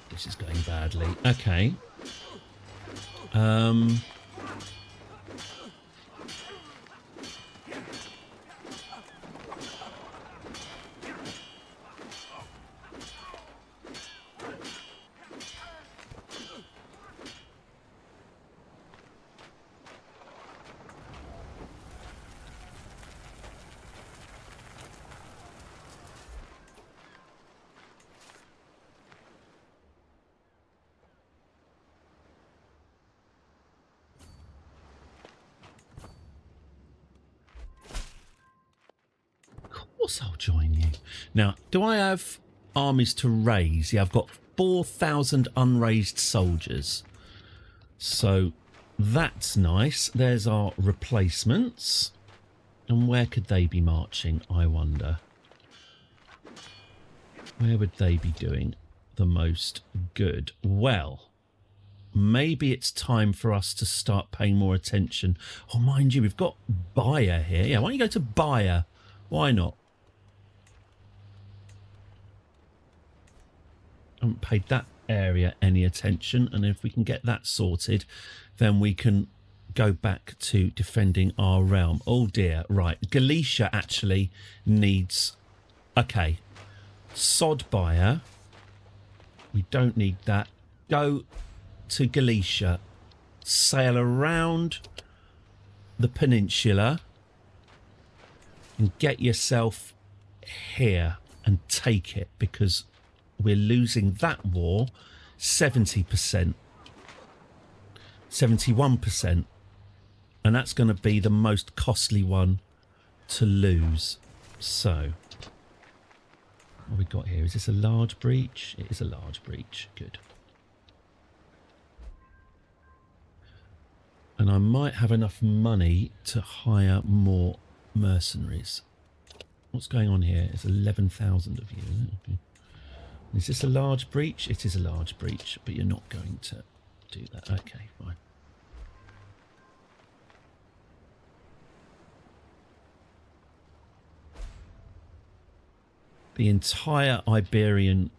Speaker 1: This is going badly. Okay. I'll join you. Now, do I have armies to raise? Yeah, I've got 4,000 unraised soldiers. So that's nice. There's our replacements. And where could they be marching, I wonder? Where would they be doing the most good? Well, maybe it's time for us to start paying more attention. Oh, mind you, we've got Bayer here. Yeah, why don't you go to Bayer? Why not? I haven't paid that area any attention, and if we can get that sorted, then we can go back to defending our realm. Oh dear, right. Galicia actually needs... Okay, Sod buyer. We don't need that. Go to Galicia. Sail around the peninsula and get yourself here and take it, because we're losing that war 70%, 71%, and that's going to be the most costly one to lose. So what have we got here? Is this a large breach? It is a large breach. Good. And I might have enough money to hire more mercenaries. What's going on here? It's 11,000 of you. Okay. Is this a large breach? It is a large breach, but you're not going to do that. Okay, fine. The entire Iberian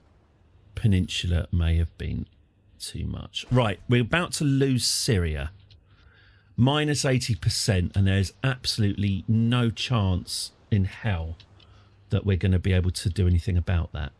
Speaker 1: Peninsula may have been too much. Right, we're about to lose Syria. Minus 80%, and there's absolutely no chance in hell that we're going to be able to do anything about that.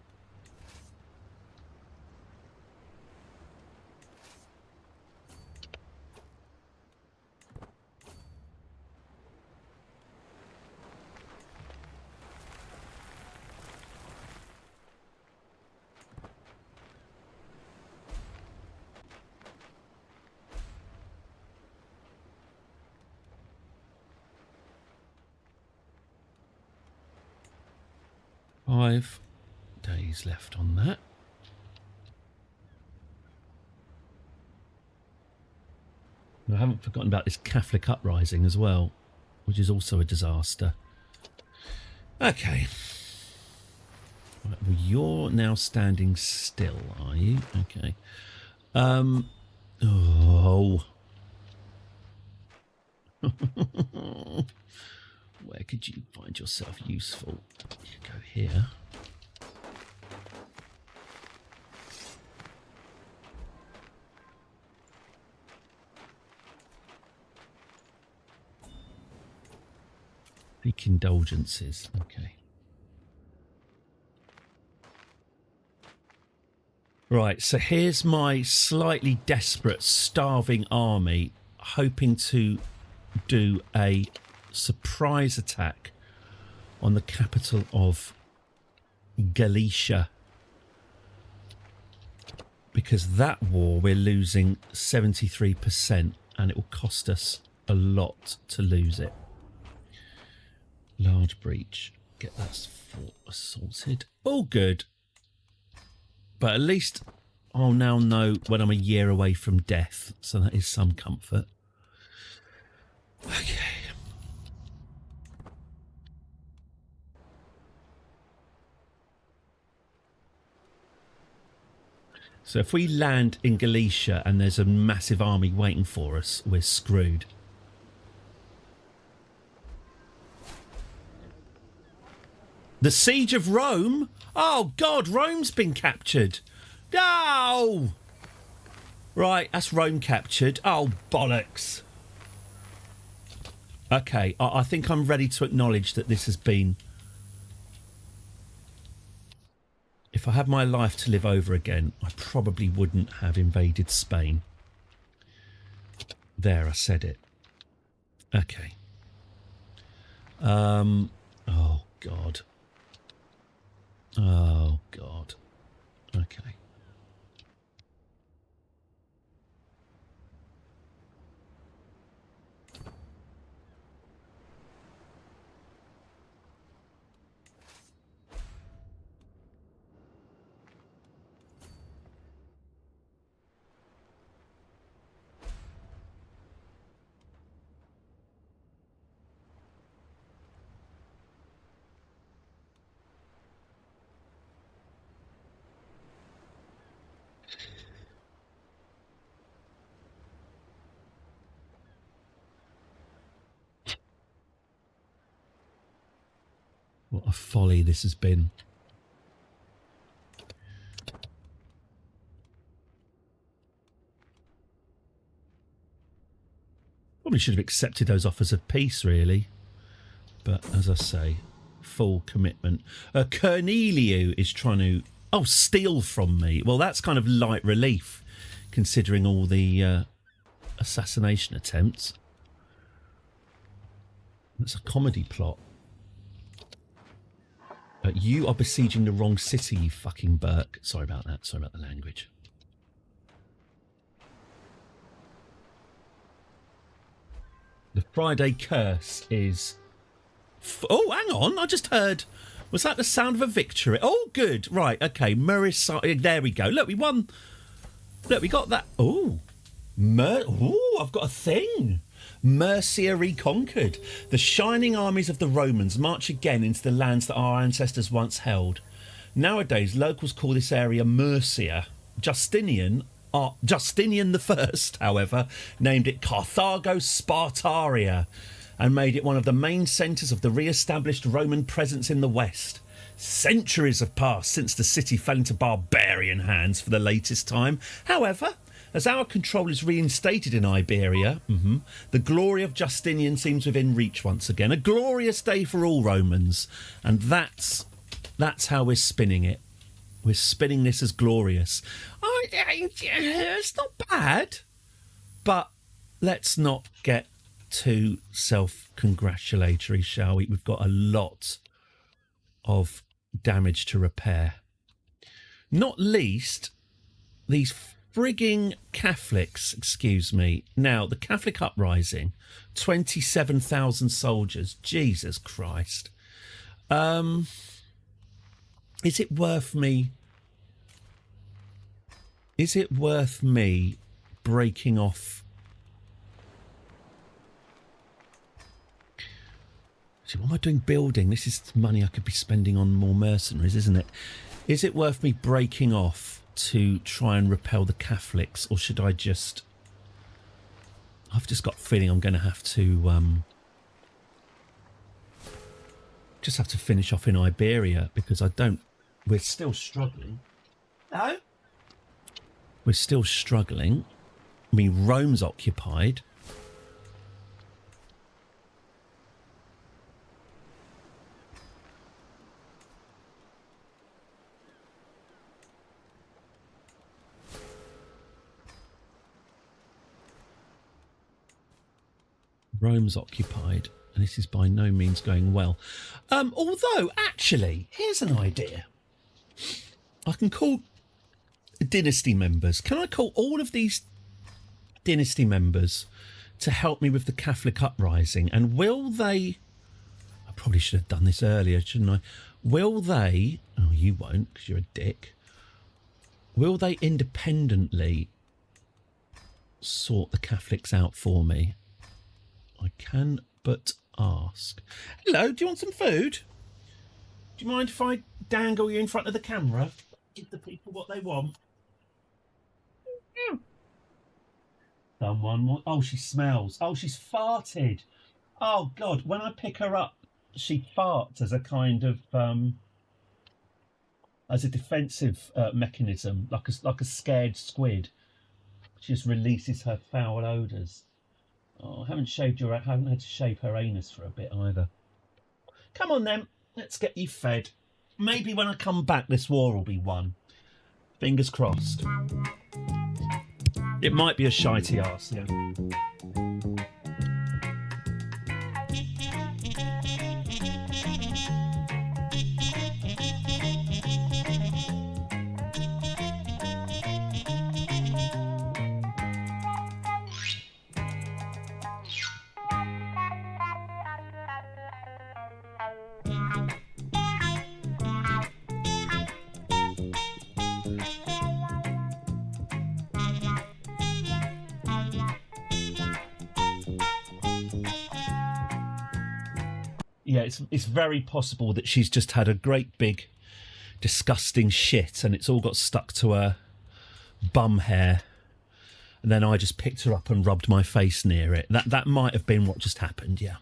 Speaker 1: Five days left on that. I haven't forgotten about this Catholic uprising as well, which is also a disaster. Okay. Right, well, you're now standing still, are you? Okay. Oh. Where could you find yourself useful? You could go here. Seek indulgences. Okay. Right, so here's my slightly desperate, starving army, hoping to do a surprise attack on the capital of Galicia, because that war we're losing 73% and it will cost us a lot to lose it. Large breach, get that fort assaulted, all good, but at least I'll now know when I'm a year away from death, so that is some comfort. Okay. So if we land in Galicia and there's a massive army waiting for us, we're screwed. The siege of Rome? Oh God, Rome's been captured. No! Right, that's Rome captured. Oh, bollocks. Okay, I think I'm ready to acknowledge that this has been... If I had my life to live over again, I probably wouldn't have invaded Spain. There, I said it. Okay. Oh, God. Oh, God. Okay. What a folly this has been. Probably should have accepted those offers of peace, really. But as I say, full commitment. Corneliu is trying to steal from me. Well, that's kind of light relief, considering all the assassination attempts. That's a comedy plot. You are besieging the wrong city, you fucking Burke. Sorry about that. Sorry about the language. The Friday curse is... oh, hang on. I just heard... was that the sound of a victory? Oh, good. Right, okay. There we go. Look, we won. Look, we got that. Oh. I've got a thing. Mercia reconquered. The shining armies of the Romans march again into the lands that our ancestors once held. Nowadays, locals call this area Mercia. Justinian I, however, named it Carthago Spartaria and made it one of the main centres of the re-established Roman presence in the West. Centuries have passed since the city fell into barbarian hands for the latest time. However, as our control is reinstated in Iberia, the glory of Justinian seems within reach once again. A glorious day for all Romans. And that's how we're spinning it. We're spinning this as glorious. It's not bad, but let's not get too self-congratulatory, shall we? We've got a lot of damage to repair. Not least these frigging Catholics, excuse me. Now, the Catholic uprising, 27,000 soldiers. Jesus Christ. Is it worth me breaking off? See, what am I doing building? This is money I could be spending on more mercenaries, isn't it? Is it worth me breaking off to try and repel the Catholics, or should I just... I've just got a feeling I'm going to have to finish off in Iberia, because I don't... We're still struggling. No? We're still struggling. I mean, Rome's occupied. Rome's occupied, and this is by no means going well. Although, actually, here's an idea. I can call dynasty members. Can I call all of these dynasty members to help me with the Catholic uprising? And will they... I probably should have done this earlier, shouldn't I? Will they... Oh, you won't, because you're a dick. Will they independently sort the Catholics out for me? I can but ask. Hello, do you want some food? Do you mind if I dangle you in front of the camera? Give the people what they want. Someone want... Oh, she smells. Oh, she's farted. Oh, God, when I pick her up, she farts as a kind of... as a defensive mechanism, like a scared squid. She just releases her foul odours. Oh, I haven't had to shave her anus for a bit either. Come on then, let's get you fed. Maybe when I come back, this war will be won. Fingers crossed. It might be a shitey arse, yeah. Yeah, it's very possible that she's just had a great big disgusting shit and it's all got stuck to her bum hair, and then I just picked her up and rubbed my face near it. That might have been what just happened, yeah.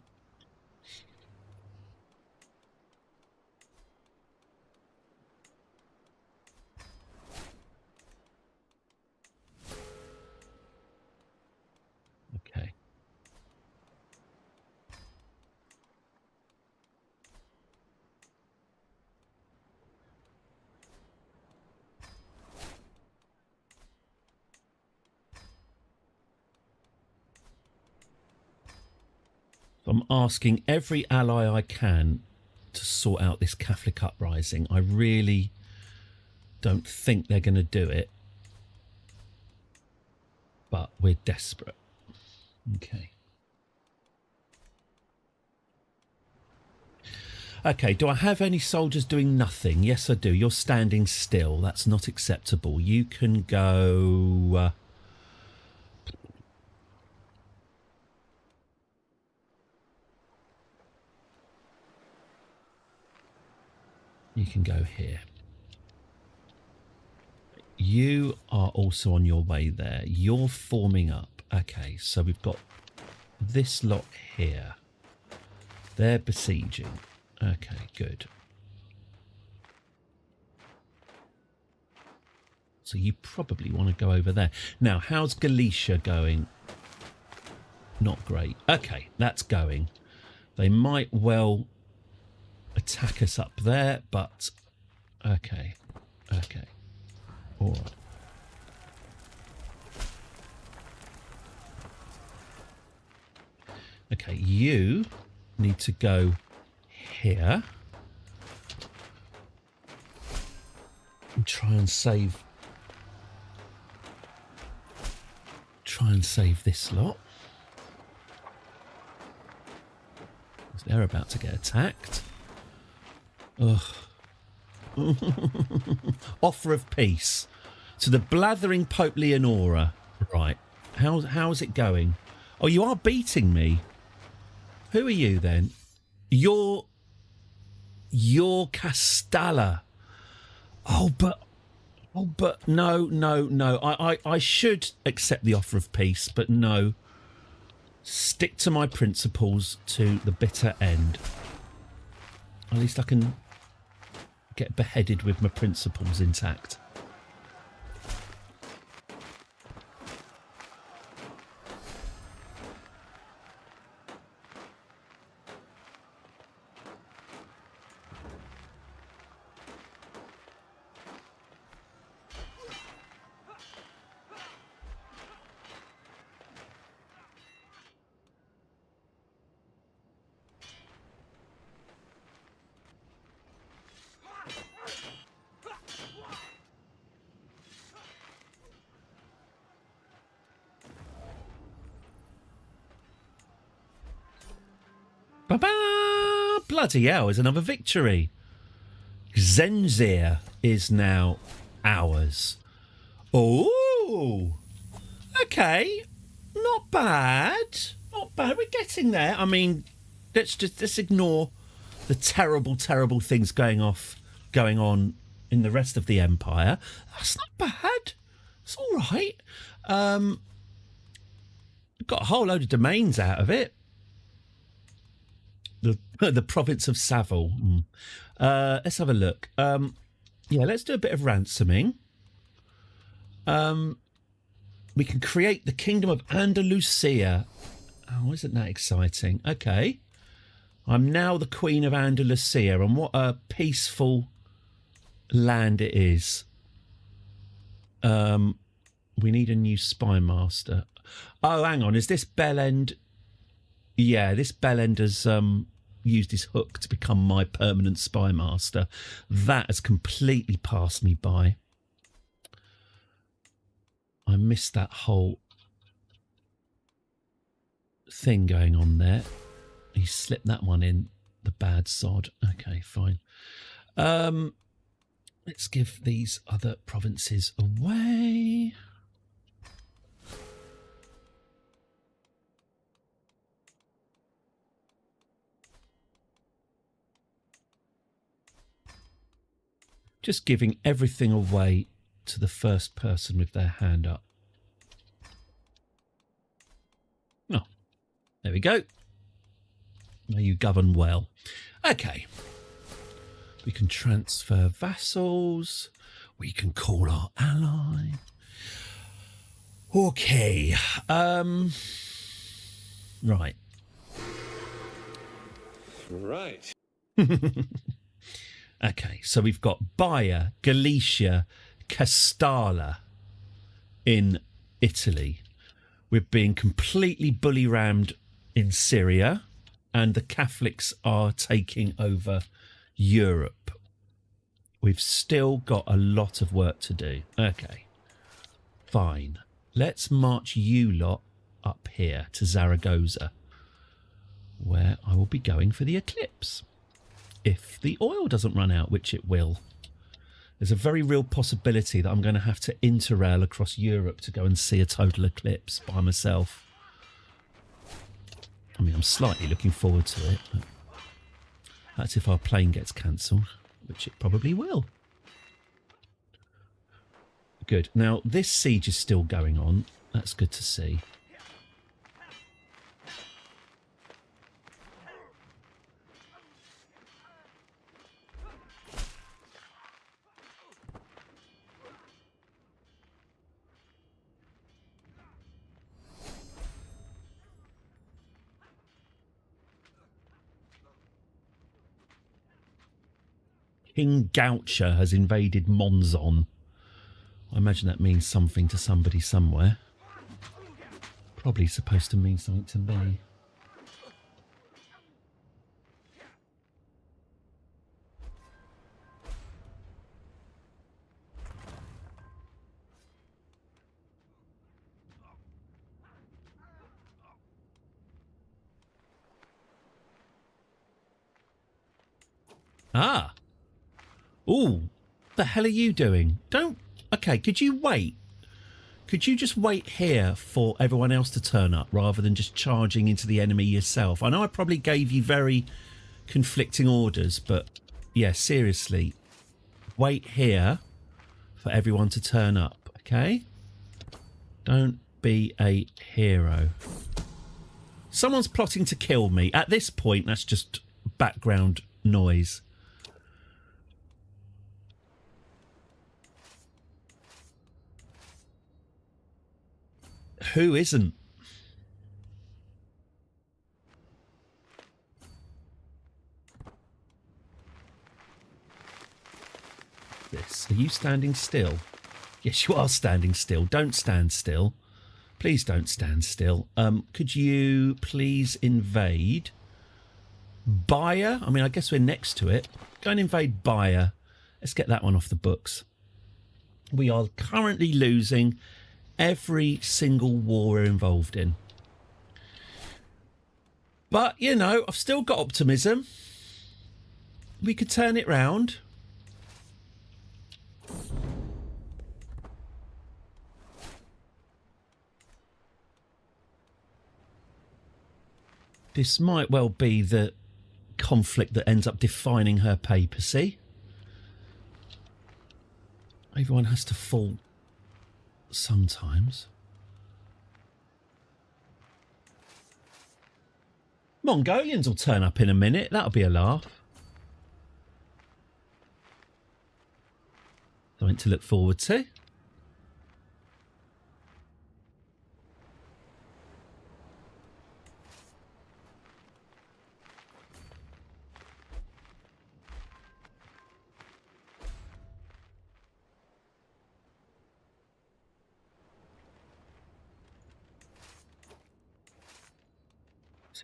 Speaker 1: Okay. I'm asking every ally I can to sort out this Catholic uprising. I really don't think they're going to do it, but we're desperate. Okay. Okay, do I have any soldiers doing nothing? Yes, I do. You're standing still. That's not acceptable. You can go... you can go here. You are also on your way there. You're forming up. Okay, so we've got this lot here. They're besieging. Okay, good. So you probably want to go over there. Now, how's Galicia going? Not great. Okay, that's going. They might well attack us up there, but... okay. Okay. All right. Okay, you need to go here and try and save this lot. They're about to get attacked. Ugh. Offer of peace to the blathering Pope Leonora. Right. How's it going? Oh, you are beating me. Who are you then? You're Castalla. Oh, but no. I should accept the offer of peace, but no. Stick to my principles to the bitter end. At least I can get beheaded with my principles intact. Ba-ba! Bloody hell, is another victory. Zenzir is now ours. Oh, okay. Not bad. Not bad. We're getting there. I mean, let's ignore the terrible things going on in the rest of the empire. That's not bad. It's all right. Got a whole load of domains out of it. The province of Savile. Let's have a look. Yeah, let's do a bit of ransoming. We can create the kingdom of Andalusia. Oh, isn't that exciting? Okay. I'm now the queen of Andalusia, and what a peaceful land it is. We need a new spy master. Oh, hang on. Is this Bellend? Yeah, this Bellend has used his hook to become my permanent spy master. That has completely passed me by. I missed that whole thing going on there. He slipped that one in, the bad sod. Okay, fine. Let's give these other provinces away. Just giving everything away to the first person with their hand up. Oh, there we go. Now you govern well. Okay. We can transfer vassals. We can call our ally. Okay. Right.
Speaker 7: Right.
Speaker 1: Okay, so we've got Baia, Galicia, Castalla in Italy. We're being completely bully-rammed in Syria. and the Catholics are taking over Europe. We've still got a lot of work to do. Okay, fine. Let's march you lot up here to Zaragoza, where I will be going for the eclipse. If the oil doesn't run out, which it will. There's a very real possibility that I'm going to have to interrail across Europe to go and see a total eclipse by myself. I mean, I'm slightly looking forward to it. But that's if our plane gets cancelled, which it probably will. Good. Now, this siege is still going on. That's good to see. King Goucher has invaded Monzon. I imagine that means something to somebody somewhere. Probably supposed to mean something to me. Ah! Ooh, the hell are you doing? Don't... Okay, could you wait? Could you just wait here for everyone else to turn up rather than just charging into the enemy yourself? I know I probably gave you very conflicting orders, but yeah, seriously. Wait here for everyone to turn up, okay? Don't be a hero. Someone's plotting to kill me. At this point, that's just background noise. Who isn't? This. Are you standing still? Yes, you are standing still. Don't stand still. Please don't stand still. Could you please invade Bayer? I mean, I guess we're next to it. Go and invade Bayer. Let's get that one off the books. We are currently losing every single war we're involved in. But, you know, I've still got optimism. We could turn it round. This might well be the conflict that ends up defining her papacy. Everyone has to fall sometimes. Mongolians will turn up in a minute. That'll be a laugh. Something to look forward to.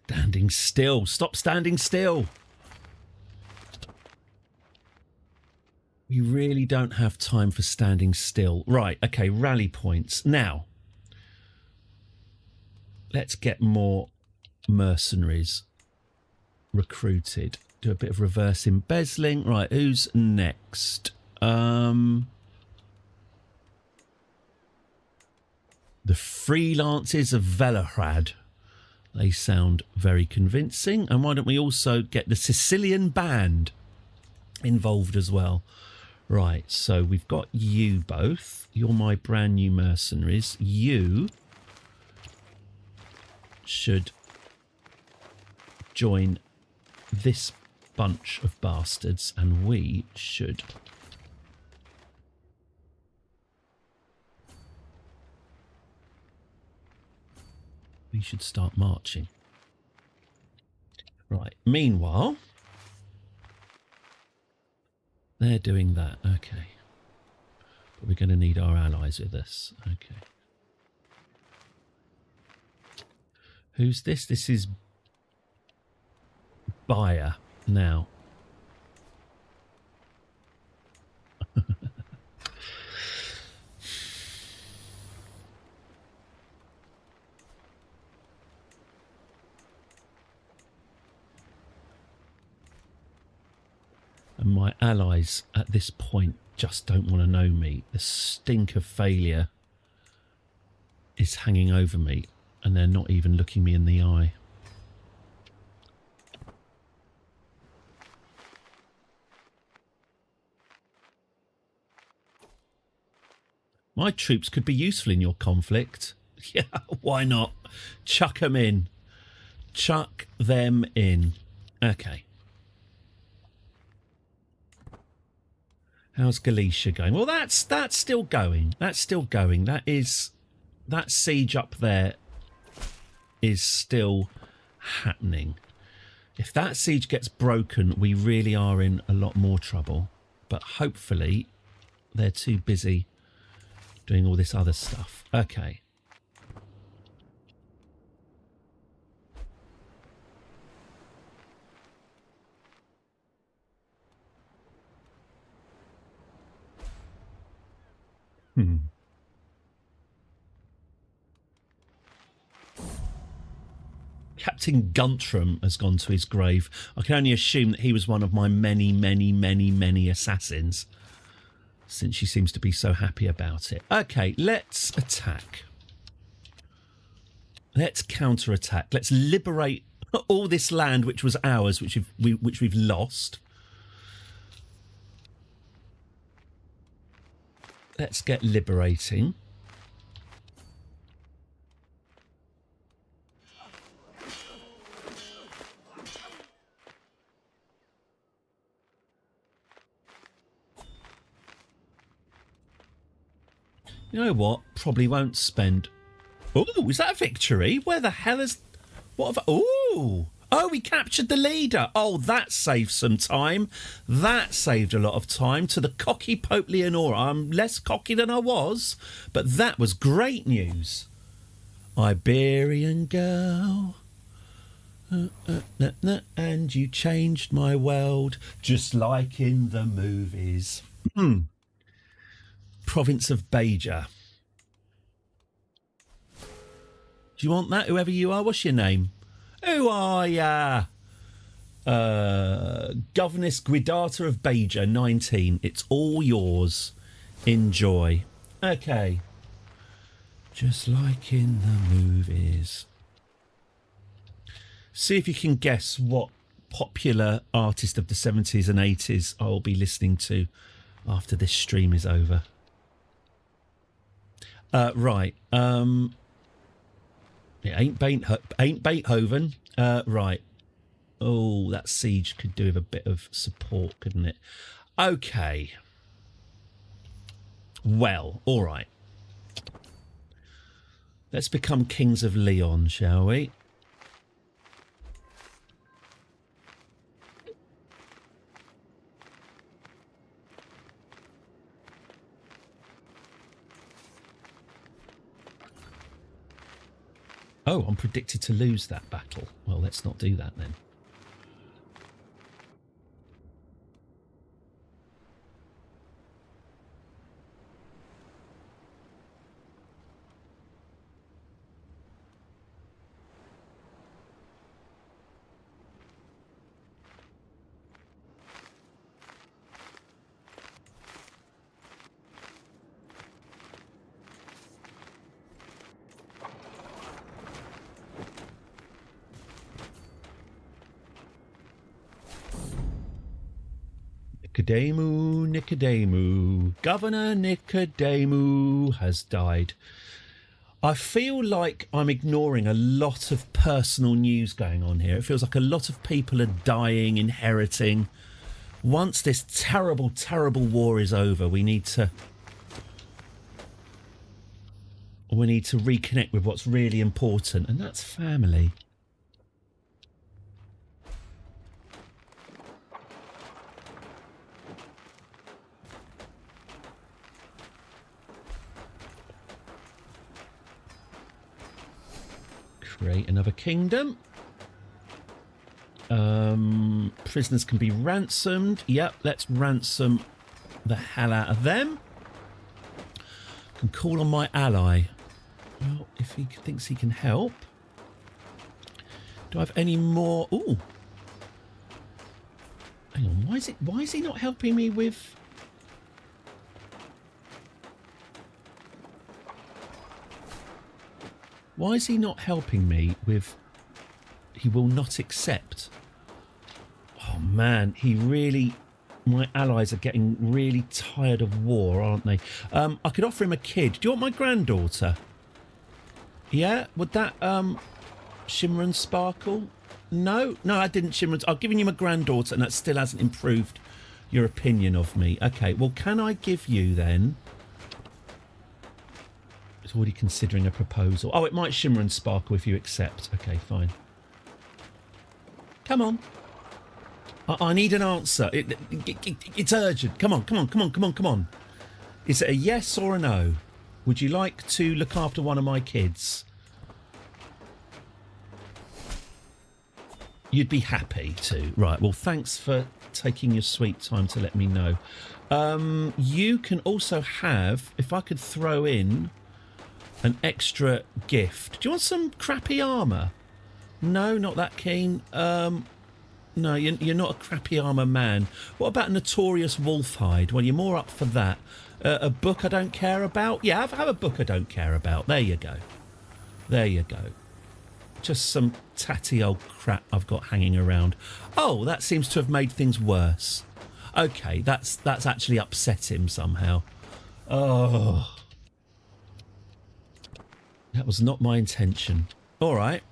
Speaker 1: Standing still. Stop standing still. We really don't have time for standing still. Right, okay, rally points. Now, let's get more mercenaries recruited. Do a bit of reverse embezzling. Right, who's next? The freelancers of Velehrad. They sound very convincing. And why don't we also get the Sicilian band involved as well? Right, so we've got you both. You're my brand new mercenaries. You should join this bunch of bastards, and we should start marching. Right, meanwhile, they're doing that. Okay. But we're going to need our allies with us. Okay. Who's this? This is buyer now. And my allies at this point just don't want to know me. The stink of failure is hanging over me, and they're not even looking me in the eye. My troops could be useful in your conflict. Yeah, why not? Chuck them in. Chuck them in. Okay. How's Galicia going? Well, that's still going. That's still going. That siege up there is still happening. If that siege gets broken, we really are in a lot more trouble. But hopefully they're too busy doing all this other stuff. Okay. Captain Guntram has gone to his grave. I can only assume that he was one of my many, many, many, many assassins, since she seems to be so happy about it. Okay, let's attack. Let's counterattack. Let's liberate all this land which was ours, which we've lost. Let's get liberating. You know what? Probably won't spend... Oh, is that a victory? Where the hell is... What have... Oh! Oh, we captured the leader. Oh, that saved some time. That saved a lot of time to the cocky Pope Leonora. I'm less cocky than I was, but that was great news. Iberian girl. And you changed my world just like in the movies. Province of Beja. Do you want that, whoever you are? What's your name? Who are ya? Governess Guidata of Beja, 19. It's all yours. Enjoy. Okay. Just like in the movies. See if you can guess what popular artist of the 70s and 80s I'll be listening to after this stream is over. Right. It ain't Beethoven. Right. Oh, that siege could do with a bit of support, couldn't it? Okay. Well, all right. Let's become kings of Leon, shall we? Oh, I'm predicted to lose that battle. Well, let's not do that then. Nicodemu, Governor Nicodemu has died. I feel like I'm ignoring a lot of personal news going on here. It feels like a lot of people are dying, inheriting. Once this terrible, terrible war is over, we need to reconnect with what's really important, and that's family. Create another kingdom. Prisoners can be ransomed. Yep, let's ransom the hell out of them. Can call on my ally. Well, if he thinks he can help. Do I have any more? Ooh. Hang on, why is he not helping me with... Why is he not helping me with... He will not accept. Oh man, he really... My allies are getting really tired of war, aren't they? I could offer him a kid. Do you want my granddaughter? Yeah? Would that shimmer and sparkle? No? No, I didn't shimmer and... I've given you my granddaughter and that still hasn't improved your opinion of me. Okay, well, can I give you then... It's already considering a proposal. Oh, it might shimmer and sparkle if you accept. Okay, fine. Come on. I need an answer. It's urgent. Come on, come on, come on, come on, come on. Is it a yes or a no? Would you like to look after one of my kids? You'd be happy to. Right, well, thanks for taking your sweet time to let me know. You can also have, if I could throw in an extra gift. Do you want some crappy armour? No, not that keen. No, you're not a crappy armour man. What about a notorious wolf hide? Well, you're more up for that. A book I don't care about? Yeah, have a book I don't care about. There you go. There you go. Just some tatty old crap I've got hanging around. Oh, that seems to have made things worse. Okay, that's actually upset him somehow. Oh. That was not my intention. All right.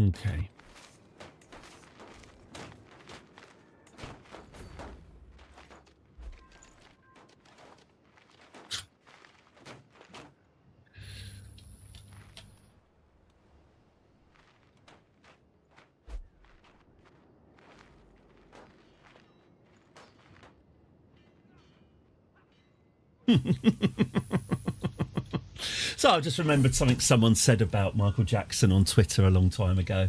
Speaker 1: Okay. So I just remembered something someone said about Michael Jackson on Twitter a long time ago.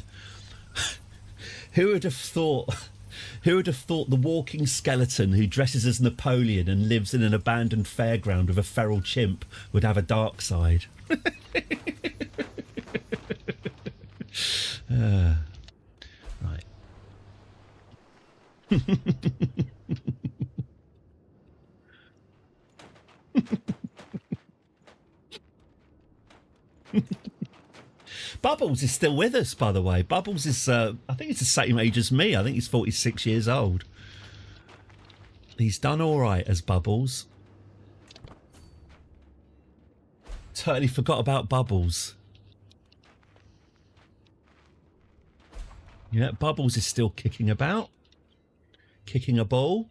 Speaker 1: Who would have thought the walking skeleton who dresses as Napoleon and lives in an abandoned fairground with a feral chimp would have a dark side? Right. Bubbles is still with us, by the way. Bubbles is, I think he's the same age as me. I think he's 46 years old. He's done all right as Bubbles. Totally forgot about Bubbles. Yeah, Bubbles is still kicking about. Kicking a ball.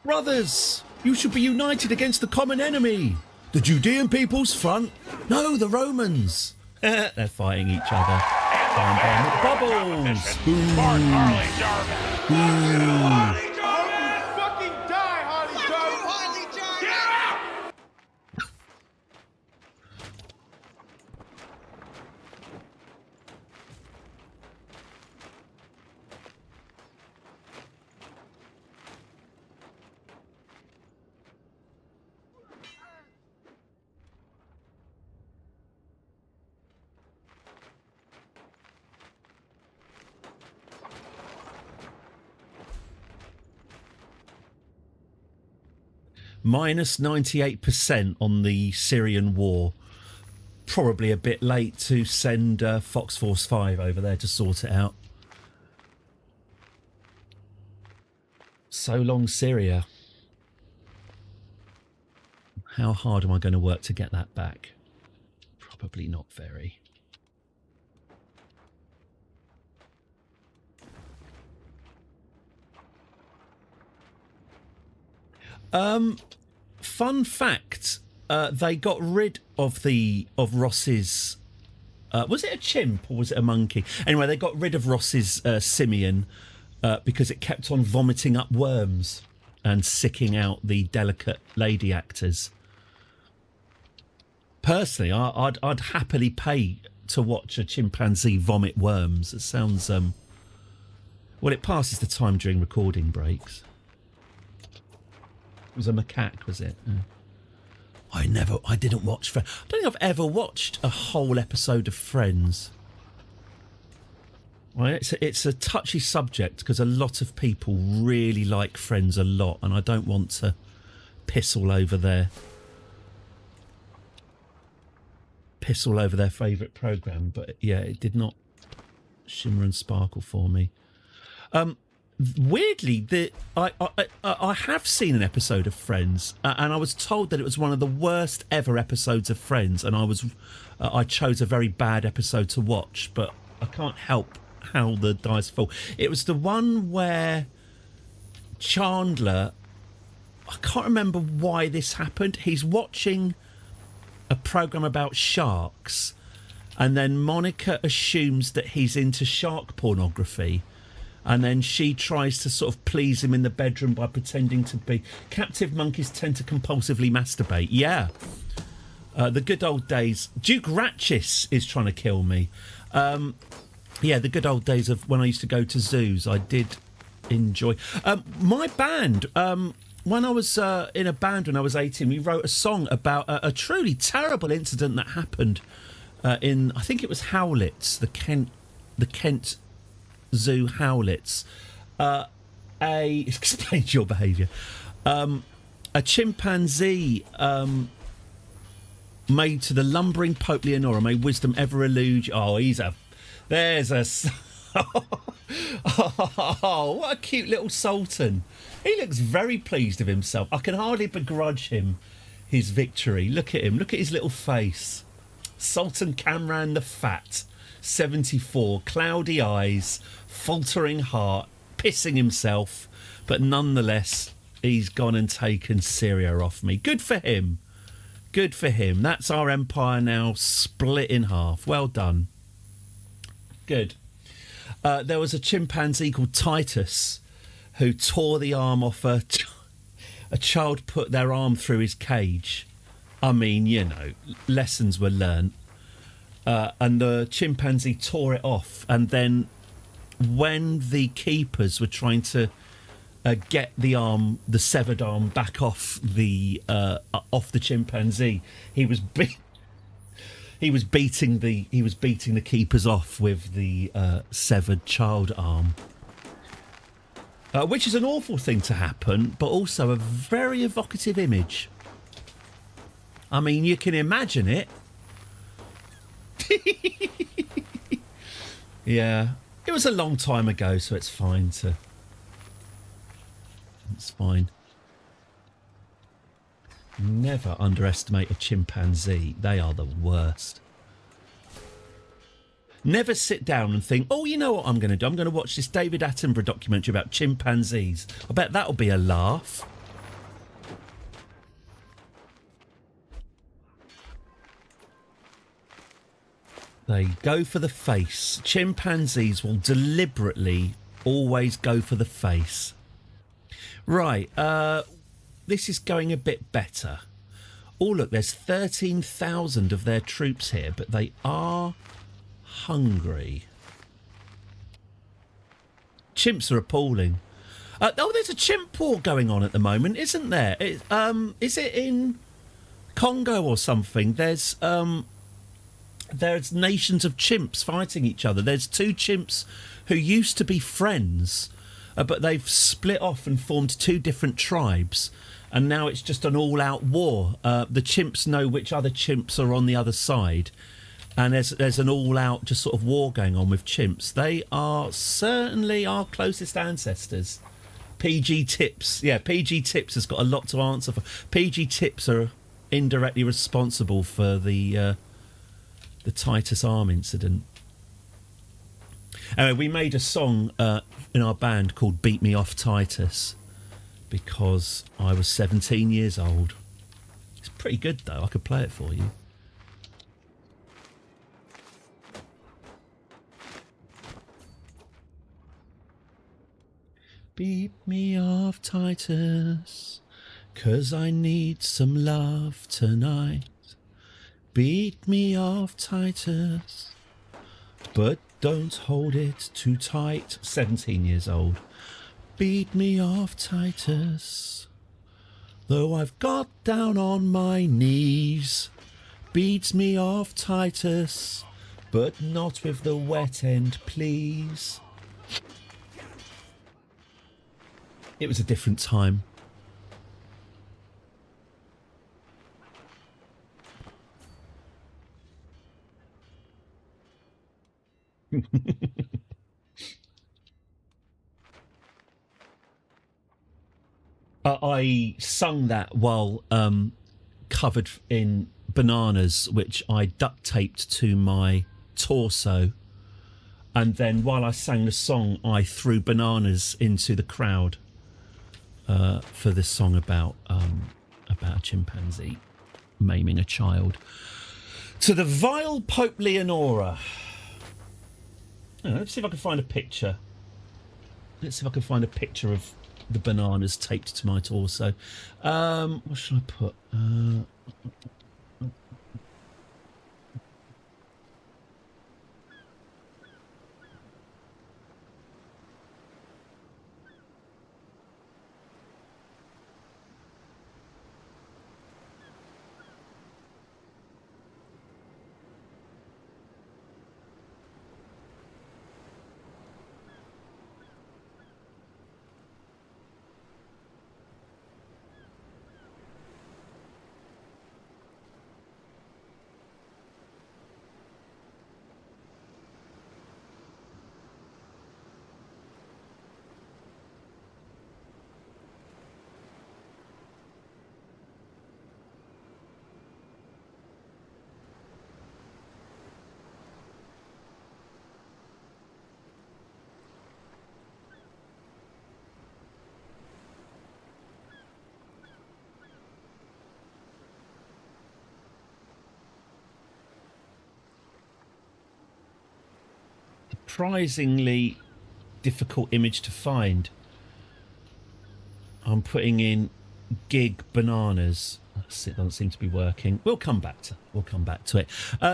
Speaker 1: Brothers, you should be united against the common enemy. The Judean people's front? No, the Romans. They're fighting each other. Bubbles. Ooh. Minus 98% on the Syrian war. Probably a bit late to send Fox Force 5 over there to sort it out. So long, Syria. How hard am I going to work to get that back? Probably not very. Fun fact: they got rid of Ross's. Was it a chimp or was it a monkey? Anyway, they got rid of Ross's simian because it kept on vomiting up worms and sicking out the delicate lady actors. Personally, I'd happily pay to watch a chimpanzee vomit worms. It sounds well, it passes the time during recording breaks. It was a macaque, was it? Yeah. I didn't watch. I don't think I've ever watched a whole episode of Friends. Well, it's a touchy subject because a lot of people really like Friends a lot, and I don't want to piss all over their favourite programme. But yeah, it did not shimmer and sparkle for me. Weirdly, I have seen an episode of Friends, and I was told that it was one of the worst ever episodes of Friends, and I chose a very bad episode to watch, but I can't help how the dice fall. It was the one where Chandler, I can't remember why this happened. He's watching a program about sharks, and then Monica assumes that he's into shark pornography. And then she tries to sort of please him in the bedroom by pretending to be... Captive monkeys tend to compulsively masturbate. Yeah. The good old days. Duke Ratchis is trying to kill me. Yeah, the good old days of when I used to go to zoos. I did enjoy... my band... when I was in a band when I was 18, we wrote a song about a truly terrible incident that happened in... I think it was Howletts, the Kent Zoo Howletts. Explains your behaviour. A chimpanzee made to the lumbering Pope Leonora, may wisdom ever elude. Oh, there's a oh, what a cute little sultan. He looks very pleased of himself. I can hardly begrudge him his victory. Look at him, look at his little face. Sultan Kamran the Fat, 74, cloudy eyes, faltering heart, pissing himself, but nonetheless he's gone and taken Syria off me. Good for him. Good for him. That's our empire now split in half. Well done. Good. There was a chimpanzee called Titus who tore the arm off a child put their arm through his cage. I mean, you know, lessons were learnt. And the chimpanzee tore it off, and then when the keepers were trying to get the severed arm back off the chimpanzee, he was beating the keepers off with the severed child arm, which is an awful thing to happen, but also a very evocative image. I mean, you can imagine it. Yeah, it was a long time ago, so it's fine. It's fine. Never underestimate a chimpanzee. They are the worst. Never sit down and think, oh, you know what I'm going to do? I'm going to watch this David Attenborough documentary about chimpanzees. I bet that'll be a laugh. They go for the face. Chimpanzees will deliberately always go for the face. Right, this is going a bit better. Oh, look, there's 13,000 of their troops here, but they are hungry. Chimps are appalling. There's a chimp war going on at the moment, isn't there? Is it in Congo or something? There's nations of chimps fighting each other. There's two chimps who used to be friends, but they've split off and formed two different tribes, and now it's just an all-out war. The chimps know which other chimps are on the other side, and there's an all-out just sort of war going on with chimps. They are certainly our closest ancestors. PG Tips. Yeah, PG Tips has got a lot to answer for. PG Tips are indirectly responsible for the Titus Arm incident. Anyway, we made a song in our band called Beat Me Off Titus because I was 17 years old. It's pretty good, though. I could play it for you. Beat me off, Titus, 'cause I need some love tonight. Beat me off, Titus, but don't hold it too tight. 17 years old. Beat me off, Titus, though I've got down on my knees. Beat me off, Titus, but not with the wet end, please. It was a different time. I sung that while covered in bananas, which I duct taped to my torso. And then while I sang the song, I threw bananas into the crowd for this song about a chimpanzee maiming a child. To the vile Pope Leonora. Oh, let's see if I can find a picture. Let's see if I can find a picture of the bananas taped to my torso. What should I put? Surprisingly difficult image to find. I'm putting in gig bananas. It doesn't seem to be working. We'll come back to it.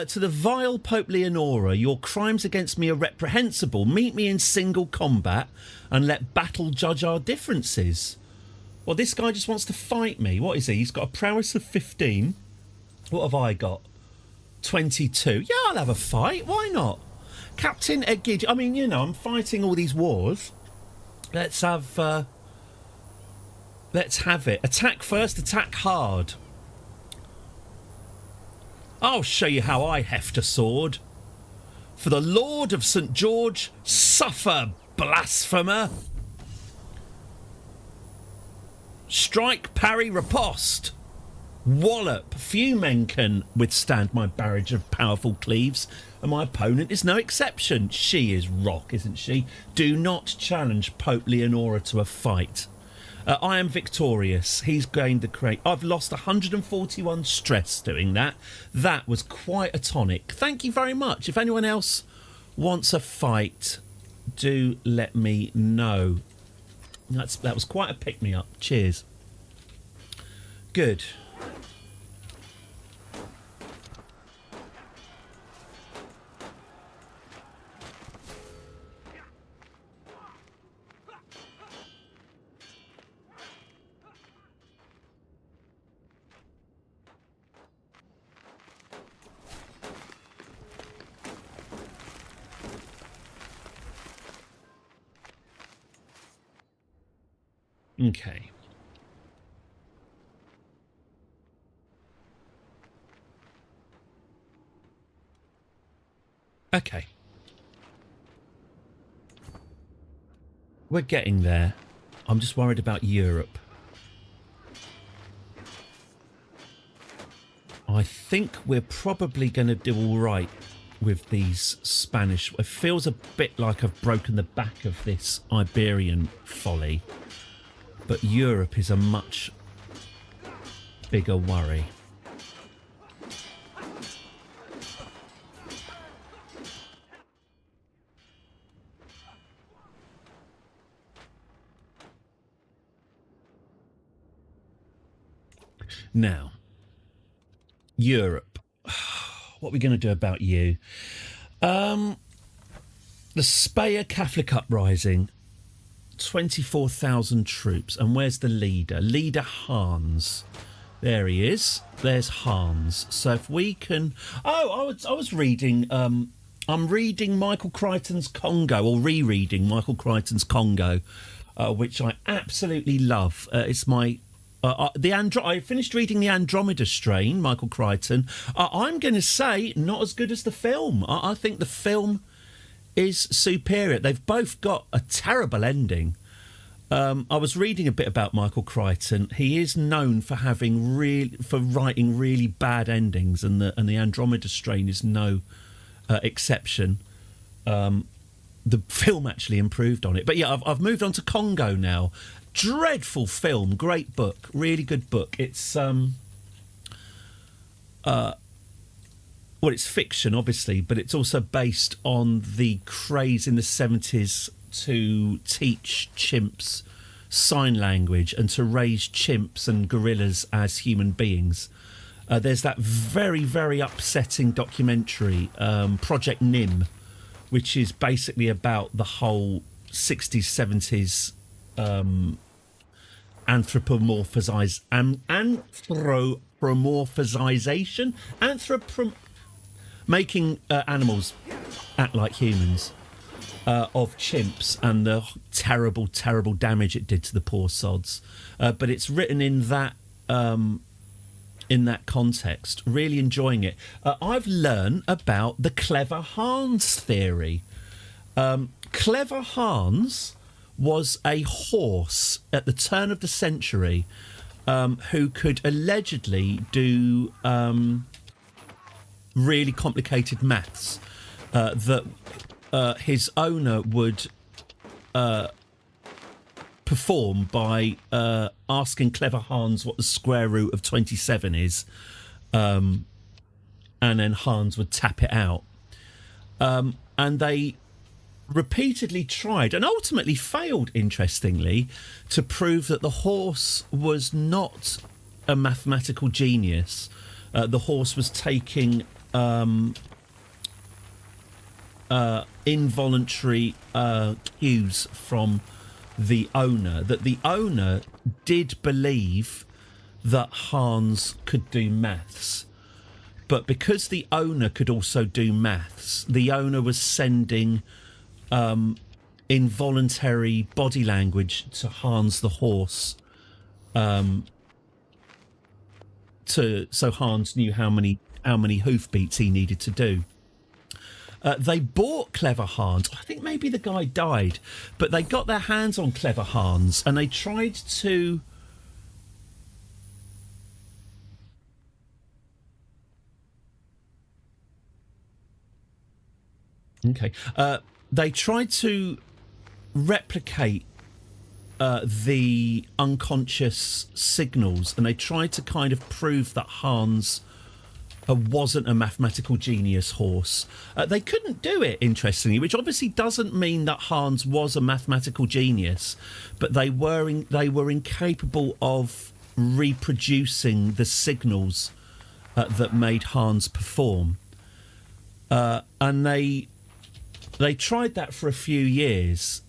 Speaker 1: To the vile Pope Leonora, your crimes against me are reprehensible. Meet me in single combat and let battle judge our differences. Well, this guy just wants to fight me. What is he? He's got a prowess of 15. What have I got? 22. Yeah, I'll have a fight. Why not? Captain Egid. I mean, you know, I'm fighting all these wars. Let's have it. Attack first, attack hard. I'll show you how I heft a sword. For the Lord of St. George, suffer, blasphemer. Strike, parry, riposte. Wallop. Few men can withstand my barrage of powerful cleaves, and my opponent is no exception. She is rock, isn't she? Do not challenge Pope Leonora to a fight. I am victorious. He's gained the crate. I've lost 141 stress doing that. That was quite a tonic. Thank you very much. If anyone else wants a fight, do let me know. That was quite a pick-me-up. Cheers. Good. Okay. Okay. We're getting there. I'm just worried about Europe. I think we're probably going to do all right with these Spanish. It feels a bit like I've broken the back of this Iberian folly. But Europe is a much bigger worry. Now, Europe. What are we going to do about you? The Speyer Catholic Uprising, 24,000 troops. And where's the leader? Leader Hans. There he is. There's Hans. So if we can... Oh, I was reading... I'm reading Michael Crichton's Congo, or rereading Michael Crichton's Congo, which I absolutely love. It's my... I finished reading The Andromeda Strain, Michael Crichton. I'm going to say not as good as the film. I think the film is superior. They've both got a terrible ending. I was reading a bit about Michael Crichton. He is known for writing really bad endings, and the Andromeda Strain is no exception. The film actually improved on it. But yeah, I've moved on to Congo now. Dreadful film, great book, really good book. It's it's fiction, obviously, but it's also based on the craze in the 70s to teach chimps sign language and to raise chimps and gorillas as human beings. There's that very, very upsetting documentary, Project Nim, which is basically about the whole 60s, 70s anthropomorphization, making animals act like humans, of chimps, and the terrible, terrible damage it did to the poor sods. But it's written in that context. Really enjoying it. I've learned about the Clever Hans theory. Clever Hans was a horse at the turn of the century who could allegedly do really complicated maths that his owner would perform by asking Clever Hans what the square root of 27 is, and then Hans would tap it out. And they repeatedly tried and ultimately failed, interestingly, to prove that the horse was not a mathematical genius. The horse was taking involuntary cues from the owner, that the owner did believe that Hans could do maths. But because the owner could also do maths, the owner was sending involuntary body language to Hans the horse, so Hans knew how many hoofbeats he needed to do. They bought Clever Hans. I think maybe the guy died, but they got their hands on Clever Hans and they tried to they tried to replicate the unconscious signals, and they tried to kind of prove that Hans wasn't a mathematical genius horse. They couldn't do it, interestingly, which obviously doesn't mean that Hans was a mathematical genius, but they were incapable of reproducing the signals that made Hans perform. And they tried that for a few years,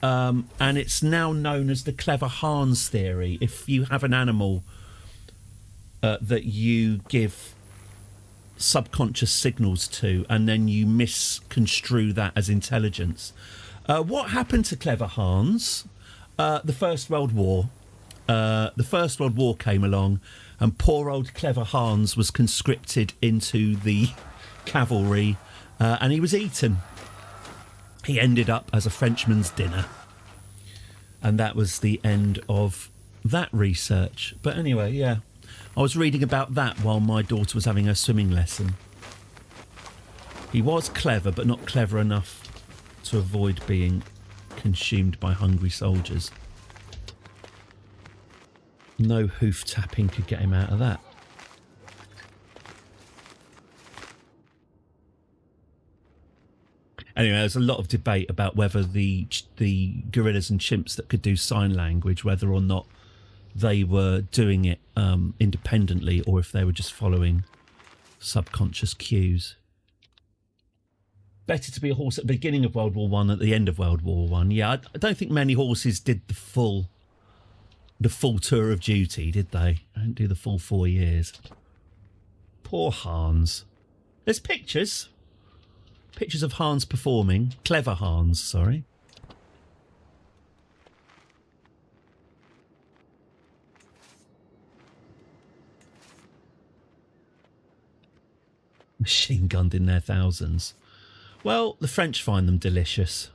Speaker 1: and it's now known as the Clever Hans theory. If you have an animal that you give subconscious signals to, and then you misconstrue that as intelligence. What happened to Clever Hans? The First World War. The First World War came along, and poor old Clever Hans was conscripted into the cavalry, and he was eaten. He ended up as a Frenchman's dinner. And that was the end of that research. But anyway, yeah, I was reading about that while my daughter was having her swimming lesson. He was clever, but not clever enough to avoid being consumed by hungry soldiers. No hoof tapping could get him out of that. Anyway, there's a lot of debate about whether the gorillas and chimps that could do sign language, whether or not they were doing it independently or if they were just following subconscious cues. Better to be a horse at the beginning of World War One than at the end of World War One. Yeah, I don't think many horses did the full tour of duty, did they? I didn't do the full 4 years. Poor Hans. There's pictures. Pictures of Hans performing. Clever Hans, sorry. Machine gunned in their thousands. Well, the French find them delicious.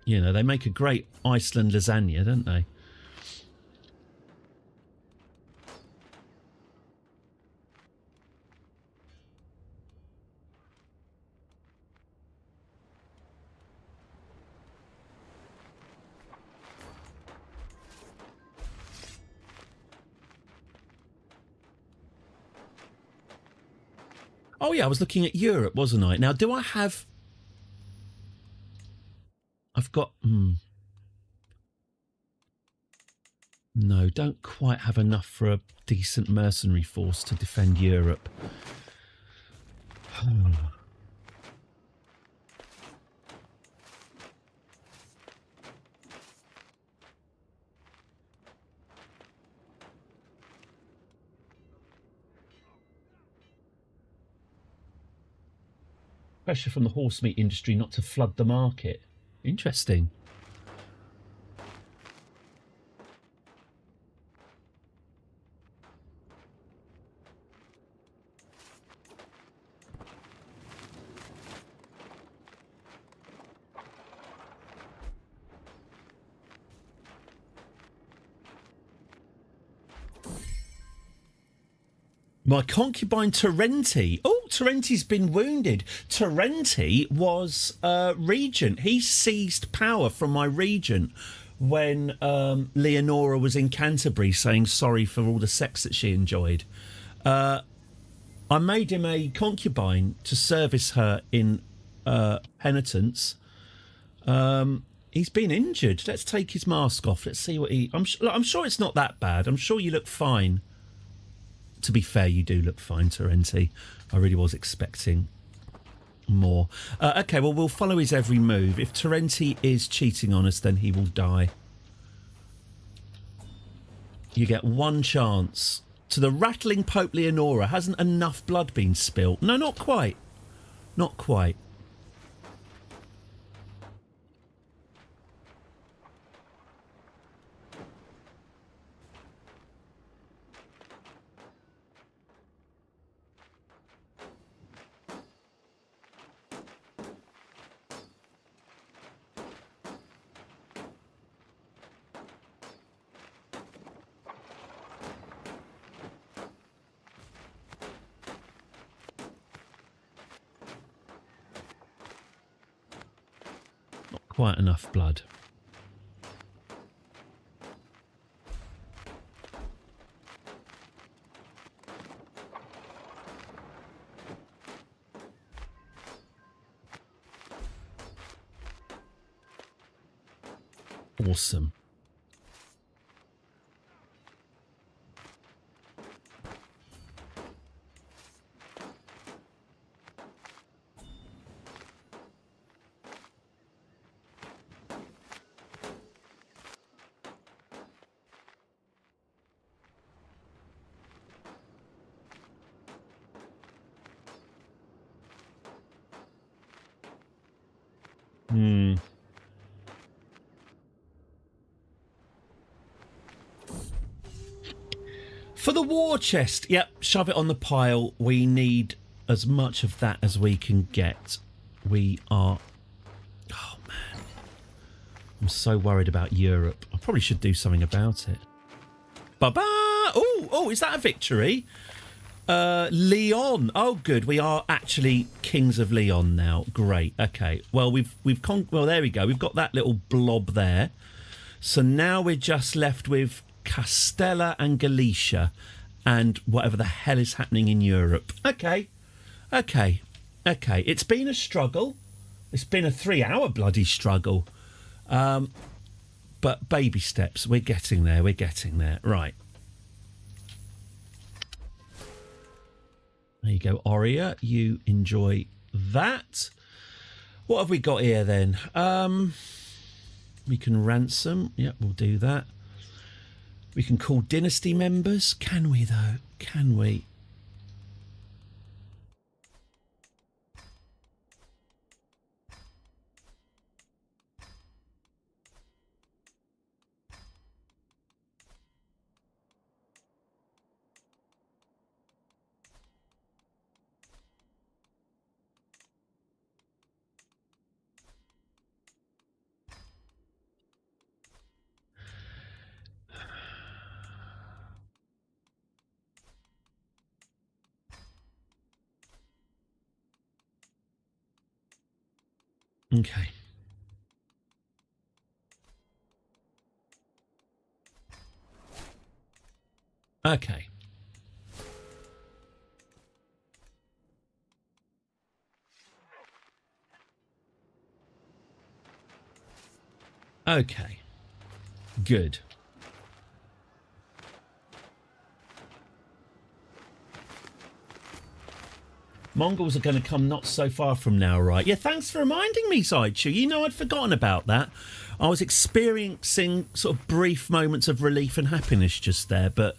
Speaker 1: You know, they make a great Iceland lasagna, don't they? Oh, yeah, I was looking at Europe, wasn't I? Now, do I have... I've got... No, don't quite have enough for a decent mercenary force to defend Europe. Pressure from the horse meat industry not to flood the market. Interesting. My concubine Terenti. Oh, Terenti's been wounded. Terenti was regent. He seized power from my regent when Leonora was in Canterbury saying sorry for all the sex that she enjoyed. I made him a concubine to service her in penitence. He's been injured. Let's take his mask off. Let's see what he... I'm sure it's not that bad. I'm sure you look fine. To be fair, you do look fine, Terenti. I really was expecting more. Okay, well, we'll follow his every move. If Terenti is cheating on us, then he will die. You get one chance. To the rattling Pope Leonora. Hasn't enough blood been spilt? No, not quite. Not quite. Quite enough blood. Awesome. For the war chest, yep, shove it on the pile. We need as much of that as we can get. We are... Oh, man. I'm so worried about Europe. I probably should do something about it. Ba-ba! Oh, is that a victory? Leon. Oh, good. We are actually kings of Leon now. Great. Okay. Well, well, there we go. We've got that little blob there. So now we're just left with Castella and Galicia and whatever the hell is happening in Europe. Okay. It's been a struggle. It's been a 3-hour bloody struggle. But baby steps. We're getting there. Right. There you go, Oria. You enjoy that. What have we got here then? We can ransom. Yep, we'll do that. We can call dynasty members. Can we, though? Can we? Okay. Okay. Okay. Good. Mongols are going to come not so far from now, right? Yeah, thanks for reminding me, Sideshow. You know, I'd forgotten about that. I was experiencing sort of brief moments of relief and happiness just there, but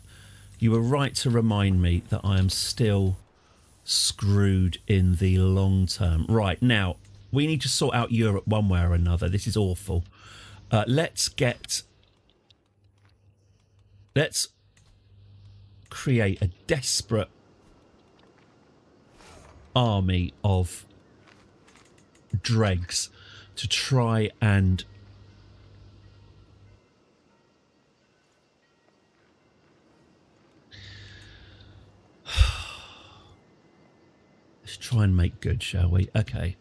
Speaker 1: you were right to remind me that I am still screwed in the long term. Right, now, we need to sort out Europe one way or another. This is awful. Let's create a desperate army of dregs to try and let's try and make good, shall we? Okay.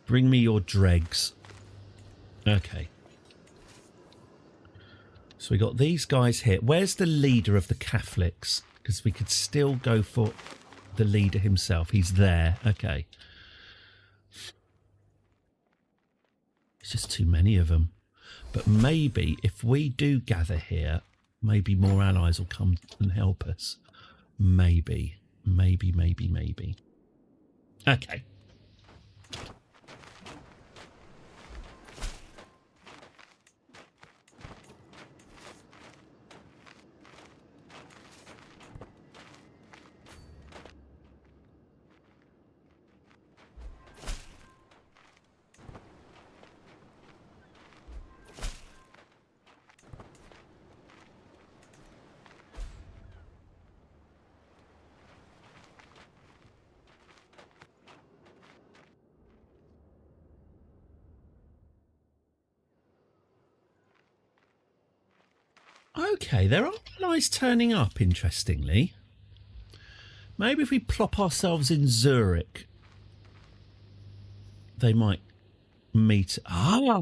Speaker 1: Bring me your dregs. Okay. So we got these guys here. Where's the leader of the Catholics? Because we could still go for the leader himself. He's there. Okay. It's just too many of them. But maybe if we do gather here, maybe more allies will come and help us. Maybe. Okay. Okay, there are allies turning up, interestingly. Maybe if we plop ourselves in Zurich, they might meet. Ah!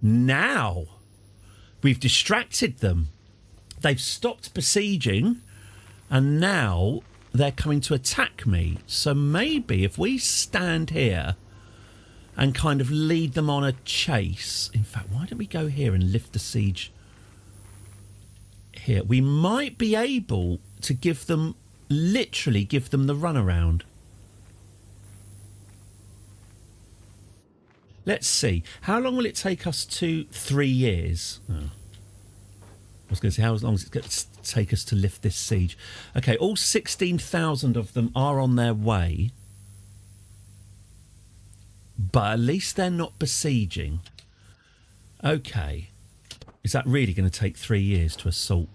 Speaker 1: Now! We've distracted them. They've stopped besieging, and now they're coming to attack me. So maybe if we stand here and kind of lead them on a chase. In fact, why don't we go here and lift the siege here? We might be able to literally give them the runaround. Let's see. How long will it take us to 3 years? Oh. I was going to say, how long is it going to take us to lift this siege? Okay, all 16,000 of them are on their way. But at least they're not besieging. Okay. Is that really going to take 3 years to assault?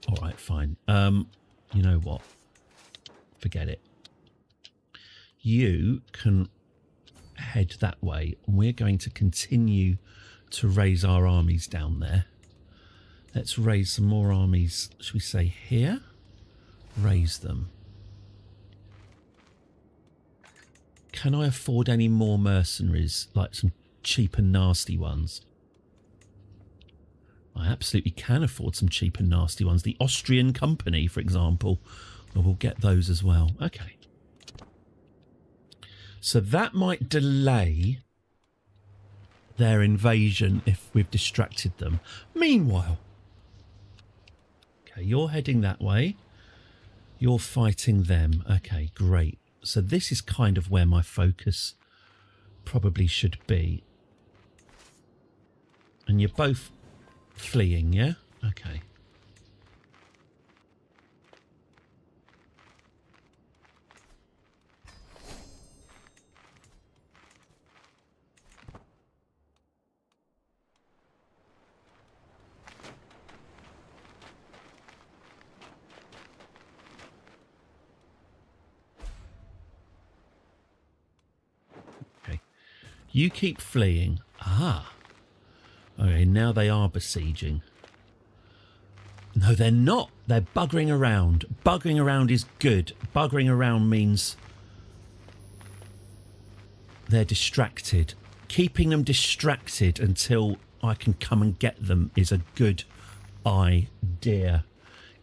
Speaker 1: All right, fine. You know what? Forget it. You can head that way. And we're going to continue to raise our armies down there. Let's raise some more armies, should we say here? Raise them. Can I afford any more mercenaries, like some cheap and nasty ones? I absolutely can afford some cheap and nasty ones. The Austrian company, for example. Well, we'll get those as well. Okay. So that might delay their invasion if we've distracted them. Meanwhile, okay, you're heading that way. You're fighting them. Okay, great. So this is kind of where my focus probably should be. And you're both fleeing, yeah? Okay. You keep fleeing. Ah. Okay, now they are besieging. No, they're not. They're buggering around. Buggering around is good. Buggering around means they're distracted. Keeping them distracted until I can come and get them is a good idea.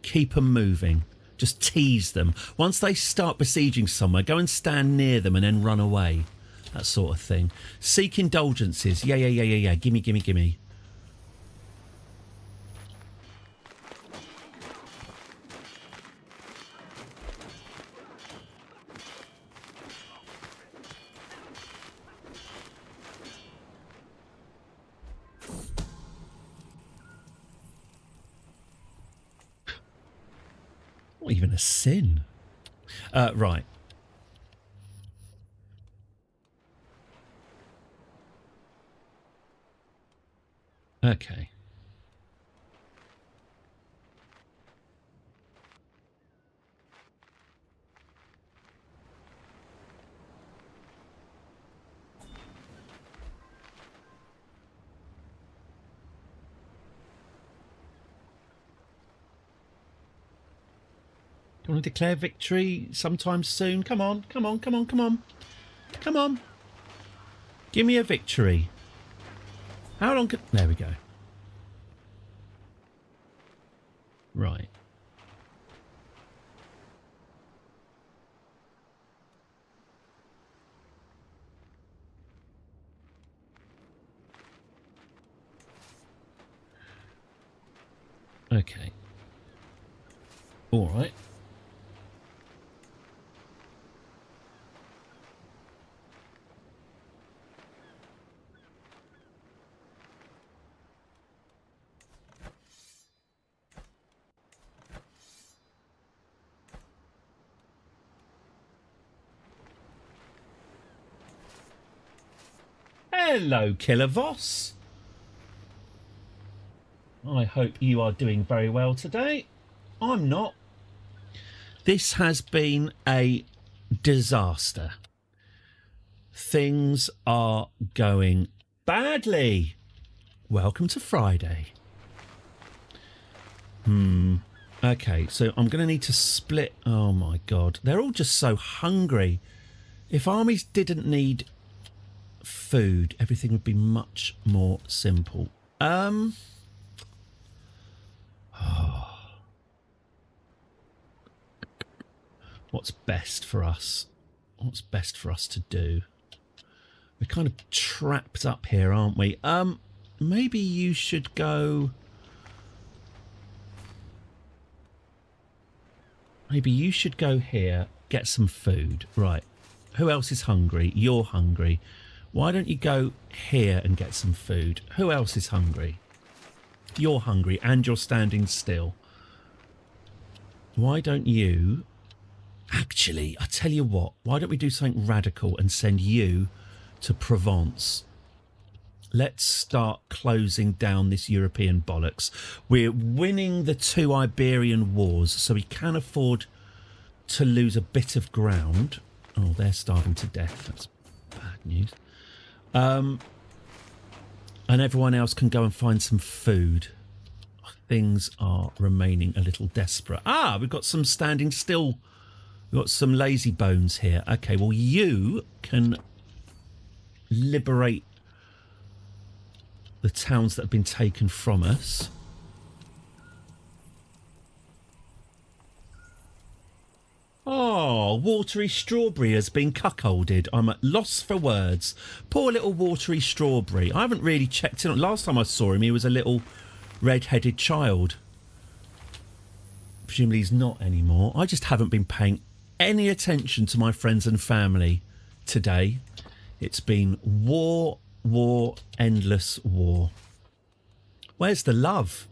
Speaker 1: Keep them moving. Just tease them. Once they start besieging somewhere, go and stand near them and then run away. That sort of thing. Seek indulgences. Yeah. Gimme. Not even a sin. Right. Okay. Do you want to declare victory sometime soon? Come on. Come on. Give me a victory. How long can... There we go. Right. Okay. All right. Hello, Killer Voss. I hope you are doing very well today. I'm not. This has been a disaster. Things are going badly. Welcome to Friday. Okay, so I'm going to need to split. Oh my God. They're all just so hungry. If armies didn't need food, everything would be much more simple. What's best for us? What's best for us to do? We're kind of trapped up here, aren't we? Maybe you should go... Maybe you should go here, get some food. Right. Who else is hungry? You're hungry. Why don't you go here and get some food? Who else is hungry? You're hungry and you're standing still. Why don't you... Actually, I tell you what. Why don't we do something radical and send you to Provence? Let's start closing down this European bollocks. We're winning the 2 Iberian wars, so we can afford to lose a bit of ground. Oh, they're starving to death. That's bad news. And everyone else can go and find some food. Things are remaining a little desperate. Ah, we've got some standing still. We've got some lazy bones here. Okay, well, you can liberate the towns that have been taken from us. Oh, Watery Strawberry has been cuckolded. I'm at loss for words. Poor little Watery Strawberry. I haven't really checked in on. Last time I saw him, he was a little red-headed child. Presumably he's not anymore. I just haven't been paying any attention to my friends and family today. It's been war, war, endless war. Where's the love?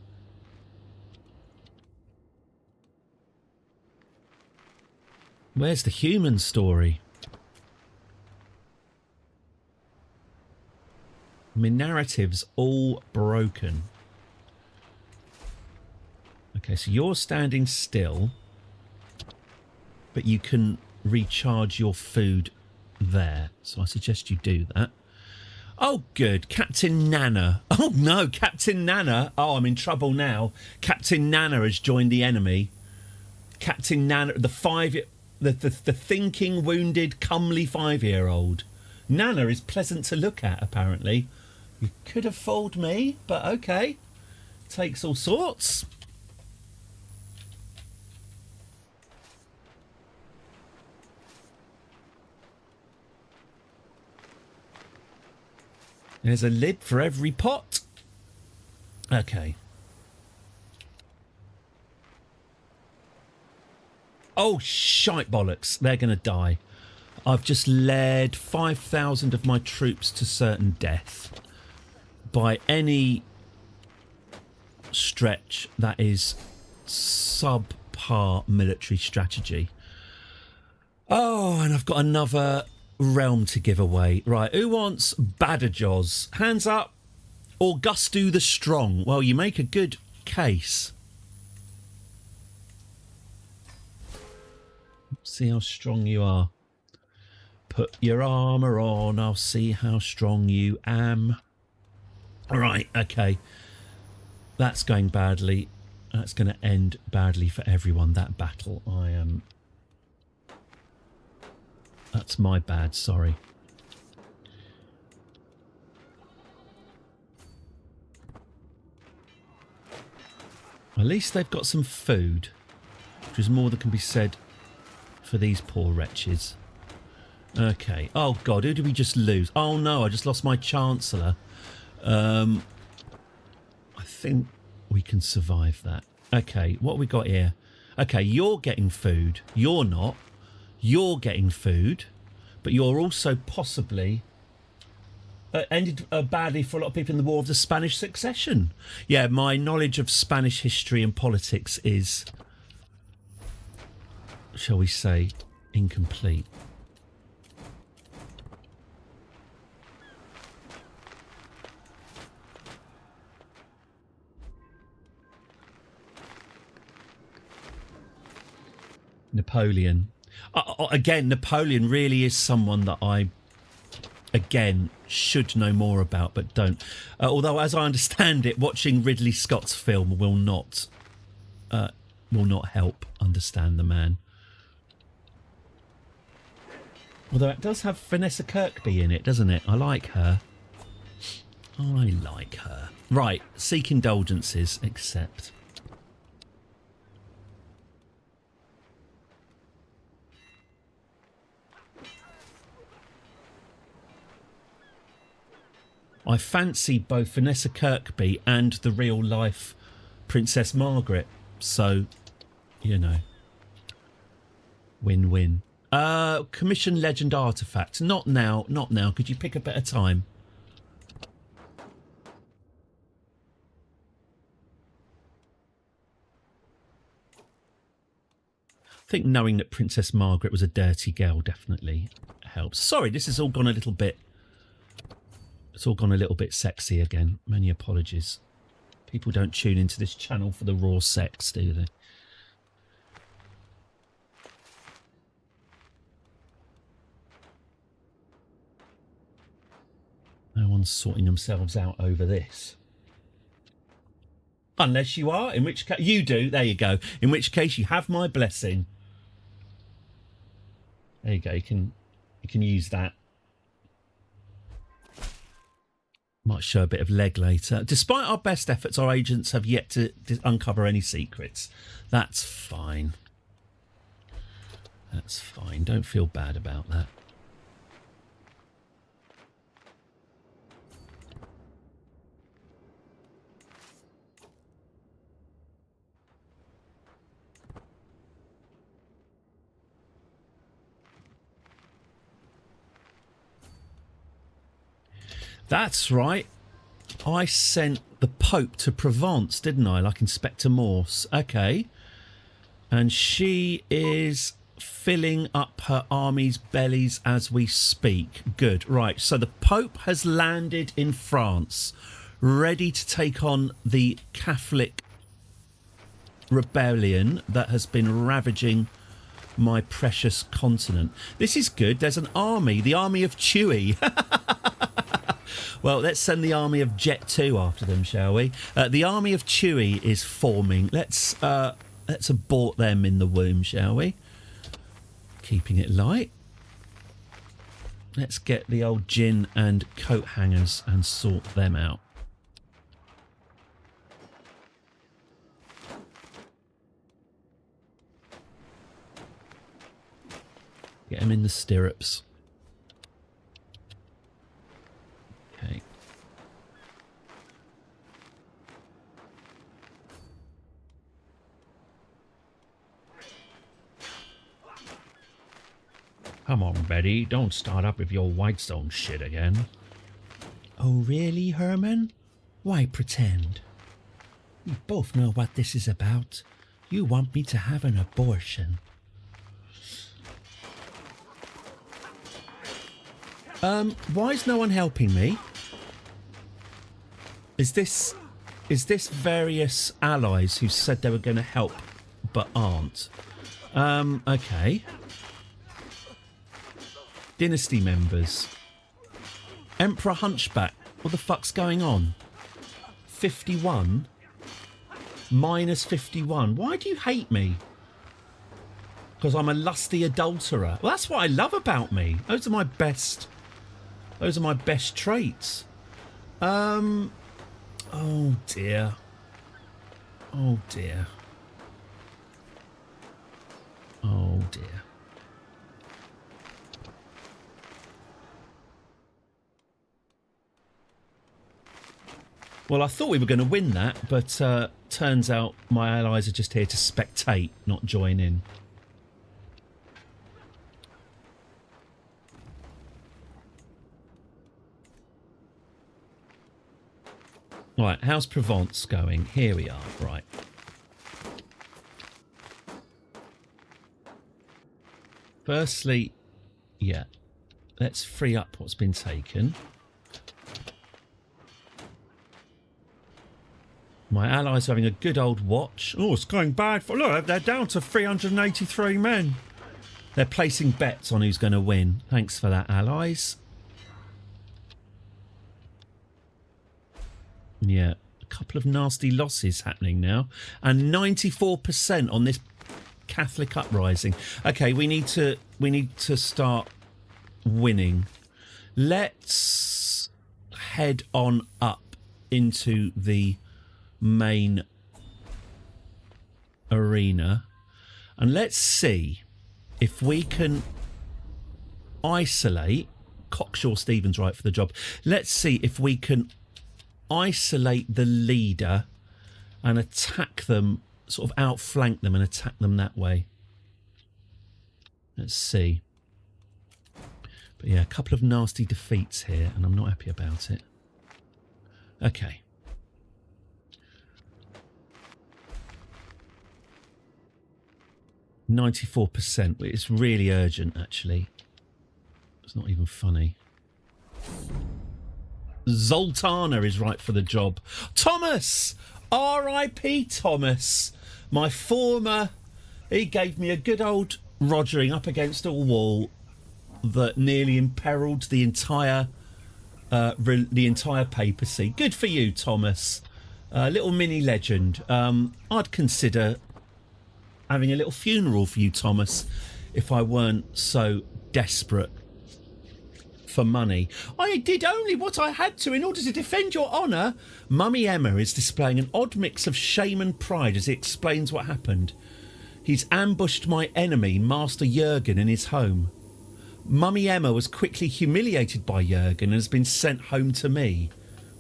Speaker 1: Where's the human story? My narrative's all broken. Okay, so you're standing still, but you can recharge your food there. So I suggest you do that. Oh, good. Captain Nana. Oh, no, Captain Nana. Oh, I'm in trouble now. Captain Nana has joined the enemy. Captain Nana, the thinking, wounded, comely 5-year-old. Nana is pleasant to look at, apparently. You could have fooled me, but okay. Takes all sorts. There's a lid for every pot. Okay. Oh, shite bollocks. They're going to die. I've just led 5,000 of my troops to certain death. By any stretch, that is subpar military strategy. Oh, and I've got another realm to give away. Right, who wants Badajoz? Hands up. Augustu the Strong. Well, you make a good case. See how strong you are. Put your armour on, I'll see how strong you am. Right, okay. That's going badly. That's going to end badly for everyone, that battle. That's my bad, sorry. At least they've got some food, which is more than can be said for these poor wretches. Okay. Oh, God, who did we just lose? Oh, no, I just lost my Chancellor. I think we can survive that. Okay, what have we got here? Okay, you're getting food. You're not. You're getting food, but you're also possibly ended badly for a lot of people in the War of the Spanish Succession. Yeah, my knowledge of Spanish history and politics is, shall we say, incomplete. Napoleon. Again, Napoleon really is someone that I, again, should know more about, but don't. Although, as I understand it, watching Ridley Scott's film will not help understand the man. Although it does have Vanessa Kirkby in it, doesn't it? I like her. I like her. Right, seek indulgences, accept. I fancy both Vanessa Kirkby and the real-life Princess Margaret. So, you know. Win-win. Commission Legend Artifact. Not now, not now. Could you pick a better time? I think knowing that Princess Margaret was a dirty girl definitely helps. Sorry, this has all gone a little bit... It's all gone a little bit sexy again. Many apologies. People don't tune into this channel for the raw sex, do they? No one's sorting themselves out over this. Unless you are, in which case you do. There you go. In which case you have my blessing. There you go. You can use that. Might show a bit of leg later. Despite our best efforts, our agents have yet to uncover any secrets. That's fine. That's fine. Don't feel bad about that. That's right. I sent the Pope to Provence, didn't I? Like Inspector Morse. Okay. And she is filling up her army's bellies as we speak. Good. Right. So the Pope has landed in France, ready to take on the Catholic rebellion that has been ravaging my precious continent. This is good. There's an army, the army of Chewie. Well, let's send the army of Jet 2 after them, shall we? The army of Chewie is forming. Let's abort them in the womb, shall we? Keeping it light. Let's get the old gin and coat hangers and sort them out. Get them in the stirrups. Okay. Come on, Betty. Don't start up with your Whitestone shit again. Oh, really, Herman? Why pretend? We both know what this is about. You want me to have an abortion. Why is no one helping me? Is this various allies who said they were going to help but aren't? Okay. Dynasty members. Emperor Hunchback. What the fuck's going on? 51? Minus 51. Why do you hate me? Because I'm a lusty adulterer. Well, that's what I love about me. Those are my best traits. Oh dear. Oh dear. Oh dear. Well, I thought we were going to win that, but turns out my allies are just here to spectate, not join in. Right, how's Provence going? Here we are, right. Firstly, yeah, let's free up what's been taken. My allies are having a good old watch. Oh, it's going bad. Look, they're down to 383 men. They're placing bets on who's going to win. Thanks for that, allies. Yeah, a couple of nasty losses happening now. And 94% on this Catholic uprising. Okay, we need to start winning. Let's head on up into the main arena. And let's see if we can isolate... Cockshaw Stevens right for the job. Let's see if we can isolate the leader and attack them, sort of outflank them and attack them that way. Let's see. But yeah, a couple of nasty defeats here and I'm not happy about it. Okay. %. It's really urgent, actually. It's not even funny. Zoltana is right for the job. Thomas! R.I.P. Thomas. My former... He gave me a good old rogering up against a wall that nearly imperiled the entire the entire papacy. Good for you, Thomas. Little mini legend. I'd consider having a little funeral for you, Thomas, if I weren't so desperate for money. I did only what I had to in order to defend your honour. Mummy Emma is displaying an odd mix of shame and pride as he explains what happened. He's ambushed my enemy, Master Jurgen, in his home. Mummy Emma was quickly humiliated by Jurgen and has been sent home to me.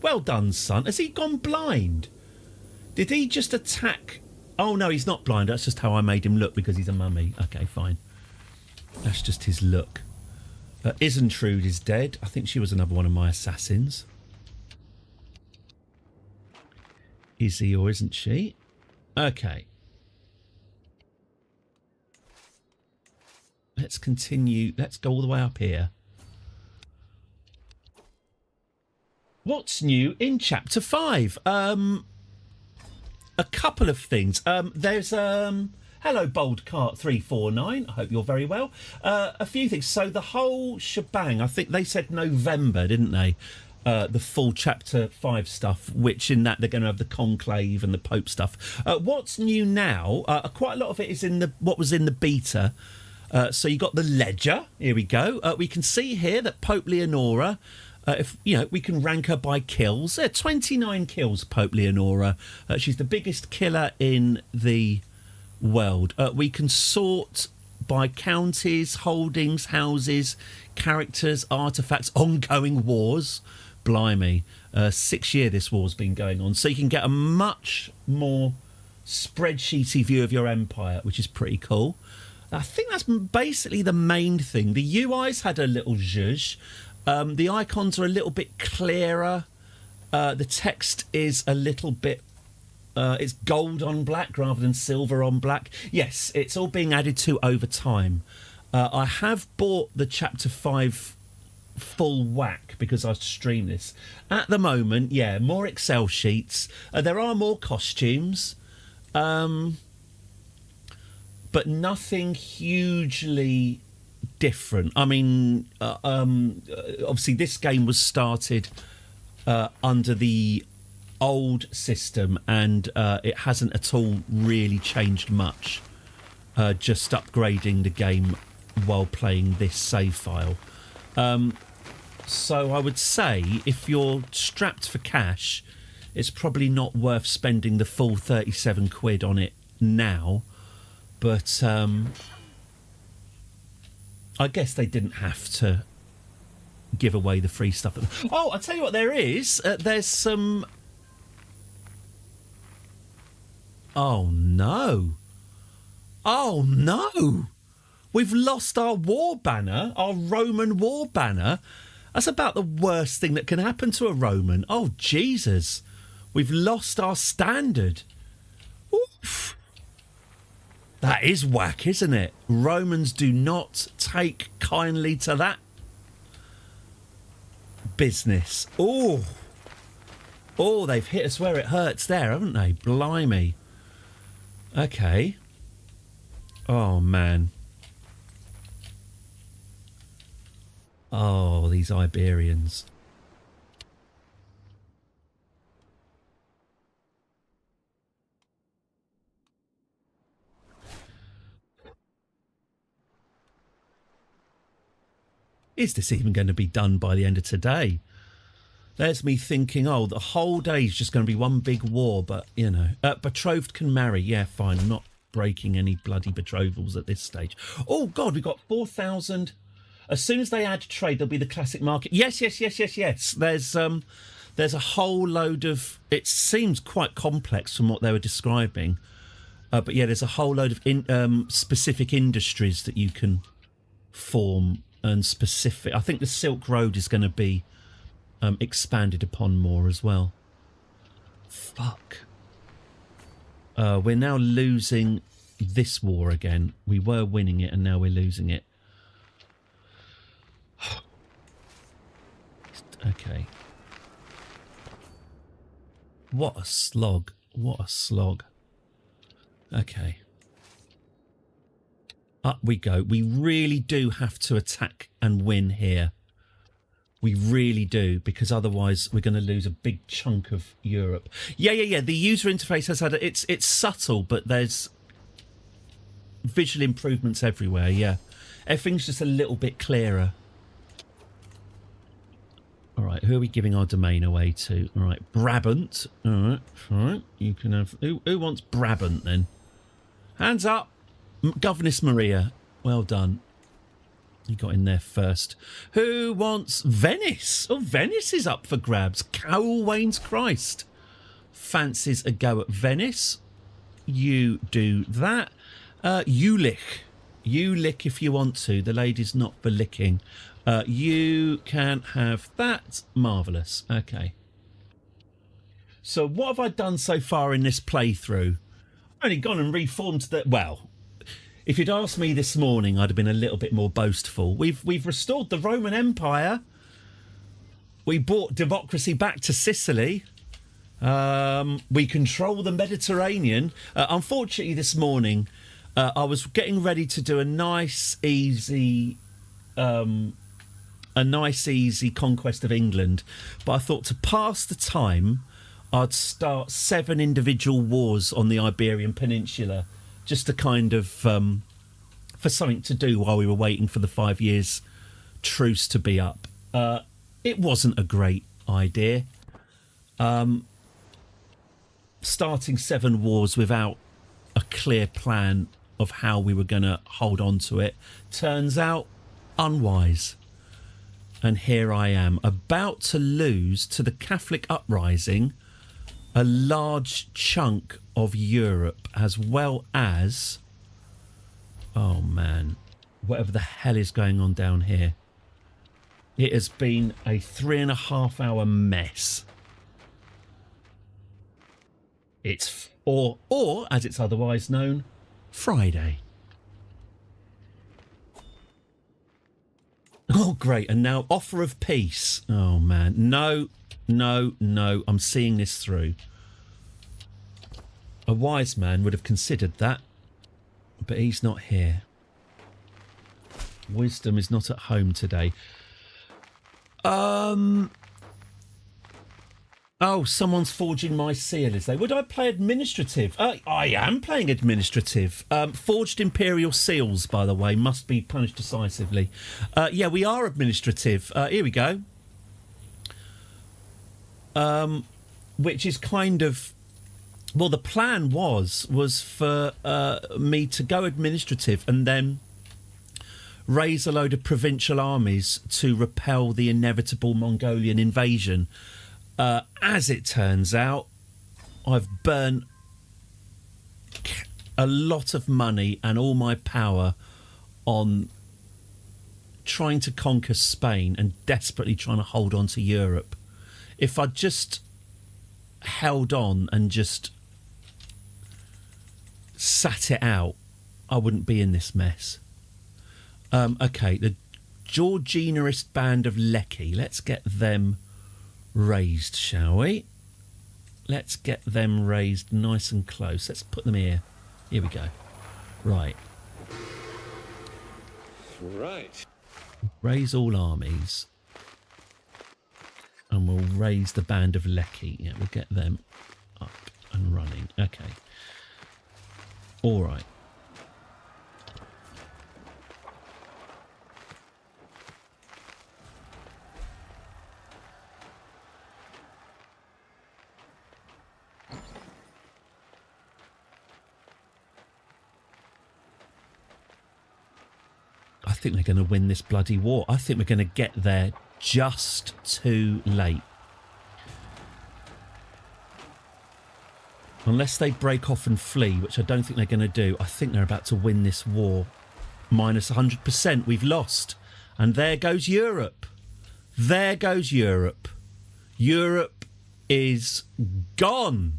Speaker 1: Well done, son. Has he gone blind? Did he just attack... Oh, no, he's not blind. That's just how I made him look because he's a mummy. Okay, fine. That's just his look. Isentrude is dead. I think she was another one of my assassins. Is he or isn't she? Okay. Let's continue. Let's go all the way up here. What's new in Chapter 5? A couple of things. There's... Hello, Bold Cart 349. I hope you're very well. A few things. So the whole shebang, I think they said November, didn't they? The full Chapter 5 stuff, which in that they're going to have the conclave and the Pope stuff. What's new now? Quite a lot of it is in the what was in the beta. So you got the ledger. Here we go. We can see here that Pope Leonora, if you know, we can rank her by kills. 29 kills, Pope Leonora. She's the biggest killer in the world. We can sort by counties, holdings, houses, characters, artifacts, ongoing wars. Blimey, 6 years this war's been going on. So you can get a much more spreadsheety view of your empire, which is pretty cool. I think that's basically the main thing. The UI's had a little zhuzh. The icons are a little bit clearer. The text is a little bit... it's gold on black rather than silver on black. Yes, it's all being added to over time. I have bought the Chapter 5 full whack because I stream this. At the moment, yeah, more Excel sheets. There are more costumes. But nothing hugely different. I mean, obviously this game was started under the old system and it hasn't at all really changed much. Just upgrading the game while playing this save file. So I would say if you're strapped for cash, it's probably not worth spending the full 37 quid on it now. But I guess they didn't have to give away the free stuff. Oh, I'll tell you what there is. There's some... Oh, no. Oh, no. We've lost our war banner, our Roman war banner. That's about the worst thing that can happen to a Roman. Oh, Jesus. We've lost our standard. Oof. That is whack, isn't it? Romans do not take kindly to that business. Oh, they've hit us where it hurts there, haven't they? Blimey. Okay. Oh, man. Oh, these Iberians. Is this even going to be done by the end of today? There's me thinking, oh, the whole day's just going to be one big war, but, you know. Betrothed can marry. Yeah, fine. I'm not breaking any bloody betrothals at this stage. Oh, God, we've got 4,000. As soon as they add trade, there'll be the classic market. Yes. There's a whole load of... It seems quite complex from what they were describing. But, yeah, there's a whole load of specific industries that you can form. And specific, I think the Silk Road is going to be expanded upon more as well. Fuck. We're now losing this war again. We were winning it and now we're losing it. Okay. What a slog. What a slog. Okay. Up we go. We really do have to attack and win here. We really do, because otherwise we're going to lose a big chunk of Europe. Yeah. The user interface has had it's subtle, but there's visual improvements everywhere. Yeah, everything's just a little bit clearer. All right, who are we giving our domain away to? All right, Brabant. All right. You can have who wants Brabant then? Hands up, Governess Maria. Well done. You got in there first. Who wants Venice? Oh, Venice is up for grabs. Carol Wayne's Christ fancies a go at Venice. You do that. Ulich if you want to. The lady's not for licking. You can have that. Marvellous. Okay. So what have I done so far in this playthrough? I've only gone and reformed the... Well... If you'd asked me this morning, I'd have been a little bit more boastful. We've restored the Roman Empire. We brought democracy back to Sicily. We control the Mediterranean. Unfortunately, this morning, I was getting ready to do a nice, easy conquest of England. But I thought to pass the time, I'd start 7 individual wars on the Iberian Peninsula. Just to kind of, for something to do while we were waiting for the 5 years truce to be up. It wasn't a great idea. Starting 7 wars without a clear plan of how we were going to hold on to it turns out unwise. And here I am, about to lose to the Catholic uprising a large chunk of Europe, as well as, oh man, whatever the hell is going on down here. It has been a 3.5 hour mess. It's or as it's otherwise known, Friday. Oh great, and now offer of peace. Oh man, no, I'm seeing this through. A wise man would have considered that, but he's not here. Wisdom is not at home today. Oh, someone's forging my seal, is they? Would I play administrative? I am playing administrative. Forged imperial seals, by the way, must be punished decisively. Yeah, we are administrative. Here we go. Which is kind of... Well, the plan was for me to go administrative and then raise a load of provincial armies to repel the inevitable Mongolian invasion. As it turns out, I've burnt a lot of money and all my power on trying to conquer Spain and desperately trying to hold on to Europe. If I'd just held on and just sat it out, I wouldn't be in this mess. Okay, the Georgianist band of Lecky. Let's get them raised, shall we? Let's get them raised nice and close. Let's put them here. Here we go. Right.
Speaker 7: Right.
Speaker 1: Raise all armies. And we'll raise the band of Lecky. Yeah, we'll get them up and running. Okay. All right. I think they're going to win this bloody war. I think we're going to get there just too late. Unless they break off and flee, which I don't think they're going to do, I think they're about to win this war. Minus 100%, we've lost. And there goes Europe. There goes Europe. Europe is gone.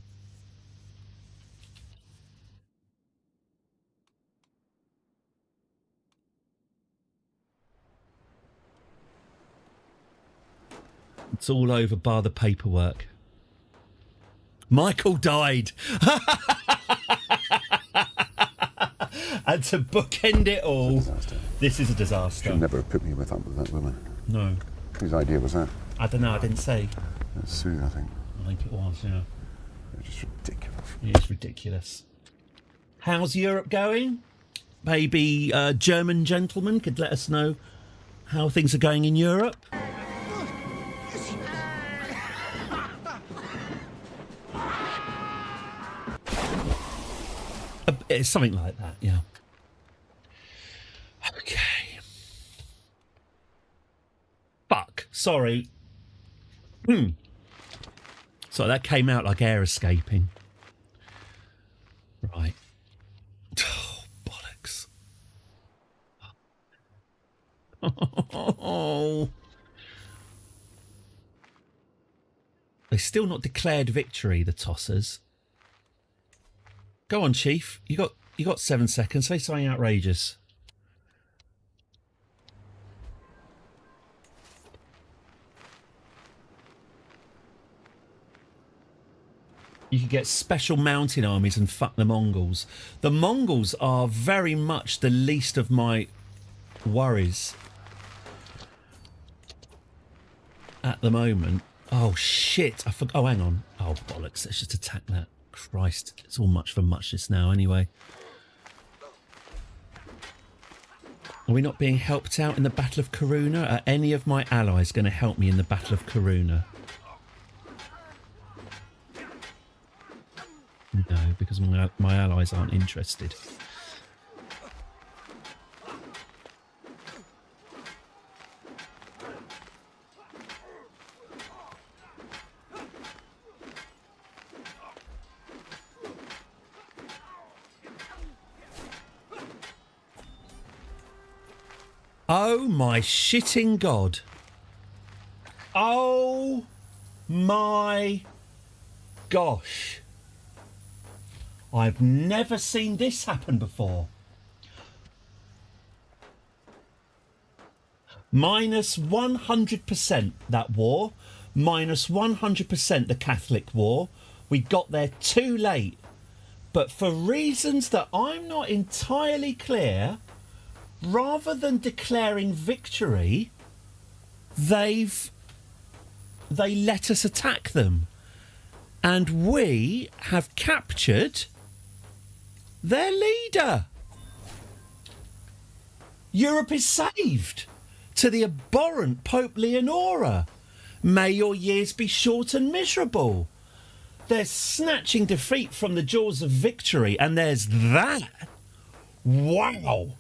Speaker 1: It's all over bar the paperwork. Michael died. And to bookend it all, this is a disaster.
Speaker 8: She'll never have put me with that woman.
Speaker 1: No.
Speaker 7: Whose idea was that?
Speaker 1: I don't know, I didn't say.
Speaker 7: Sue, I think.
Speaker 1: I think it was, yeah.
Speaker 7: It's just ridiculous.
Speaker 1: It's ridiculous. How's Europe going? Maybe German gentleman could let us know how things are going in Europe. It's something like that, yeah. Okay. Fuck. Sorry. So that came out like air escaping. Right. Oh, bollocks. Oh. They've still not declared victory, the tossers. Go on, Chief. You got 7 seconds. Say something outrageous. You could get special mountain armies and fuck the Mongols. The Mongols are very much the least of my worries at the moment. Oh, shit. I forgot. Oh, hang on. Oh, bollocks. Let's just attack that. Christ. It's all much for muchness now, anyway. Are we not being helped out in the Battle of Karuna? Are any of my allies going to help me in the Battle of Karuna? No, because my allies aren't interested. Oh my shitting God. Oh my gosh. I've never seen this happen before. Minus 100% that war. Minus 100% the Catholic war. We got there too late. But for reasons that I'm not entirely clear, rather than declaring victory, they let us attack them. And we have captured their leader. Europe is saved to the abhorrent Pope Leonora. May your years be short and miserable. They're snatching defeat from the jaws of victory, and there's that. Wow.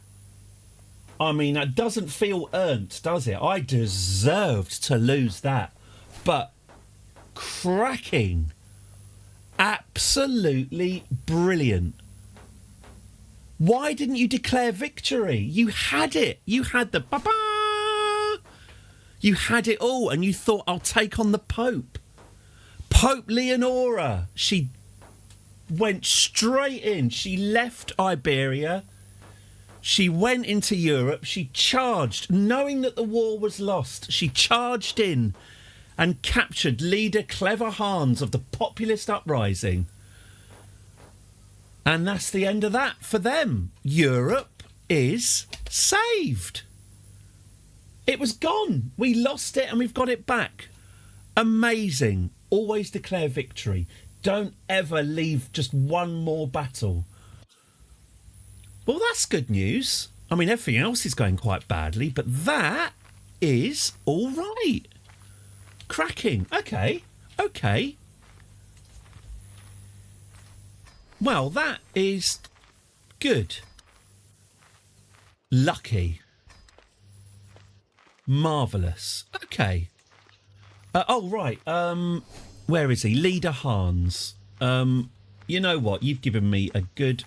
Speaker 1: I mean, that doesn't feel earned, does it? I deserved to lose that. But cracking. Absolutely brilliant. Why didn't you declare victory? You had it. You had the ba-ba. You had it all, and you thought, I'll take on the Pope. Pope Leonora. She went straight in. She left Iberia. She went into Europe. She charged, knowing that the war was lost. She charged in and captured leader Clever Hans of the populist uprising. And that's the end of that for them. Europe is saved. It was gone. We lost it and we've got it back. Amazing. Always declare victory. Don't ever leave just one more battle. Well, that's good news. I mean, everything else is going quite badly, but that is all right. Cracking. Okay. Okay. Well, that is good. Lucky. Marvellous. Okay. Oh, right. Where is he? Leader Hans. You know what? You've given me a good...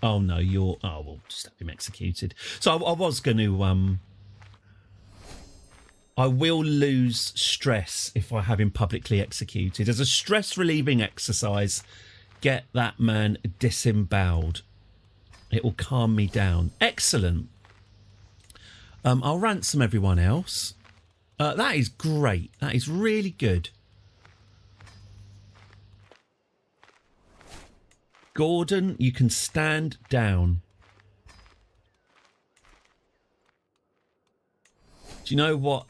Speaker 1: Oh, no, you're... Oh, we'll just have him executed. So I was going to... I will lose stress if I have him publicly executed. As a stress-relieving exercise... Get that man disemboweled. It will calm me down. Excellent. I'll ransom everyone else. That is great. That is really good. Gordon, you can stand down. Do you know what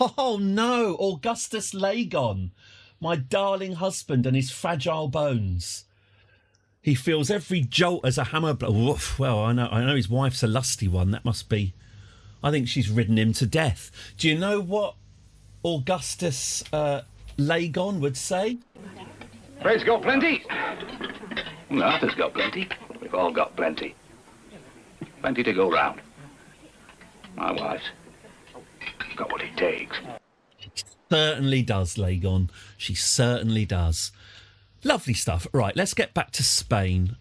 Speaker 1: Oh no, Augustus Lagon, my darling husband and his fragile bones. He feels every jolt as a hammer blow. Well, I know his wife's a lusty one. That must be. I think she's ridden him to death. Do you know what Augustus Lagon would say?
Speaker 8: Fred's got plenty. Arthur's got plenty. We've all got plenty. Plenty to go round. My wife's got what it takes.
Speaker 1: Certainly does, Lagon. She certainly does. Lovely stuff. Right, let's get back to Spain,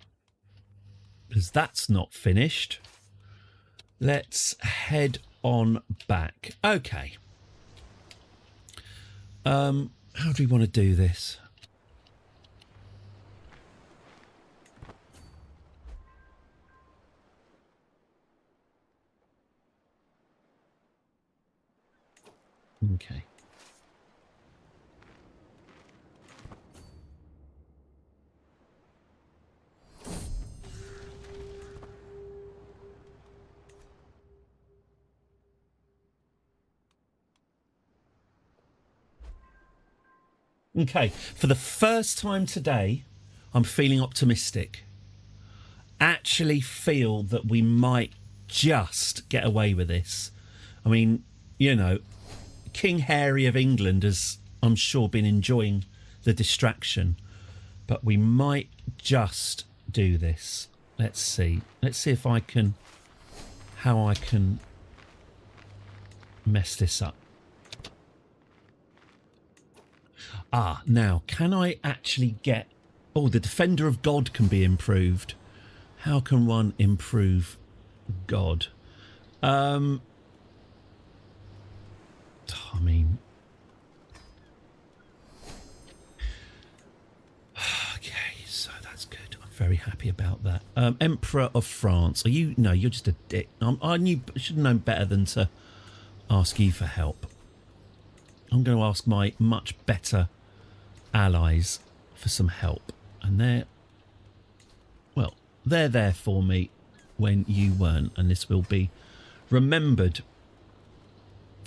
Speaker 1: because that's not finished. Let's head on back. Okay. How do we want to do this? Okay. Okay, for the first time today, I'm feeling optimistic. Actually feel that we might just get away with this. I mean, you know, King Harry of England has, I'm sure, been enjoying the distraction, but we might just do this. Let's see. Let's see if I can, how I can mess this up. Ah, now, can I actually get... Oh, the Defender of God can be improved. How can one improve God? I mean... Okay, so that's good. I'm very happy about that. Emperor of France. Are you... No, you're just a dick. I should have known better than to ask you for help. I'm going to ask my much better allies for some help, and they're there for me when you weren't, and this will be remembered.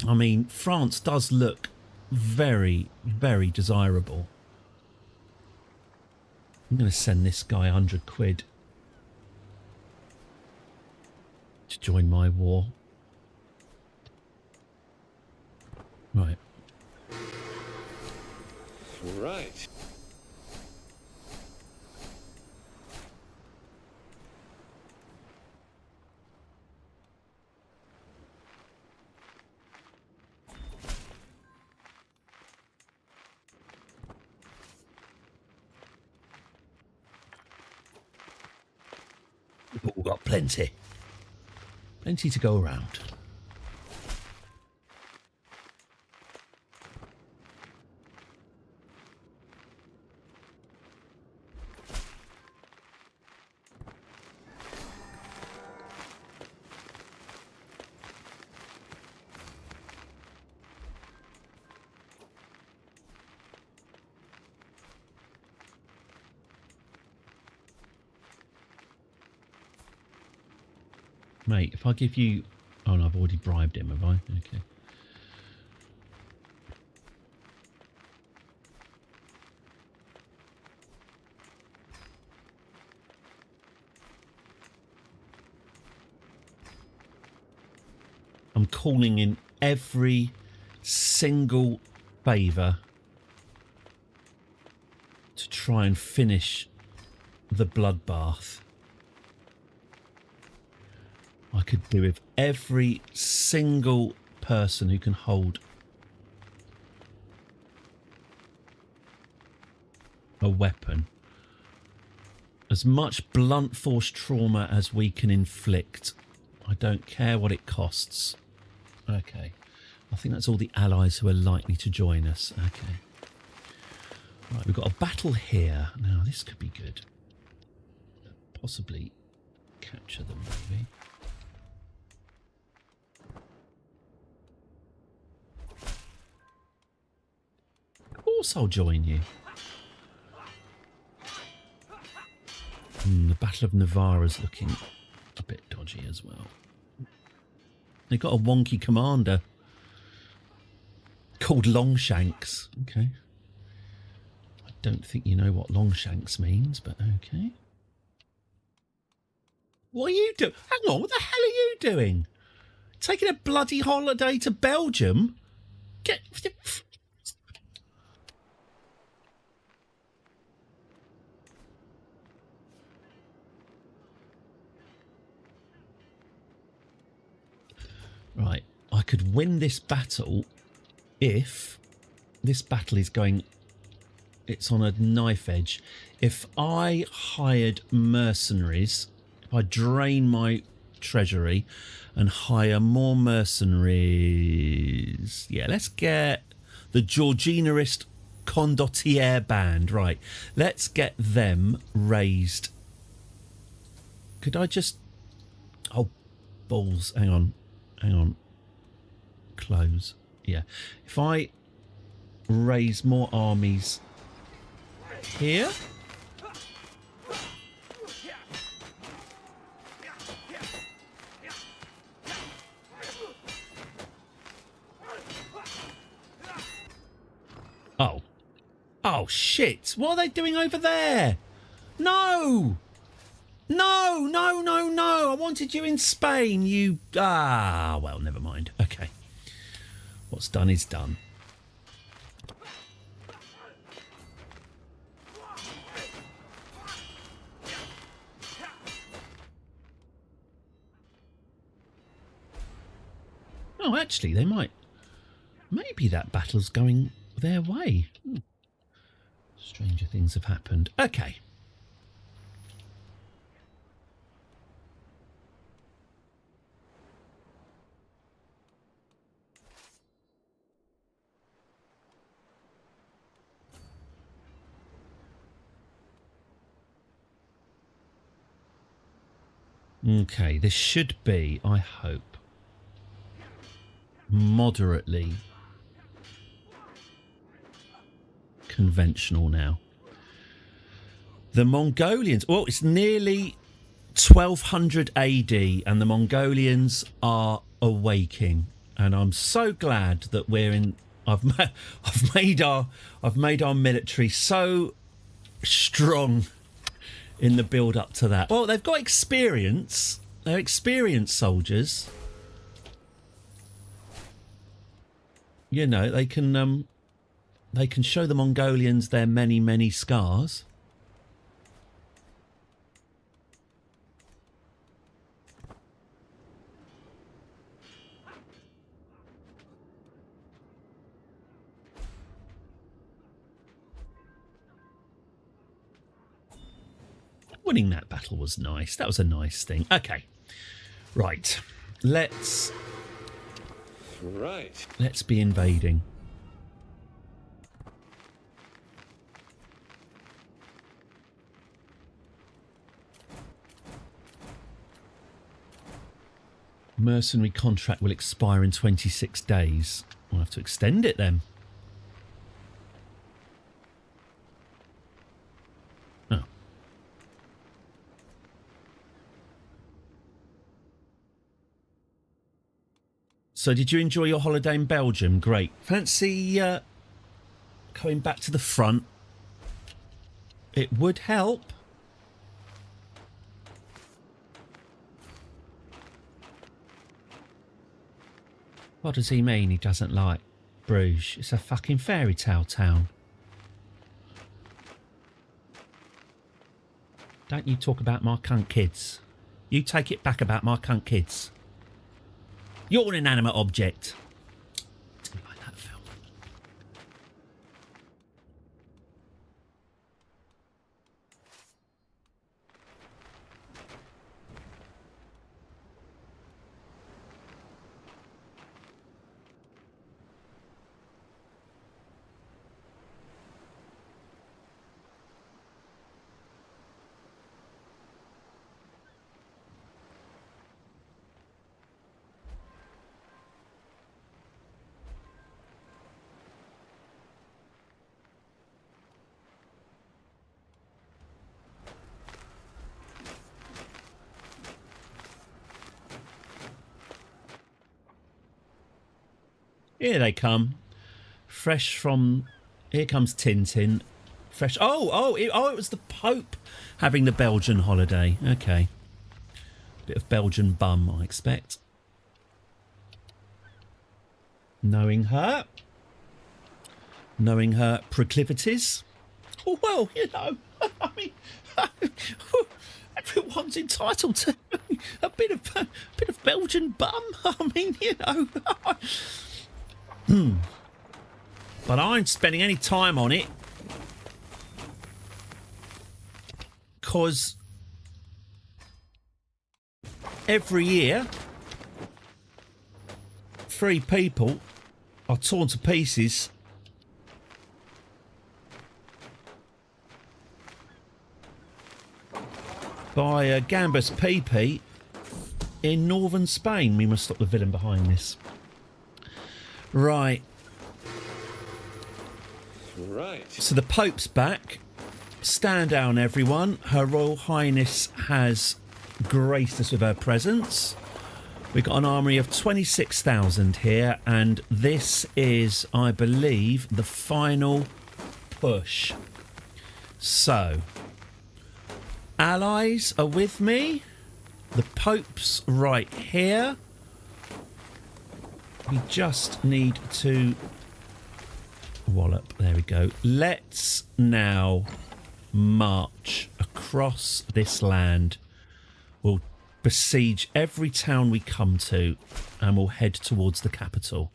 Speaker 1: I mean, France does look very, very desirable. I'm going to send this guy 100 quid to join my war. Right.
Speaker 2: Right.
Speaker 1: We've all got plenty. Plenty to go around. Mate, if I give you... Oh, no, I've already bribed him, have I? Okay. I'm calling in every single favour to try and finish the bloodbath. I could do with every single person who can hold a weapon. As much blunt force trauma as we can inflict. I don't care what it costs. Okay. I think that's all the allies who are likely to join us. Okay. Right, we've got a battle here. Now, this could be good. Possibly capture them, maybe. Of course I'll join you. The Battle of Navarra's looking a bit dodgy as well. They've got a wonky commander. called Longshanks. Okay. I don't think you know what Longshanks means, but okay. What are you doing? Hang on, what the hell are you doing? Taking a bloody holiday to Belgium? Get... Right, I could win this battle if this battle is going... It's on a knife edge. If I hired mercenaries, if I drain my treasury and hire more mercenaries... Yeah, let's get the Georgianist Condottiere band. Right, let's get them raised. Could I just... Oh, balls. Hang on. Hang on. Close. Yeah. If I raise more armies here. Oh. Oh, shit. What are they doing over there? No. No, no, no, no. I wanted you in Spain. You... Ah, well, never mind. Okay. What's done is done. Oh, actually, they might... Maybe that battle's going their way. Stranger things have happened. Okay. Okay, this should be, I hope, moderately conventional now. The Mongolians, well, it's nearly 1200 AD and the Mongolians are awaking, and I'm so glad that we're in... I've made our military so strong in the build up to that. Well, they've got experience. They're experienced soldiers. You know, they can show the Mongolians their many, many scars. Winning that battle was nice. That was a nice thing. Okay. Right. Let's be invading. Mercenary contract will expire in 26 days. We'll have to extend it then. Oh. So did you enjoy your holiday in Belgium? Great. Fancy coming back to the front? It would help. What does he mean he doesn't like Bruges? It's a fucking fairy tale town. Don't you talk about my cunt kids. You take it back about my cunt kids. You're an inanimate object. I like that film. Here they come. Fresh from... Here comes Tintin. Fresh... it was the Pope having the Belgian holiday. Okay. Bit of Belgian bum, I expect. Knowing her proclivities. Oh, well, you know, I mean, everyone's entitled to a bit of Belgian bum. I mean, you know. But I ain't spending any time on it, because every year 3 people are torn to pieces by a Gambus PP in northern Spain. We must stop the villain behind this. Right.
Speaker 9: Right.
Speaker 1: So the Pope's back. Stand down, everyone. Her Royal Highness has graced us with her presence. We've got an armoury of 26,000 here, and this is, I believe, the final push. So, allies are with me. The Pope's right here. We just need to wallop. There we go. Let's now march across this land. We'll besiege every town we come to, and we'll head towards the capital.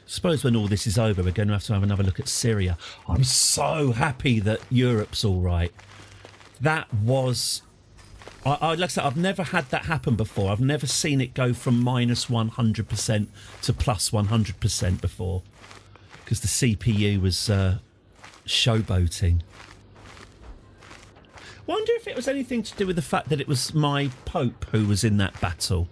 Speaker 1: Suppose when all this is over, we're going to have another look at Syria. I'm so happy that Europe's all right. That was... like I said, I've never had that happen before. I've never seen it go from minus 100% to plus 100% before, because the CPU was showboating. Wonder if it was anything to do with the fact that it was my Pope who was in that battle.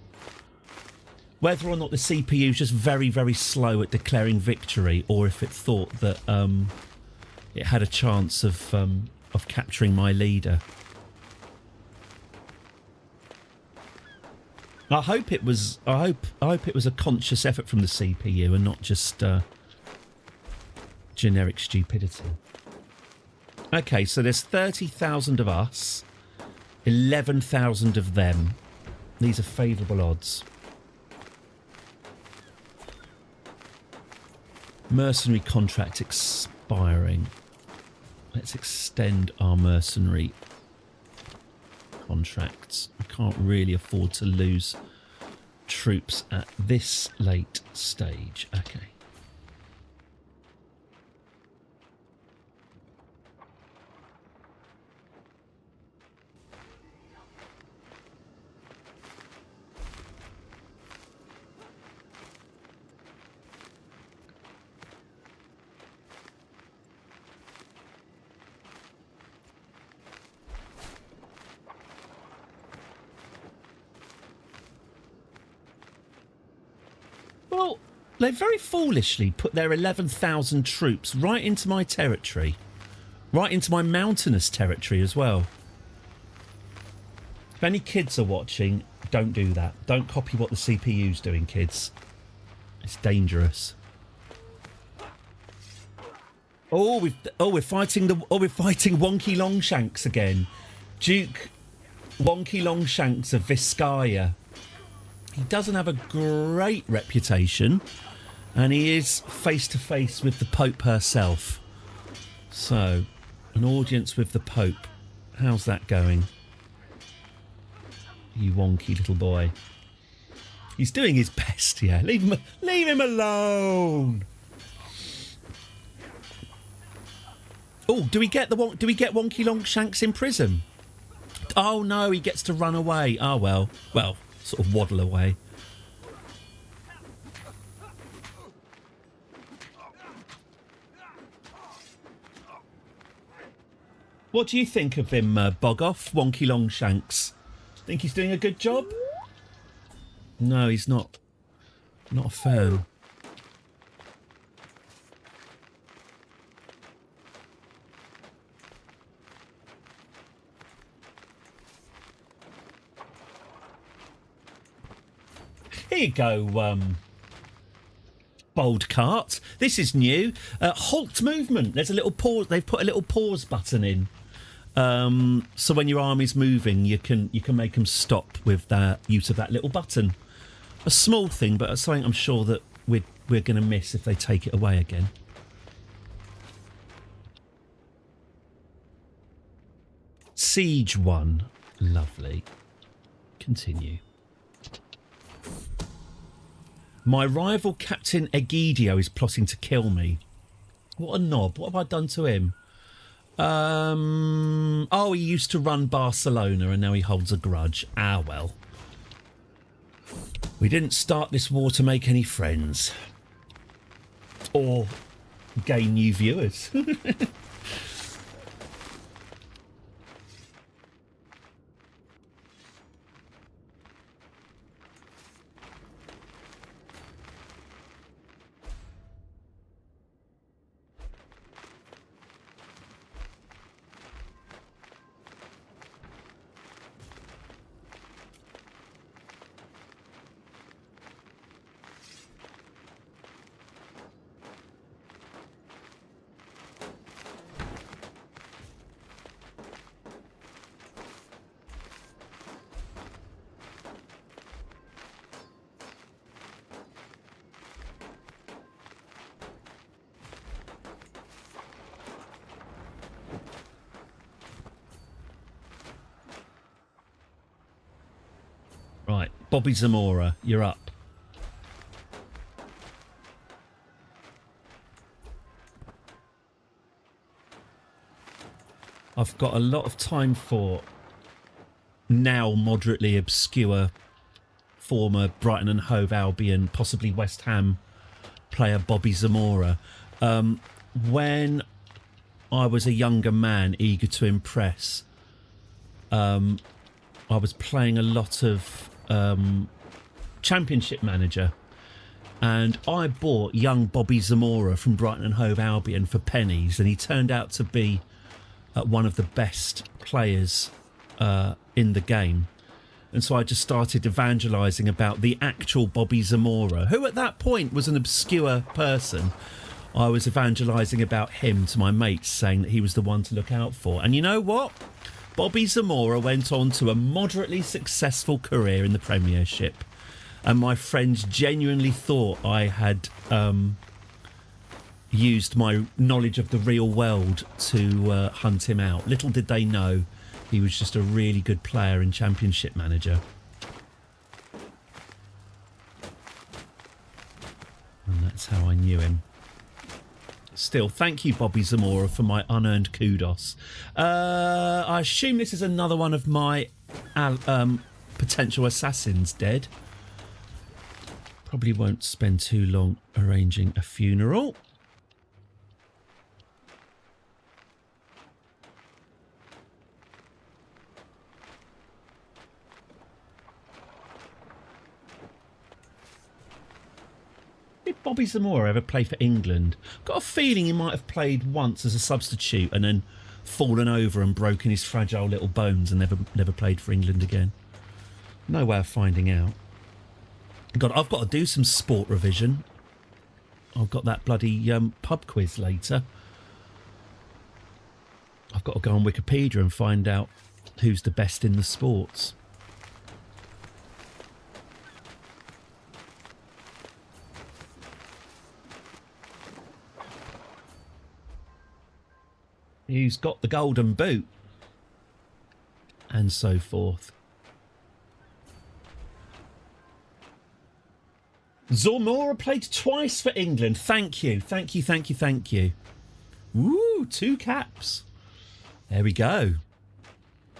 Speaker 1: Whether or not the CPU is just very, very slow at declaring victory, or if it thought that it had a chance of capturing my leader. I hope it was a conscious effort from the CPU and not just generic stupidity. Okay, so there's 30,000 of us, 11,000 of them. These are favourable odds. Mercenary contract expiring. Let's extend our mercenary contracts. I can't really afford to lose troops at this late stage. Okay. Well, they very foolishly put their 11,000 troops right into my territory. Right into my mountainous territory as well. If any kids are watching, don't do that. Don't copy what the CPU's doing, kids. It's dangerous. We're fighting Wonky Longshanks again. Duke Wonky Longshanks of Vizcaya. He doesn't have a great reputation, and he is face to face with the Pope herself. So, an audience with the Pope. How's that going? You wonky little boy. He's doing his best, yeah. Leave him alone. Oh, do we get Wonky Longshanks in prison? Oh no, he gets to run away. Oh well, sort of waddle away. What do you think of him, Bogoff, Wonky Longshanks? Think he's doing a good job? No, he's not. Not a fan. Here you go, bold cart. This is new. Halt movement. There's a little pause. They've put a little pause button in. So when your army's moving, you can make them stop with the use of that little button. A small thing, but something I'm sure that we're going to miss if they take it away again. Siege 1. Lovely. Continue. My rival Captain Egidio is plotting to kill me. What a knob. What have I done to him? Oh, he used to run Barcelona and now he holds a grudge. Ah, well. We didn't start this war to make any friends. Or gain new viewers. Right, Bobby Zamora, you're up. I've got a lot of time for now moderately obscure former Brighton and Hove Albion, possibly West Ham player Bobby Zamora. When I was a younger man eager to impress, I was playing a lot of Championship Manager, and I bought young Bobby Zamora from Brighton and Hove Albion for pennies, and he turned out to be one of the best players in the game. And so I just started evangelising about the actual Bobby Zamora, who at that point was an obscure person. I was evangelising about him to my mates, saying that he was the one to look out for. And you know what? Bobby Zamora went on to a moderately successful career in the Premiership, and my friends genuinely thought I had used my knowledge of the real world to hunt him out. Little did they know he was just a really good player in Championship Manager. And that's how I knew him. Still, thank you, Bobby Zamora, for my unearned kudos. I assume this is another one of my potential assassins dead. Probably won't spend too long arranging a funeral. Did Bobby Zamora ever play for England? Got a feeling he might have played once as a substitute and then fallen over and broken his fragile little bones and never played for England again. No way of finding out. God, I've got to do some sport revision. I've got that bloody pub quiz later. I've got to go on Wikipedia and find out who's the best in the sports. Who's got the golden boot? And so forth. Zamora played twice for England. Thank you. Thank you, thank you, thank you. Woo, 2 caps. There we go.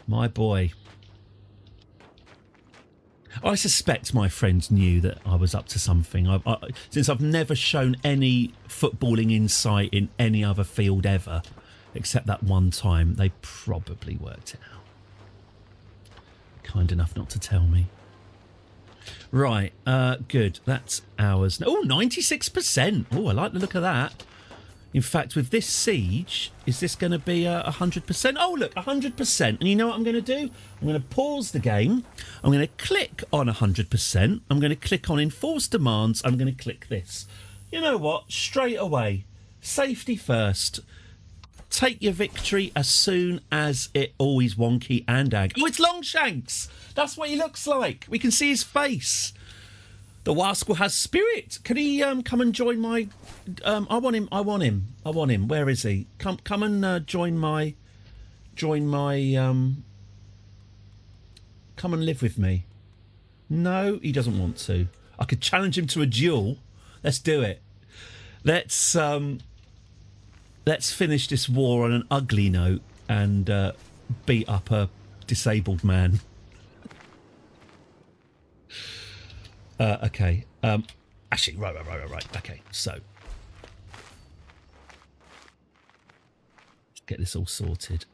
Speaker 1: My boy. I suspect my friends knew that I was up to something. Since I've never shown any footballing insight in any other field ever, except that one time, they probably worked it out. Kind enough not to tell me. Right, good. That's ours. Oh, 96%. Oh, I like the look of that. In fact, with this siege, is this going to be 100%? Oh, look, 100%. And you know what I'm going to do? I'm going to pause the game. I'm going to click on 100%. I'm going to click on Enforce Demands. I'm going to click this. You know what? Straight away. Safety first. Take your victory as soon as it always wonky and ag. Oh, it's Longshanks. That's what he looks like. We can see his face. The Wascal has spirit. Can he come and join my... I want him. Where is he? Come and join my... Come and live with me. No, he doesn't want to. I could challenge him to a duel. Let's do it. Let's finish this war on an ugly note and beat up a disabled man. Okay. Actually, right. Okay, so get this all sorted.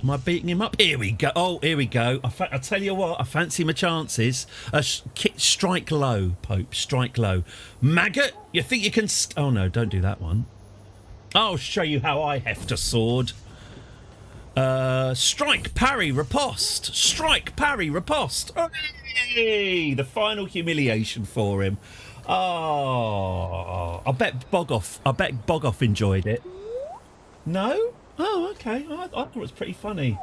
Speaker 1: Am I beating him up? Here we go. Oh, here we go. I tell you what, I fancy my chances. Strike low, Pope. Strike low. Maggot, you think you can... oh, no, don't do that one. I'll show you how I heft a sword. Strike, parry, riposte. Strike, parry, riposte. Hey, the final humiliation for him. Oh, I bet Bogoff enjoyed it. No? Oh, okay. I thought it was pretty funny.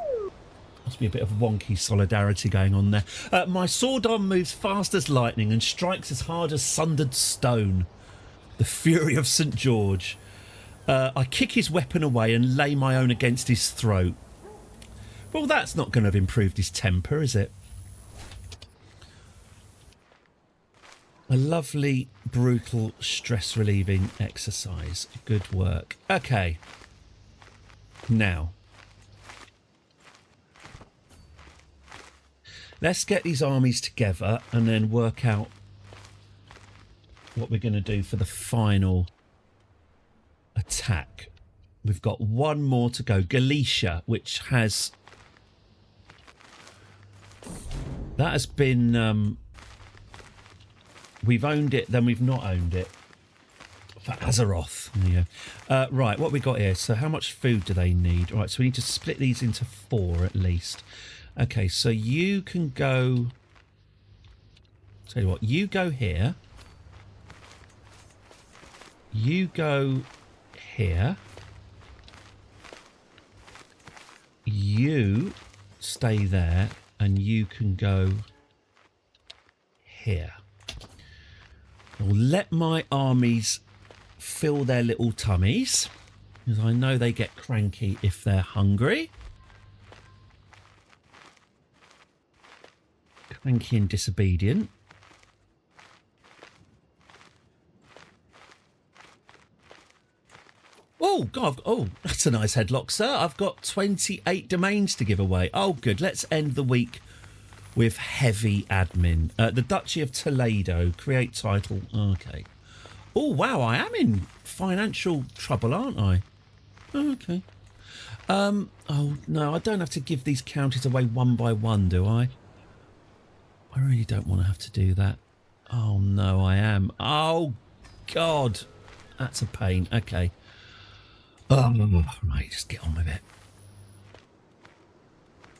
Speaker 1: Must be a bit of wonky solidarity going on there. My sword arm moves fast as lightning and strikes as hard as sundered stone. The fury of St. George. I kick his weapon away and lay my own against his throat. Well, that's not going to have improved his temper, is it? A lovely, brutal, stress-relieving exercise. Good work. Okay. Now, let's get these armies together and then work out what we're going to do for the final attack. We've got one more to go. Galicia, which has... that has been... we've owned it, then we've not owned it. For Azeroth. There you go. Right, what we got here? So how much food do they need? Right, so we need to split these into 4 at least. Okay, so you can go... tell you what, you go here. You go here. You stay there, and you can go here. I'll let my armies fill their little tummies, because I know they get cranky if they're hungry. Cranky and disobedient. Oh, God. Oh, that's a nice headlock, sir. I've got 28 domains to give away. Oh, good. Let's end the week with heavy admin. The Duchy of Toledo. Create title. Okay. Oh, wow. I am in financial trouble, aren't I? Okay. Oh, no. I don't have to give these counties away one by one, do I? I really don't want to have to do that. Oh, no, I am. Oh, God. That's a pain. Okay. Oh, right, just get on with it.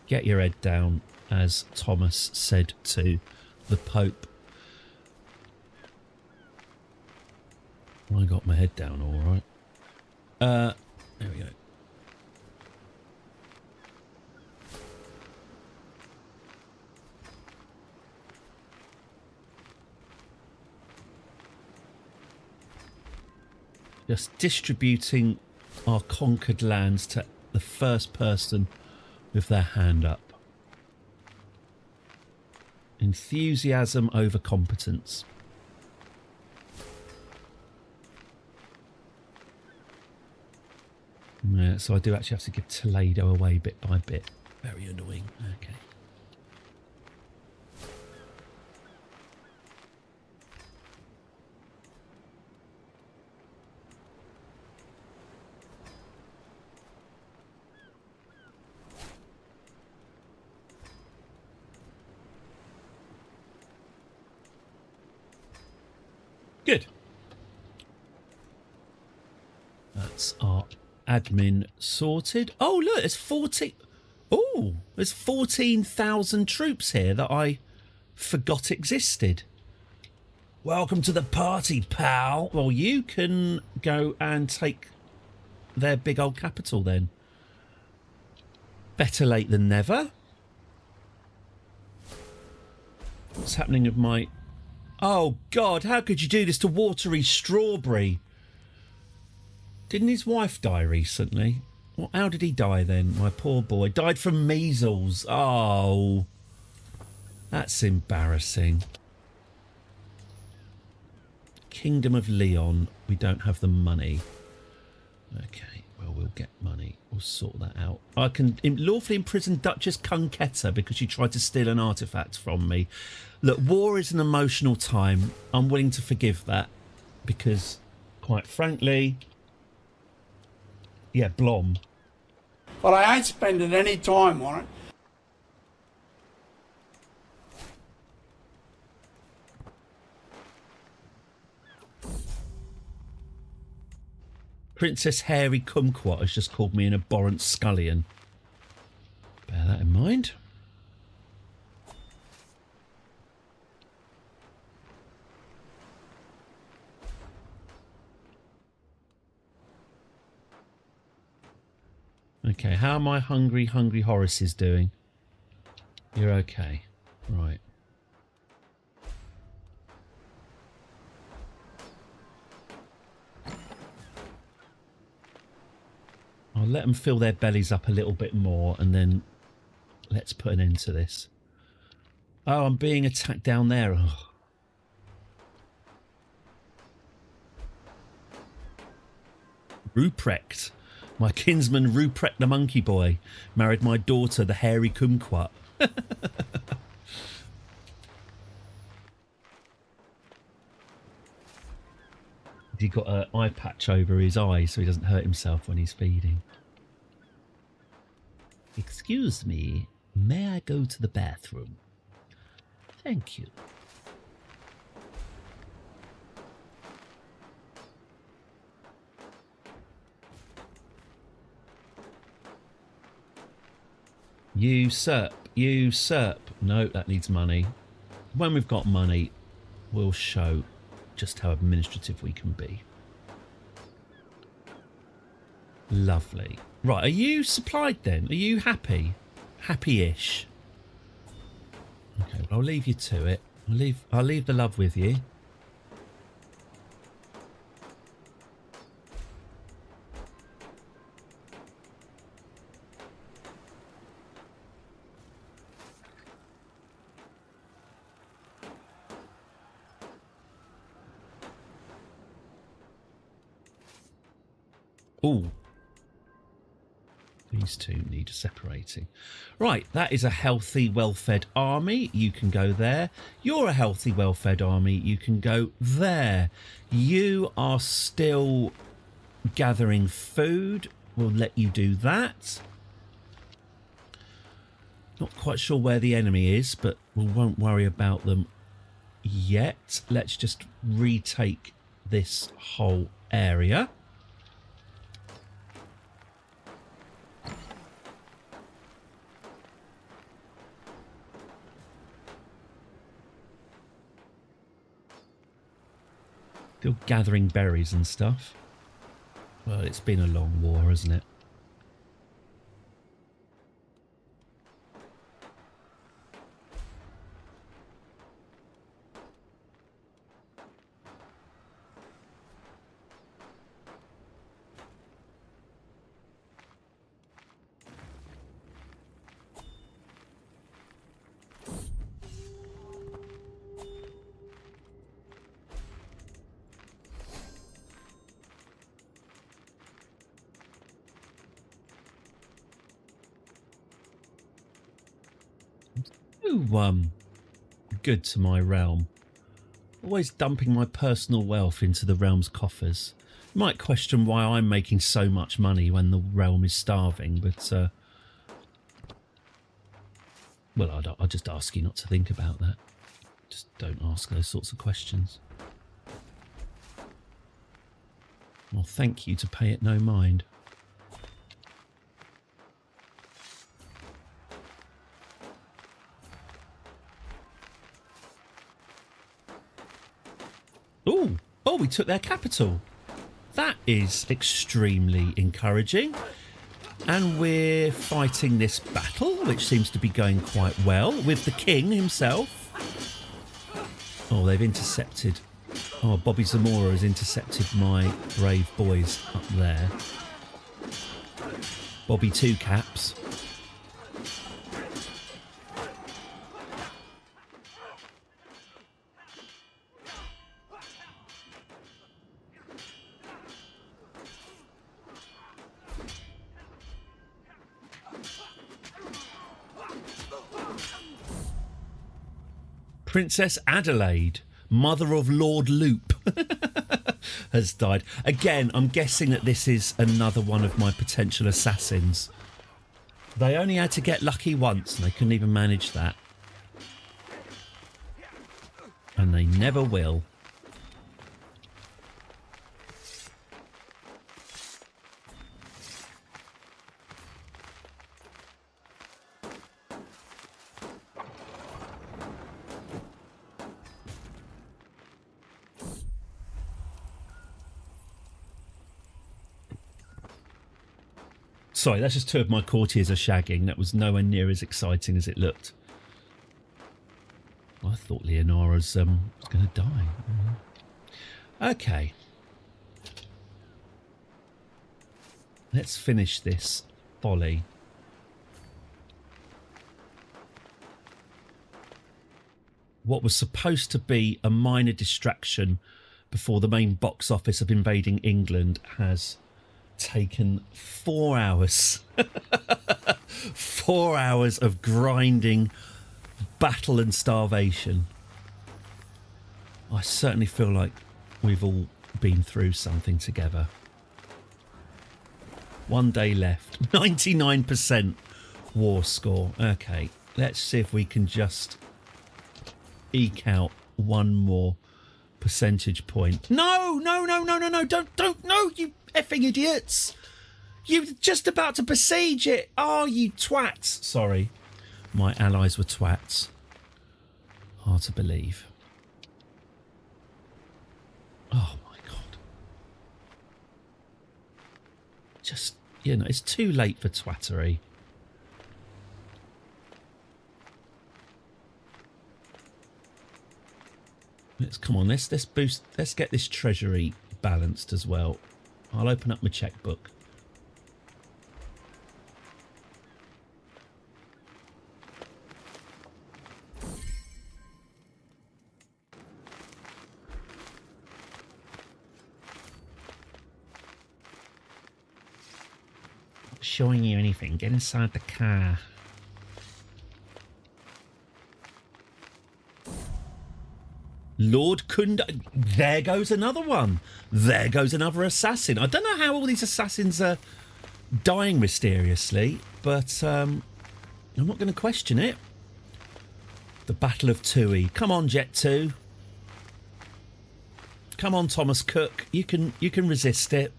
Speaker 1: Get your head down, as Thomas said to the Pope. I got my head down all right. There we go. Just distributing our conquered lands to the first person with their hand up. Enthusiasm over competence. Yeah, so I do actually have to give Toledo away bit by bit. Very annoying. Okay. Good. That's our admin sorted. Oh, look, there's 40. Oh, there's 14,000 troops here that I forgot existed. Welcome to the party, pal. Well, you can go and take their big old capital then. Better late than never. What's happening with my... Oh, God, how could you do this to Watery Strawberry? Didn't his wife die recently? Well, how did he die then? My poor boy. Died from measles. Oh, that's embarrassing. Kingdom of Leon. We don't have the money. Okay, well, we'll get money. We'll sort that out. I can lawfully imprison Duchess Cunketta because she tried to steal an artifact from me. Look, war is an emotional time. I'm willing to forgive that because, quite frankly, yeah, Blom.
Speaker 5: But I ain't spending any time on it.
Speaker 1: Princess Hairy Kumquat has just called me an abhorrent scullion. Bear that in mind. Okay, how are my hungry Horaces doing? You're okay. Right. I'll let them fill their bellies up a little bit more and then let's put an end to this. Oh, I'm being attacked down there. Oh. Ruprecht. My kinsman Ruprecht the monkey boy married my daughter, the hairy kumquat. He got an eye patch over his eye so he doesn't hurt himself when he's feeding. Excuse me, may I go to the bathroom? Thank you. Usurp, usurp. No, that needs money. When we've got money, we'll show just how administrative we can be. Lovely. Right, are you supplied then? Are you happy? Happy-ish. Okay, well, I'll leave you to it. I'll leave the love with you. Ooh. These two need separating. Right, that is a healthy, well-fed army. You can go there. You're a healthy, well-fed army. You can go there. You are still gathering food. We'll let you do that. Not quite sure where the enemy is, but we won't worry about them yet. Let's just retake this whole area. Still gathering berries and stuff. Well, it's been a long war, hasn't it? Good to my realm. Always dumping my personal wealth into the realm's coffers. You might question why I'm making so much money when the realm is starving, but well, I'll just ask you not to think about that. Just don't ask those sorts of questions. Well, thank you to pay it no mind. Ooh. Oh, we took their capital. That is extremely encouraging. And we're fighting this battle, which seems to be going quite well, with the king himself. Oh, they've intercepted. Oh, Bobby Zamora has intercepted my brave boys up there. Bobby Two Caps. Princess Adelaide, mother of Lord Loop, has died. Again, I'm guessing that this is another one of my potential assassins. They only had to get lucky once, and they couldn't even manage that. And they never will. Sorry, that's just two of my courtiers are shagging. That was nowhere near as exciting as it looked. I thought Leonora's was going to die. Okay. Let's finish this folly. What was supposed to be a minor distraction before the main box office of invading England has taken 4 hours. 4 hours of grinding battle and starvation. I certainly feel like we've all been through something together. 1 day left. 99% war score. Okay, let's see if we can just eke out one more percentage point. No, don't, no, you effing idiots. You're just about to besiege it. Oh, you twats. Sorry, my allies were twats. Hard to believe. Oh my God. Just, you know, it's too late for twattery. Let's come on, let's boost, let's get this treasury balanced as well. I'll open up my checkbook. Not showing you anything. Get inside the car. Lord Kunda. There goes another one. There goes another assassin. I don't know how all these assassins are dying mysteriously, but I'm not going to question it. The Battle of Tui. Come on, Jet 2. Come on, Thomas Cook. You can resist it.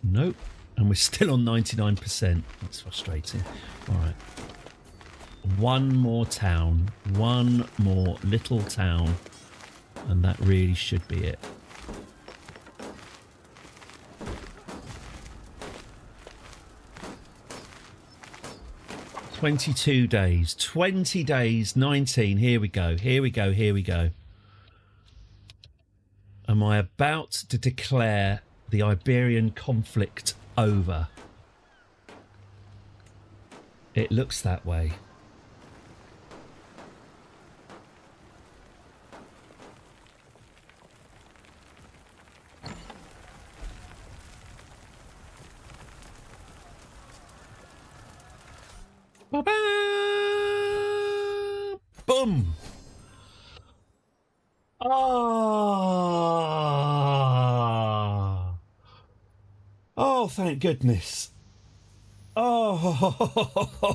Speaker 1: Nope. And we're still on 99%. That's frustrating. All right. One more town, one more little town, and that really should be it. "22 days, 20 days, 19. Here we go, here we go, here we go. Am I about to declare the Iberian conflict over? It looks that way. Ba-ba! Boom! Ah! Oh, thank goodness. Oh!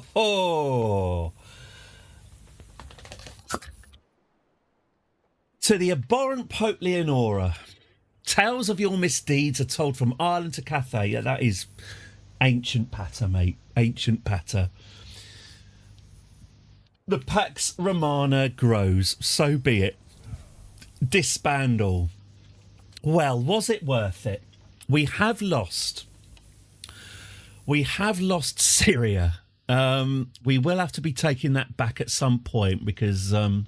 Speaker 1: To the abhorrent Pope Leonora. Tales of your misdeeds are told from Ireland to Cathay. Yeah, that is ancient patter, mate. Ancient patter. The Pax Romana grows. So be it. Disband all. Well, was it worth it? We have lost Syria. We will have to be taking that back at some point because, well,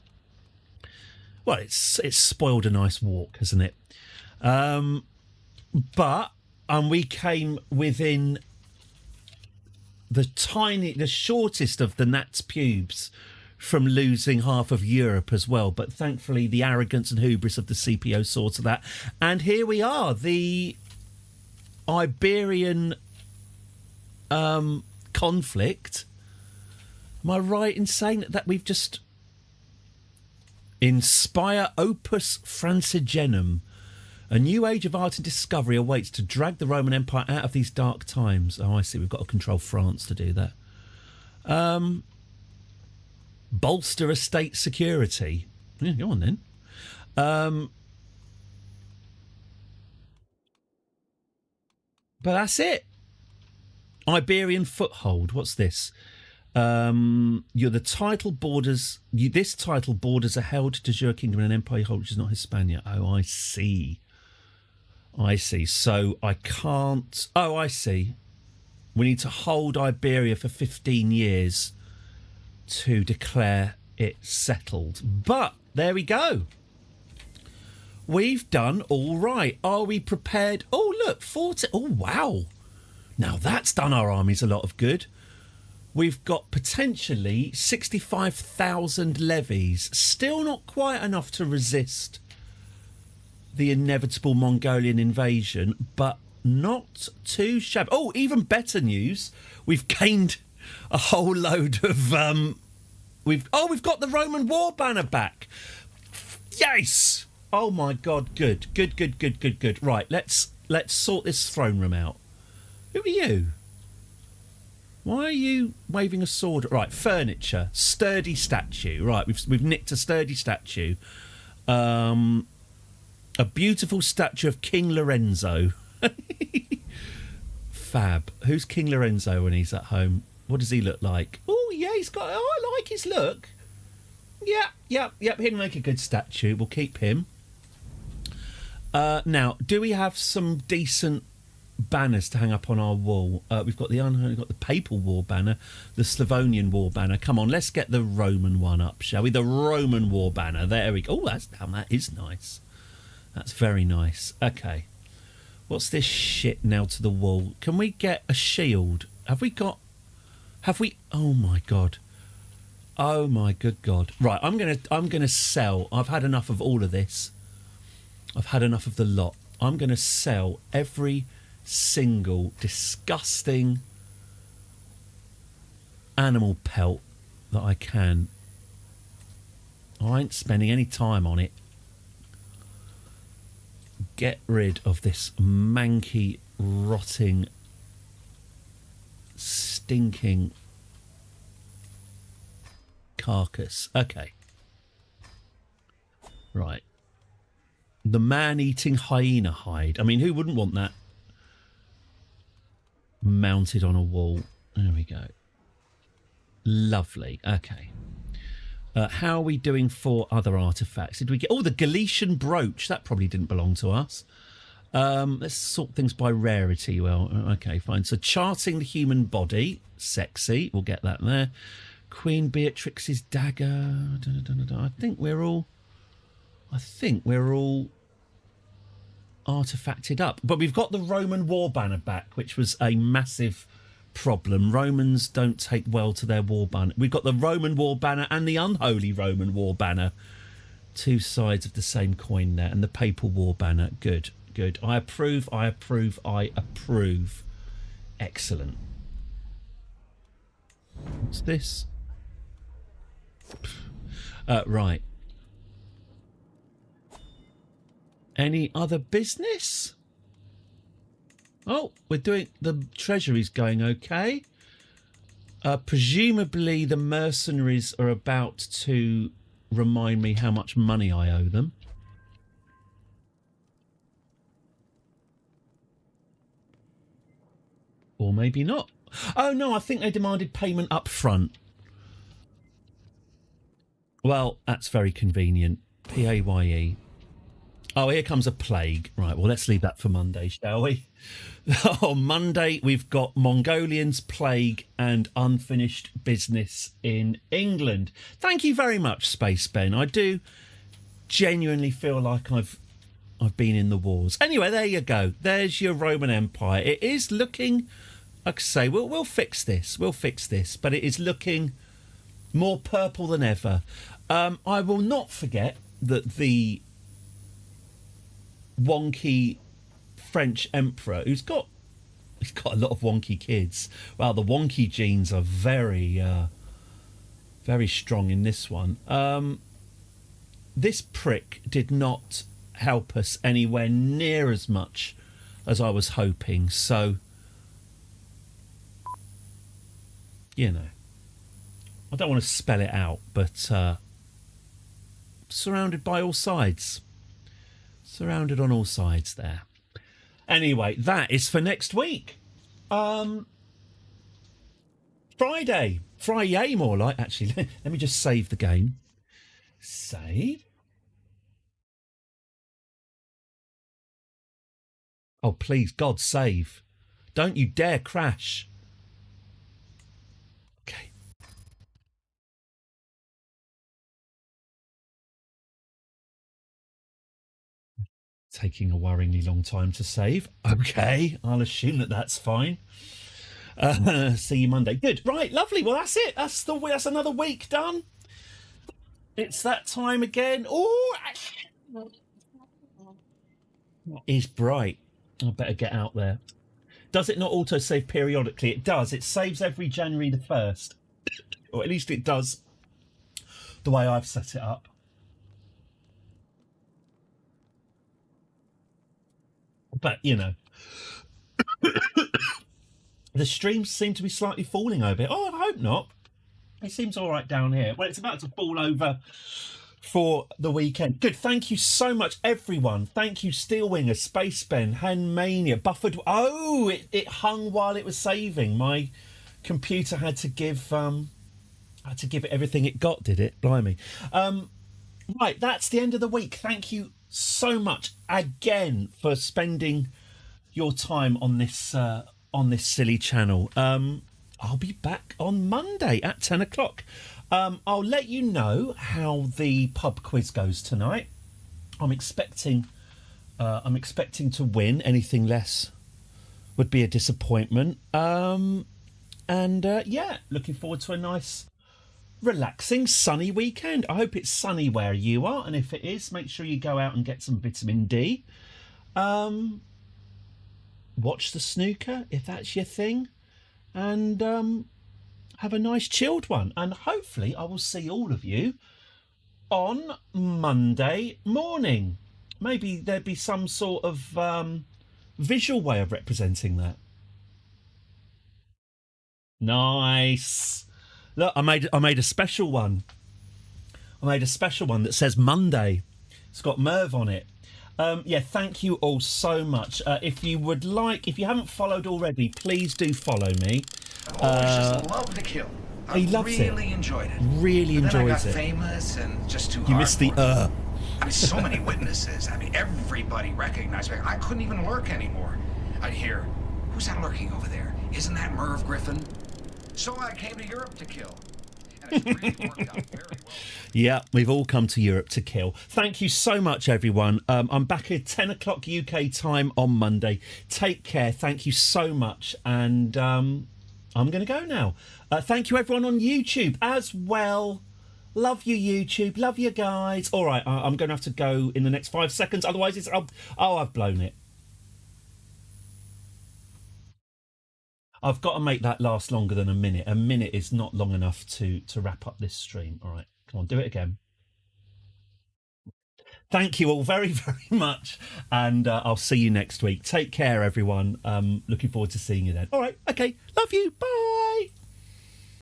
Speaker 1: it's spoiled a nice walk, hasn't it? But we came within the shortest of the gnat's pubes from losing half of Europe as well. But thankfully, the arrogance and hubris of the CPO saw to that. And here we are, the Iberian conflict. Am I right in saying that we've just inspire opus francigenum? A new age of art and discovery awaits to drag the Roman Empire out of these dark times. Oh, I see. We've got to control France to do that. Bolster estate security. Yeah, go on then. But that's it. Iberian foothold. What's this? This title borders a held de jure kingdom and an empire hold which is not Hispania. Oh, I see. So I can't. Oh, I see. We need to hold Iberia for 15 years to declare it settled. But there we go. We've done all right. Are we prepared? Oh, look, 40. Oh, wow. Now that's done our armies a lot of good. We've got potentially 65,000 levies. Still not quite enough to resist the inevitable Mongolian invasion, but not too shabby. Oh, even better news. We've gained a whole load of... we've got the Roman war banner back. Yes! Oh, my God, good. Right, let's sort this throne room out. Who are you? Why are you waving a sword? Right, furniture, sturdy statue. Right, we've nicked a sturdy statue. A beautiful statue of King Lorenzo. Fab. Who's King Lorenzo when he's at home? What does he look like? Oh, yeah, I like his look. Yep, he'd make a good statue. We'll keep him. Now, do we have some decent banners to hang up on our wall? We've got the Papal War banner, the Slavonian War banner. Come on, let's get the Roman one up, shall we? The Roman War banner. There we go. Oh, that is nice. That's very nice. Okay. What's this shit nailed to the wall? Can we get a shield? Have we? Oh my God. Oh my good God. Right, I'm gonna sell. I've had enough of all of this. I've had enough of the lot. I'm gonna sell every single disgusting animal pelt that I can. I ain't spending any time on it. Get rid of this manky, rotting, stinking carcass. Okay. Right. The man-eating hyena hide. I mean, who wouldn't want that mounted on a wall? There we go. Lovely. Okay. How are we doing for other artefacts? Did we get... Oh, the Galician brooch. That probably didn't belong to us. Let's sort things by rarity. Well, okay, fine. So charting the human body. Sexy. We'll get that there. Queen Beatrix's dagger. I think we're all artifacted up. But we've got the Roman war banner back, which was a massive problem. Romans don't take well to their war banner. We've got the Roman war banner and the unholy Roman war banner. Two sides of the same coin there. And the papal war banner. Good. I approve. Excellent. What's this? Right. Any other business? Oh, we're doing... The treasury's going okay. Presumably the mercenaries are about to remind me how much money I owe them. Or maybe not. Oh, no, I think they demanded payment up front. Well, that's very convenient. PAYE. Oh, here comes a plague. Right, well, let's leave that for Monday, shall we? On Monday, we've got Mongolians, plague, and unfinished business in England. Thank you very much, Space Ben. I do genuinely feel like I've been in the wars. Anyway, there you go. There's your Roman Empire. It is looking, like I say, we'll fix this. We'll fix this. But it is looking more purple than ever. I will not forget that the wonky French emperor, he's got a lot of wonky kids. Well, the wonky genes are very strong in this one. This prick did not help us anywhere near as much as I was hoping. So, you know, I don't want to spell it out, but surrounded by all sides. Surrounded on all sides there. Anyway, that is for next week. Friday more like, actually. Let me just save the game. Save. Oh, please, God, save. Don't you dare crash. Okay. Taking a worryingly long time to save. Okay, I'll assume that that's fine. See you Monday. Good. Right, lovely. Well, that's it. That's another week done. It's that time again. Oh, it's bright. I better get out there. Does it not auto-save periodically? It does. It saves every January the 1st. Or at least it does the way I've set it up. But, you know, the streams seem to be slightly falling over here. Oh, I hope not. It seems all right down here. Well, it's about to fall over for the weekend. Good. Thank you so much, everyone. Thank you, Steelwinger, Space Ben, Handmania, Buffered. Oh, it hung while it was saving. My computer had to give it everything it got, did it? Blimey. Right, that's the end of the week. Thank you so much again for spending your time on this silly channel. I'll be back on Monday at 10 o'clock. I'll let you know how the pub quiz goes tonight. I'm expecting to win. Anything less would be a disappointment. Yeah, looking forward to a nice, relaxing, sunny weekend. I hope it's sunny where you are, and if it is, make sure you go out and get some vitamin D. Watch the snooker if that's your thing, and have a nice chilled one. And hopefully I will see all of you on Monday morning. Maybe there'd be some sort of visual way of representing that. Nice. Look, I made a special one. I made a special one that says Monday. It's got Merv on it. Yeah, thank you all so much. If you haven't followed already, please do follow me.
Speaker 9: Just love to kill.
Speaker 1: He loves it.
Speaker 9: Really enjoyed it.
Speaker 1: Really
Speaker 9: But then I
Speaker 1: enjoys
Speaker 9: got
Speaker 1: it.
Speaker 9: famous and just too
Speaker 1: You
Speaker 9: hard
Speaker 1: missed the
Speaker 9: for it. I mean, so many witnesses. I mean, everybody recognized me. I couldn't even lurk anymore. I'd hear, "Who's that lurking over there? Isn't that Merv Griffin?" So I came to Europe to kill. And it's really worked out very well.
Speaker 1: Yeah, we've all come to Europe to kill. Thank you so much, everyone. I'm back at 10 o'clock UK time on Monday. Take care. Thank you so much. And I'm going to go now. Thank you, everyone on YouTube as well. Love you, YouTube. Love you guys. All right, I'm going to have to go in the next 5 seconds. Otherwise, I've blown it. I've got to make that last longer than a minute. A minute is not long enough to wrap up this stream. All right, come on, do it again. Thank you all very, very much. And I'll see you next week. Take care, everyone. Looking forward to seeing you then. All right, okay. Love you. Bye.